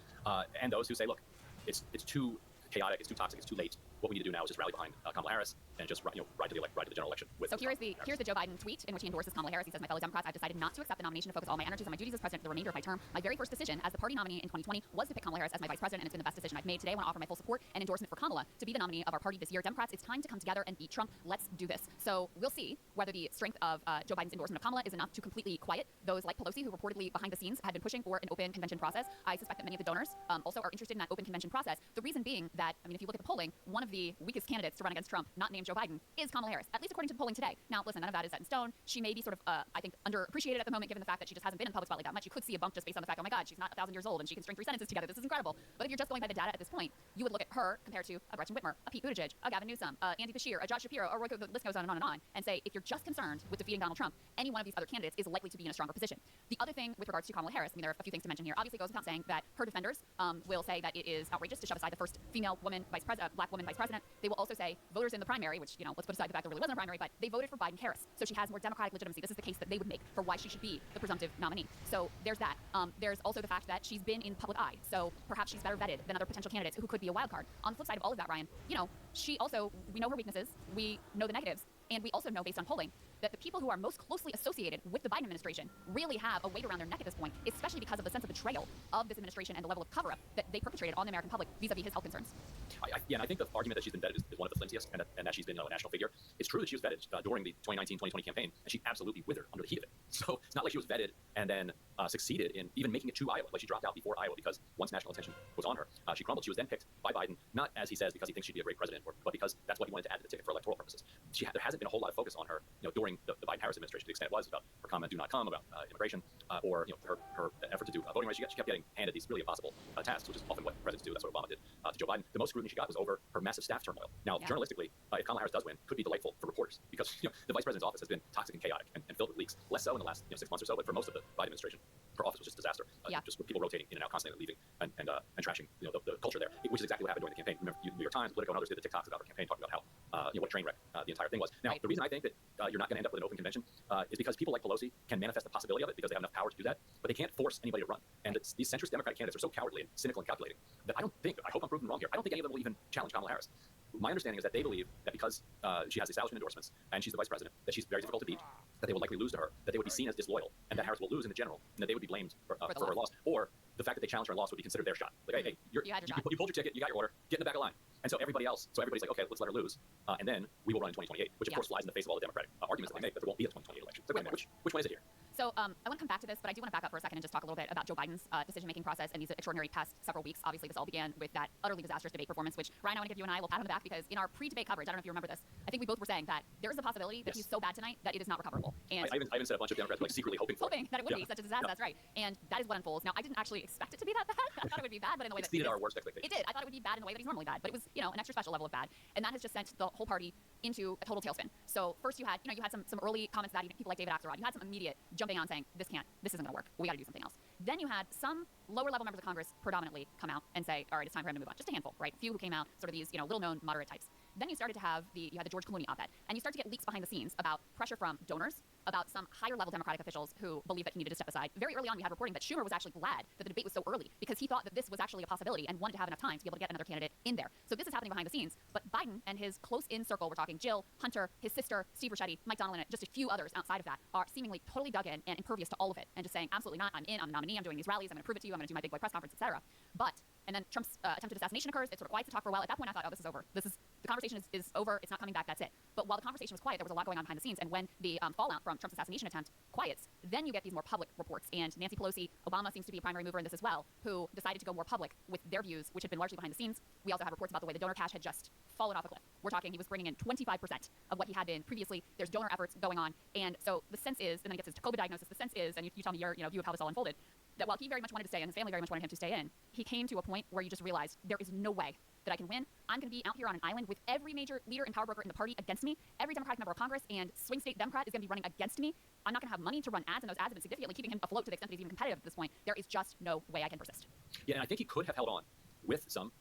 and those who say, look, it's too chaotic, it's too toxic, it's too late. What we need to do now is just rally behind Kamala Harris and just ride to the general election. So here's the Joe Biden tweet in which he endorses Kamala Harris. He says, my fellow Democrats, I've decided not to accept the nomination to focus all my energies on my duties as president for the remainder of my term. My very first decision as the party nominee in 2020 was to pick Kamala Harris as my vice president, and it's been the best decision I've made. Today, I want to offer my full support and endorsement for Kamala to be the nominee of our party this year. Democrats, it's time to come together and beat Trump. Let's do this. So we'll see whether the strength of Joe Biden's endorsement of Kamala is enough to completely quiet those like Pelosi, who reportedly behind the scenes had been pushing for an open convention process. I suspect that many of the donors also are interested in that open convention process. The reason being that, if you look at the polling, one of the weakest candidates to run against Trump, not named Joe Biden, is Kamala Harris, at least according to the polling today. Now, listen, none of that is set in stone. She may be sort of, I think, underappreciated at the moment, given the fact that she just hasn't been in the public spotlight that much. You could see a bump just based on the fact, oh my God, she's not 1,000 years old and she can string 3 sentences together. This is incredible. But if you're just going by the data at this point, you would look at her compared to a Gretchen Whitmer, a Pete Buttigieg, a Gavin Newsom, Andy Beshear, a Josh Shapiro, or the list goes on and on, and say, if you're just concerned with defeating Donald Trump, any one of these other candidates is likely to be in a stronger position. The other thing with regards to Kamala Harris, there are a few things to mention here. Obviously, it goes without saying that her defenders will say that it is outrageous to shove aside the first female woman vice president, black woman vice president. They will also say voters in the primary, which, let's put aside the fact there really wasn't a primary, but they voted for Biden-Harris, so she has more democratic legitimacy. This is the case that they would make for why she should be the presumptive nominee. So there's that. There's also the fact that she's been in public eye, so perhaps she's better vetted than other potential candidates who could be a wild card. On the flip side of all of that, Ryan, she also, we know her weaknesses, we know the negatives, and we also know based on polling that the people who are most closely associated with the Biden administration really have a weight around their neck at this point, especially because of the sense of betrayal of this administration and the level of cover-up that they perpetrated on the American public vis-a-vis his health concerns. Yeah, and I think the argument that she's been vetted is one of the flimsiest, and that she's been a national figure. It's true that she was vetted during the 2019-2020 campaign, and she absolutely withered under the heat of it. So it's not like she was vetted and then succeeded in even making it to Iowa. Like, she dropped out before Iowa because once national attention was on her, she crumbled. She was then picked by Biden, not as he says because he thinks she'd be a great president, but because that's what he wanted to add to the ticket for electoral purposes. There hasn't been a whole lot of focus on her, during the Biden-Harris administration, to the extent it was about her comment "do not come" about immigration, or her effort to do voting rights. She kept getting handed these really impossible tasks, which is often what presidents do. That's what Obama did to Joe Biden. The most scrutiny she got was over her massive staff turmoil. Now, journalistically, if Kamala Harris does win, could be delightful for reporters because the vice president's office has been toxic and chaotic and filled with leaks. Less so in the last 6 months or so, but for most of the Biden administration, her office was just a disaster. Just with people rotating in and out constantly, leaving and trashing the culture there, which is exactly what happened during the campaign. Remember, New York Times, Politico, and others did the TikToks about her campaign, talking about how what a train wreck the entire thing was. Now, the reason I think that you're not going to end up with an open convention is because people like Pelosi can manifest the possibility of it because they have enough power to do that, but they can't force anybody to run. And these centrist Democratic candidates are so cowardly and cynical and calculating that I hope I'm proven wrong here, I don't think any of them will even challenge Kamala Harris. My understanding is that they believe that because she has establishment endorsements and she's the vice president, that she's very difficult to beat, that they will likely lose to her, that they would be seen as disloyal, and that Harris will lose in the general, and that they would be blamed for her loss, or the fact that they challenged her and lost would be considered their shot. Like, hey, you pulled your ticket, you got your order, get in the back of line. And so everybody's like, okay, let's let her lose, and then we will run in 2028, which of course flies in the face of all the Democratic arguments that they make that there won't be a 2028 election. So wait a minute, which one is it here? So I want to come back to this, but I do want to back up for a second and just talk a little bit about Joe Biden's decision-making process and these extraordinary past several weeks. Obviously, this all began with that utterly disastrous debate performance, which, Ryan, I want to give you and I a little pat on the back because in our pre-debate coverage, I don't know if you remember this, I think we both were saying that there is a possibility that he's so bad tonight that it is not recoverable. And I even said a bunch of Democrats were like secretly hoping that it would be such a disaster. That's right. And that is what unfolds. Now, I didn't actually expect it to be that bad. I thought it would be bad, but in the way that exceeded our worst expectations. It did. I thought it would be bad in the way that he's normally bad, but it was, an extra special level of bad. And that has just sent the whole party into a total tailspin. So first you had some early comments that people like David Axelrod. You had some immediate jumping on saying, this isn't going to work. We got to do something else. Then you had some lower level members of Congress predominantly come out and say, all right, it's time for him to move on. Just a handful, right? A few who came out, sort of these, little known moderate types. Then you started to have you had the George Clooney op-ed, and you start to get leaks behind the scenes about pressure from donors, about some higher level Democratic officials who believed that he needed to step aside. Very early on, we had reporting that Schumer was actually glad that the debate was so early because he thought that this was actually a possibility and wanted to have enough time to be able to get another candidate in there. So this is happening behind the scenes, but Biden and his close-in circle, we're talking Jill, Hunter, his sister, Steve Ricchetti, Mike Donilon, and just a few others outside of that, are seemingly totally dug in and impervious to all of it and just saying, absolutely not, I'm in, I'm the nominee, I'm doing these rallies, I'm going to prove it to you, I'm going to do my big boy press conference, etc. And then Trump's attempted assassination occurs. It sort of quiets the talk for a while. At that point, I thought, oh, this is over. The conversation is over. It's not coming back. That's it. But while the conversation was quiet, there was a lot going on behind the scenes. And when the fallout from Trump's assassination attempt quiets, then you get these more public reports. And Nancy Pelosi, Obama seems to be a primary mover in this as well, who decided to go more public with their views, which had been largely behind the scenes. We also have reports about the way the donor cash had just fallen off a cliff. We're talking he was bringing in 25% of what he had been previously. There's donor efforts going on. And so the sense is, and then he gets his COVID diagnosis, the sense is, and you tell me your view of how this all unfolded, that while he very much wanted to stay and his family very much wanted him to stay in, he came to a point where you just realized there is no way that I can win. I'm going to be out here on an island with every major leader and power broker in the party against me. Every Democratic member of Congress and swing state Democrat is going to be running against me. I'm not going to have money to run ads, and those ads have been significantly keeping him afloat to the extent that he's even competitive at this point. There is just no way I can persist. Yeah, and I think he could have held on with some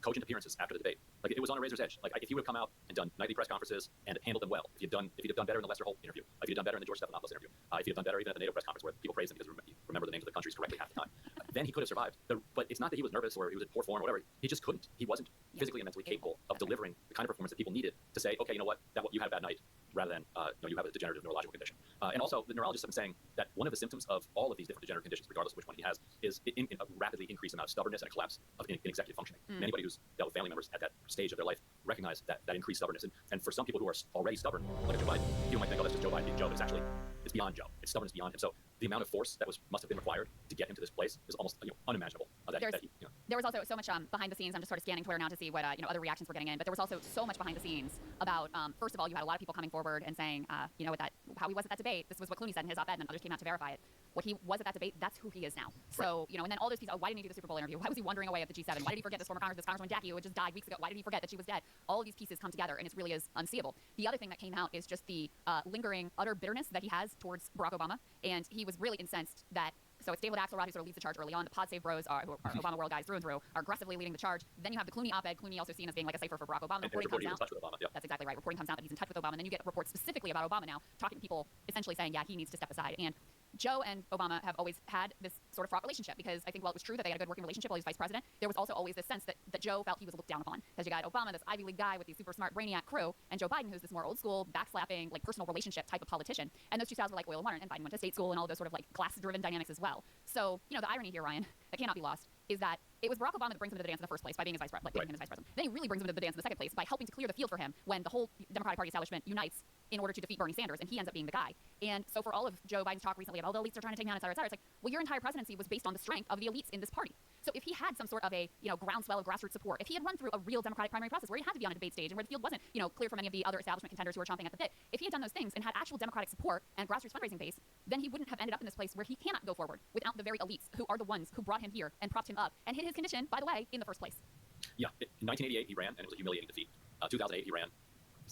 cogent appearances after the debate. Like, it was on a razor's edge. Like, if he would have come out and done nightly press conferences and handled them well, if he'd have done better in the Lester Holt interview, if he'd have done better in the George Stephanopoulos interview, if he'd have done better even at the NATO press conference where people praised him because he remembered the names of the countries correctly half the time, then he could have survived. But it's not that he was nervous or he was in poor form or whatever. He just couldn't. He wasn't physically and mentally capable of delivering the kind of performance that people needed to say, okay, you know what, you had a bad night, rather than you have a degenerative neurological condition. And also, the neurologists have been saying that one of the symptoms of all of these different degenerative conditions, regardless of which one he has, is in a rapidly increased amount of stubbornness and a collapse of in executive functioning. And anybody who's dealt with family members at that stage of their life recognize that increased stubbornness. And for some people who are already stubborn, like Joe Biden, people might think, oh, that's just Joe Biden being Joe, but it's beyond Joe. It's stubbornness beyond him. So the amount of force that must have been required to get him to this place is almost unimaginable. There was also so much behind the scenes. I'm just sort of scanning Twitter now to see what other reactions we're getting in. But there was also so much behind the scenes about, first of all, you had a lot of people coming forward and saying, how he was at that debate. This was what Clooney said in his op-ed, and then others came out to verify it. What he was at that debate, that's who he is now. So, and then all those pieces, why didn't he do the Super Bowl interview? Why was he wandering away at the G7? Why did he forget this Congresswoman Jackie, who had just died weeks ago? Why did he forget that she was dead? All of these pieces come together, and it really is unseeable. The other thing that came out is just the lingering utter bitterness that he has towards Barack Obama, and he was really incensed that. So it's David Axelrod who sort of leads the charge early on. The Pod Save Bros, who are Obama world guys through and through, are aggressively leading the charge. Then you have the Clooney op-ed. Clooney also seen as being like a cipher for Barack Obama. Reporting comes out. That's exactly right. Reporting comes out that he's in touch with Obama. And then you get reports specifically about Obama now, talking to people essentially saying, yeah, he needs to step aside. And Joe and Obama have always had this sort of fraught relationship because I think while it was true that they had a good working relationship while he was vice president, there was also always this sense that Joe felt he was looked down upon. Because you got Obama, this Ivy League guy with the super smart brainiac crew, and Joe Biden, who's this more old school, backslapping, like personal relationship type of politician. And those two styles were like oil and water, and Biden went to state school and all those sort of like class-driven dynamics as well. So, you know, the irony here, Ryan, that cannot be lost, is that it was Barack Obama that brings him to the dance in the first place by being his vice president, like him as vice president. Then he really brings him to the dance in the second place by helping to clear the field for him when the whole Democratic Party establishment unites in order to defeat Bernie Sanders, and he ends up being the guy. And so for all of Joe Biden's talk recently about, oh, the elites are trying to take me on, et cetera, it's like, well, your entire presidency was based on the strength of the elites in this party. So if he had some sort of a, you know, groundswell of grassroots support, if he had run through a real Democratic primary process where he had to be on a debate stage and where the field wasn't, you know, clear from any of the other establishment contenders who were chomping at the bit, if he had done those things and had actual Democratic support and grassroots fundraising base, then he wouldn't have ended up in this place where he cannot go forward without the very elites who are the ones who brought him here and propped him up and hid his condition, by the way, in the first place. Yeah, in 1988 he ran, and it was a humiliating defeat. 2008 he ran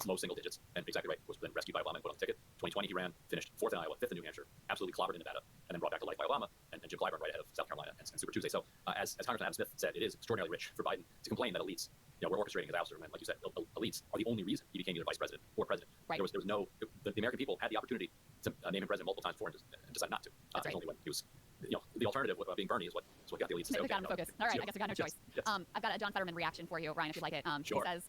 low single digits, and exactly right, was then rescued by Obama and put on the ticket. 2020 he ran, finished 4th in Iowa, 5th in New Hampshire, absolutely clobbered in Nevada, and then brought back to life by Obama and Jim Clyburn right ahead of South Carolina and Super Tuesday. So as Congressman Adam Smith said, it is extraordinarily rich for Biden to complain that elites, you know, we're orchestrating his ouster, and like you said, elites are the only reason he became either vice president or president. Right. There was no, the American people had the opportunity to name him president multiple times before and decided not to. That's right. Only when he was, you know, the alternative of being Bernie is what got the elites to say, They okay, got him no. focused. All right, Yes. I guess we got no choice. Yes. I've got a John Fetterman reaction for you, Ryan, if you'd like it. Sure. He says,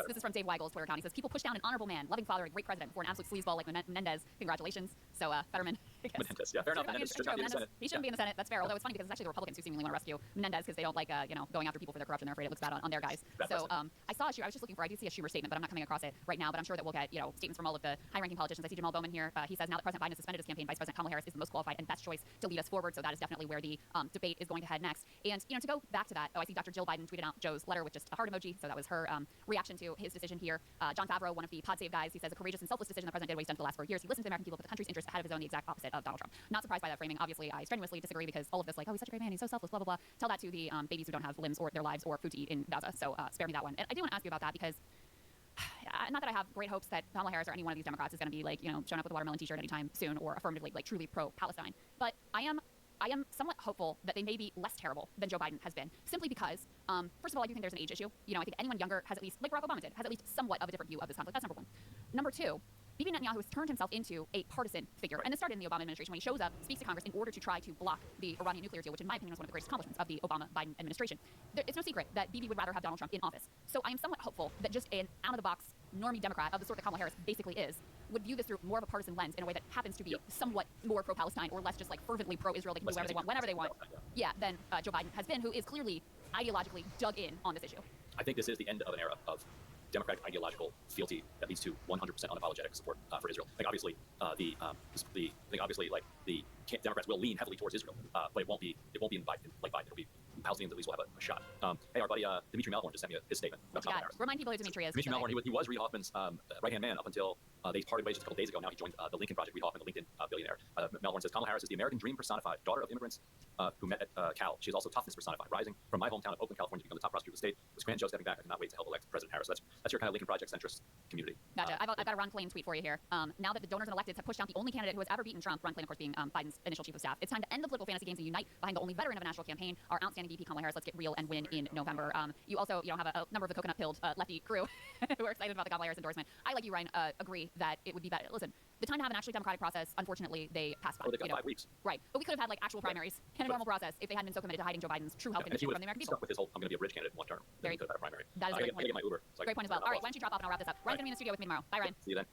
this is from Dave Weigel's Twitter account. He says, people push down an honorable man, loving father, a great president before an absolute sleazeball like Menendez. Congratulations. So, Fetterman, I guess. Menendez, yeah, fair enough. Menendez should not be in the Senate. He shouldn't be in the Senate. That's fair. Although it's funny because it's actually the Republicans who seemingly want to rescue Menendez because they don't like, you know, going after people for their corruption. They're afraid it looks bad on their guys. So, I saw I was just looking for, I did see a Schumer statement, but I'm not coming across it right now. But I'm sure that we'll get, you know, statements from all of the high-ranking politicians. I see Jamal Bowman here. He says, now that President Biden has suspended his campaign, Vice President Kamala Harris is the most qualified and best choice to lead us forward. So that is definitely where the debate is going to head next. And, you know, to go back to that, I see Dr. Jill Biden tweeted out Joe's letter with just a heart emoji. So that was her reaction to his decision here. John Favreau, one of the Pod Save guys, he says, a courageous and selfless decision the president did what he's done for the last 4 years. He listened to the American people, put the country's interests ahead of his own, the exact opposite of Donald Trump. Not surprised by that framing. Obviously, I strenuously disagree because all of this, like, oh, he's such a great man, he's so selfless, blah, blah, blah. Tell that to the babies who don't have limbs or their lives or food to eat in Gaza. So spare me that one. And I do want to ask you about that because not that I have great hopes that Kamala Harris or any one of these Democrats is going to be, like, you know, showing up with a watermelon t-shirt anytime soon or affirmatively, like, truly pro-Palestine. But I am somewhat hopeful that they may be less terrible than Joe Biden has been, simply because, first of all, I do think there's an age issue. You know, I think anyone younger has at least, like Barack Obama did, has at least somewhat of a different view of this conflict. That's number one. Number two, Bibi Netanyahu has turned himself into a partisan figure, and this started in the Obama administration when he shows up, speaks to Congress in order to try to block the Iranian nuclear deal, which in my opinion was one of the greatest accomplishments of the Obama-Biden administration. It's no secret that Bibi would rather have Donald Trump in office. So I am somewhat hopeful that just an out-of-the-box normie Democrat of the sort that Kamala Harris basically is would view this through more of a partisan lens in a way that happens to be somewhat more pro-Palestine or less just like fervently pro-Israel. They can do whatever they want, whenever they want. Yeah, than Joe Biden has been, who is clearly ideologically dug in on this issue. I think this is the end of an era of Democratic ideological fealty that leads to 100% unapologetic support for Israel. Like obviously, the Democrats will lean heavily towards Israel, but it won't be in Biden. It'll be Palestinians at least will have a shot. Hey, our buddy Dimitri Malhorn just sent me his statement about Kamala Harris. Remind people who Dimitri is. Dimitri Malhorn, he was Reid Hoffman's right-hand man up until they parted ways just a couple days ago. Now he joined the Lincoln Project. Reid Hoffman, the LinkedIn billionaire. Malhorn says Kamala Harris is the American dream personified, daughter of immigrants who met at Cal. She is also toughness personified, rising from my hometown of Oakland, California, to become the top prosecutor of the state. With Scranton Joe stepping back, I cannot wait to help elect President Harris. That's your kind of Lincoln Project centrist community. Gotcha. I've got a Ron Klain tweet for you here. Now that the donors and electeds have pushed down the only candidate who has ever beaten Trump, Ron Klain, of course, being Biden's initial chief of staff, it's time to end the political fantasy games and unite behind the only veteran of a national campaign, our outstanding VP Kamala Harris. Let's get real and win in November. You also, have a number of the coconut-pilled lefty crew who are excited about the Kamala Harris endorsement. I, like you, Ryan, agree that it would be better. Listen, the time to have an actually democratic process, unfortunately, they passed by. Well, they've got 5 weeks. Right. But we could have had, like, actual primaries and a normal process if they hadn't been so committed to hiding Joe Biden's true health condition from the American people. Stuck with his whole, I'm going to be a bridge candidate in one term. Very good. Primary. That is a great point. I get my Uber. So great point as well. All right, why don't you drop off and I'll wrap this up. Ryan's going to be in the studio with me tomorrow. Bye, Ryan. See you then.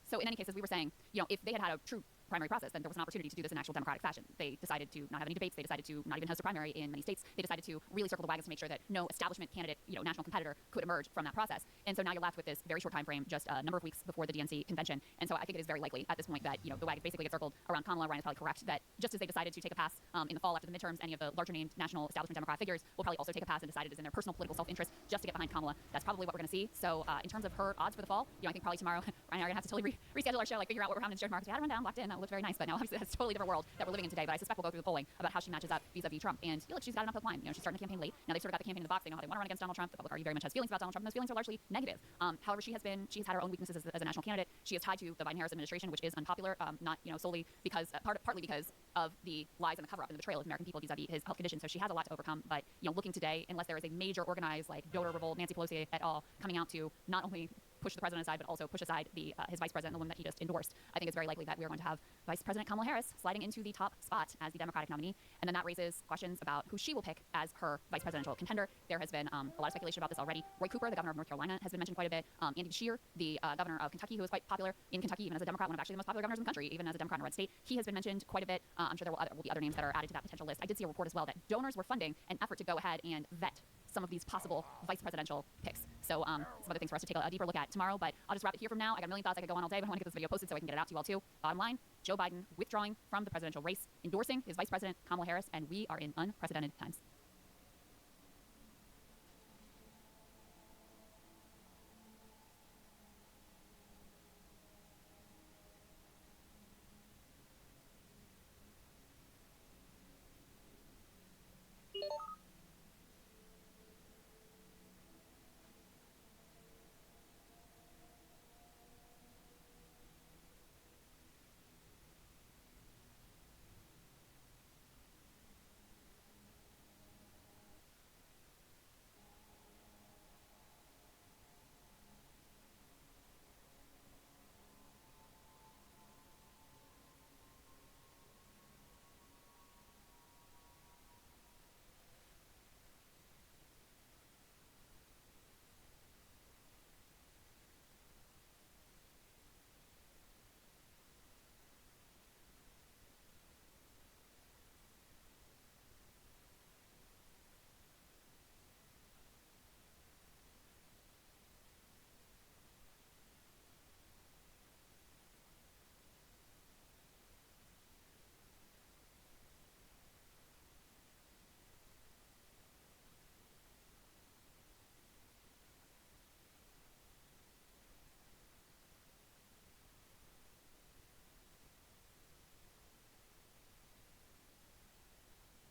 So in any case, as we were saying, if they had had a true primary process, then there was an opportunity to do this in actual democratic fashion. They decided to not have any debates. They decided to not even host a primary in many states. They decided to really circle the wagons to make sure that no establishment candidate, national competitor could emerge from that process. And so now you're left with this very short time frame, just a number of weeks before the DNC convention. And so I think it is very likely at this point that, the wagons basically get circled around Kamala. Ryan is probably correct that just as they decided to take a pass in the fall after the midterms, any of the larger named national establishment Democrat figures will probably also take a pass and decide it is in their personal political self-interest just to get behind Kamala. That's probably what we're going to see. So in terms of her odds for the fall, I think probably tomorrow, Ryan and I are going to have to totally reschedule our show, figure out what we're having in shared markets. We had to run down, locked in. That looked very nice, but now obviously that's a totally different world that we're living in today. But I suspect we'll go through the polling about how she matches up vis-a-vis Trump. And look, she's got enough to climb. She's starting the campaign late. Now they've sort of got the campaign in the box. They know how they want to run against Donald Trump. The public already very much has feelings about Donald Trump, and those feelings are largely negative. However, she's had her own weaknesses as a national candidate. She is tied to the Biden-Harris administration, which is unpopular, not solely because partly because of the lies and the cover-up and the betrayal of American people vis-a-vis his health condition. So she has a lot to overcome. But looking today, unless there is a major organized like voter revolt, Nancy Pelosi et al. Coming out to not only push the president aside, but also push aside his vice president, the woman that he just endorsed, I think it's very likely that we are going to have Vice President Kamala Harris sliding into the top spot as the Democratic nominee, and then that raises questions about who she will pick as her vice presidential contender. There has been a lot of speculation about this already. Roy Cooper, the governor of North Carolina, has been mentioned quite a bit. Andy Beshear, the governor of Kentucky, who is quite popular in Kentucky, even as a Democrat, one of actually the most popular governors in the country, even as a Democrat in a red state, he has been mentioned quite a bit. I'm sure there will be other names that are added to that potential list. I did see a report as well that donors were funding an effort to go ahead and vet some of these possible vice presidential picks. So some other things for us to take a deeper look at tomorrow, but I'll just wrap it here from now. I got a million thoughts I could go on all day, but I want to get this video posted so I can get it out to you all too. Bottom line, Joe Biden withdrawing from the presidential race, endorsing his vice president, Kamala Harris, and we are in unprecedented times.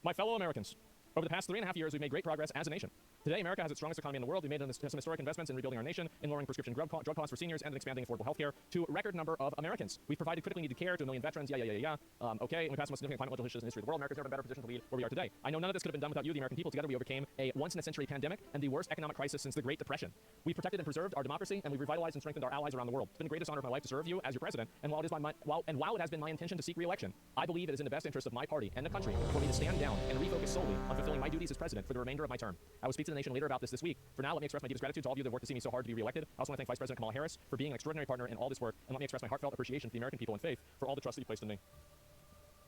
My fellow Americans, over the past 3.5 years, we've made great progress as a nation. Today, America has its strongest economy in the world. We've made some historic investments in rebuilding our nation, in lowering prescription drug costs for seniors, and in expanding affordable health care to a record number of Americans. We've provided critically needed care to 1 million veterans. Okay, and we passed the most significant climate legislation in the history of the world. America's never been better positioned to lead where we are today. I know none of this could have been done without you, the American people. Together, we overcame a once-in-a-century pandemic and the worst economic crisis since the Great Depression. We've protected and preserved our democracy, and we've revitalized and strengthened our allies around the world. It's been the greatest honor of my life to serve you as your president, and while it has been my intention to seek re-election, I believe it is in the best interest of my party and the country for me to stand down and refocus solely on fulfilling my duties as president for the remainder of my term. I will speak to the nation later about this week. For now, let me express my deepest gratitude to all of you that worked to see me so hard to be re-elected. I also want to thank Vice President Kamala Harris for being an extraordinary partner in all this work, and let me express my heartfelt appreciation for the American people and faith for all the trust that you placed in me.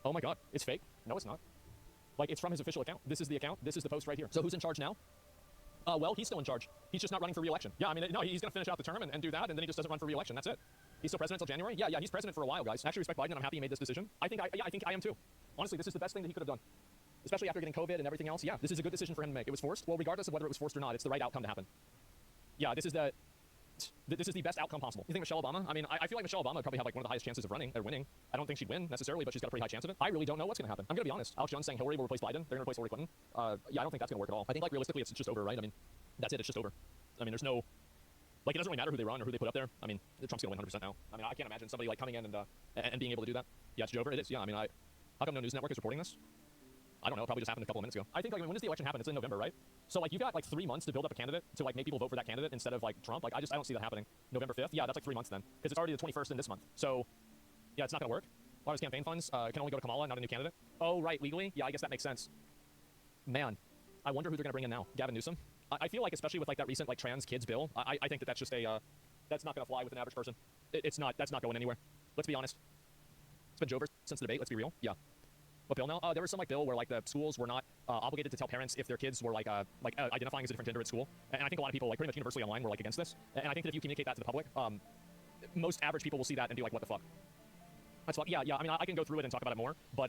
Oh my God, it's fake? No, it's not. Like, it's from his official account. This is the account. This is the post right here. So who's in charge now? Well, he's still in charge. He's just not running for re-election. Yeah, I mean, no, he's going to finish out the term and do that, and then he just doesn't run for re-election. That's it. He's still president until January? Yeah, he's president for a while, guys. I actually respect Biden, and I'm happy he made this decision. I think I am too. Honestly, this is the best thing that he could have done. Especially after getting COVID and everything else. Yeah, this is a good decision for him to make. It was forced. Well, regardless of whether it was forced or not, it's the right outcome to happen. Yeah, this is the best outcome possible. You think Michelle Obama? I mean, I feel like Michelle Obama would probably have like one of the highest chances of winning. I don't think she'd win necessarily, but she's got a pretty high chance of it. I really don't know what's going to happen. I'm going to be honest. Alex Jones saying Hillary will replace Biden. They're going to replace Hillary Clinton. Yeah, I don't think that's going to work at all. I think like realistically, it's just over, right? I mean, that's it. It's just over. I mean, there's no, like, it doesn't really matter who they run or who they put up there. I mean, Trump's going to win 100% now. I mean, I can't imagine somebody like coming in and being able to do that. Yeah, it's just over. It is. Yeah, I mean, how come no news network is reporting this? I don't know. It probably just happened a couple of minutes ago. I think like when does the election happen? It's in November, right? So like you've got like 3 months to build up a candidate to like make people vote for that candidate instead of like Trump. Like I don't see that happening. November 5th. Yeah, that's like 3 months then, because it's already the 21st in this month. So yeah, it's not gonna work. A lot of his campaign funds can only go to Kamala, not a new candidate. Oh right, legally. Yeah, I guess that makes sense. Man, I wonder who they're gonna bring in now. Gavin Newsom. I feel like especially with like that recent like trans kids bill, I think that's just a that's not gonna fly with an average person. It's not. That's not going anywhere. Let's be honest. It's been over since the debate. Let's be real. Yeah. What bill now? There was some like bill where like the schools were not obligated to tell parents if their kids were like identifying as a different gender at school. And I think a lot of people like pretty much universally online were like against this. And I think that if you communicate that to the public, most average people will see that and be like, what the fuck? That's what, yeah. I mean, I can go through it and talk about it more, but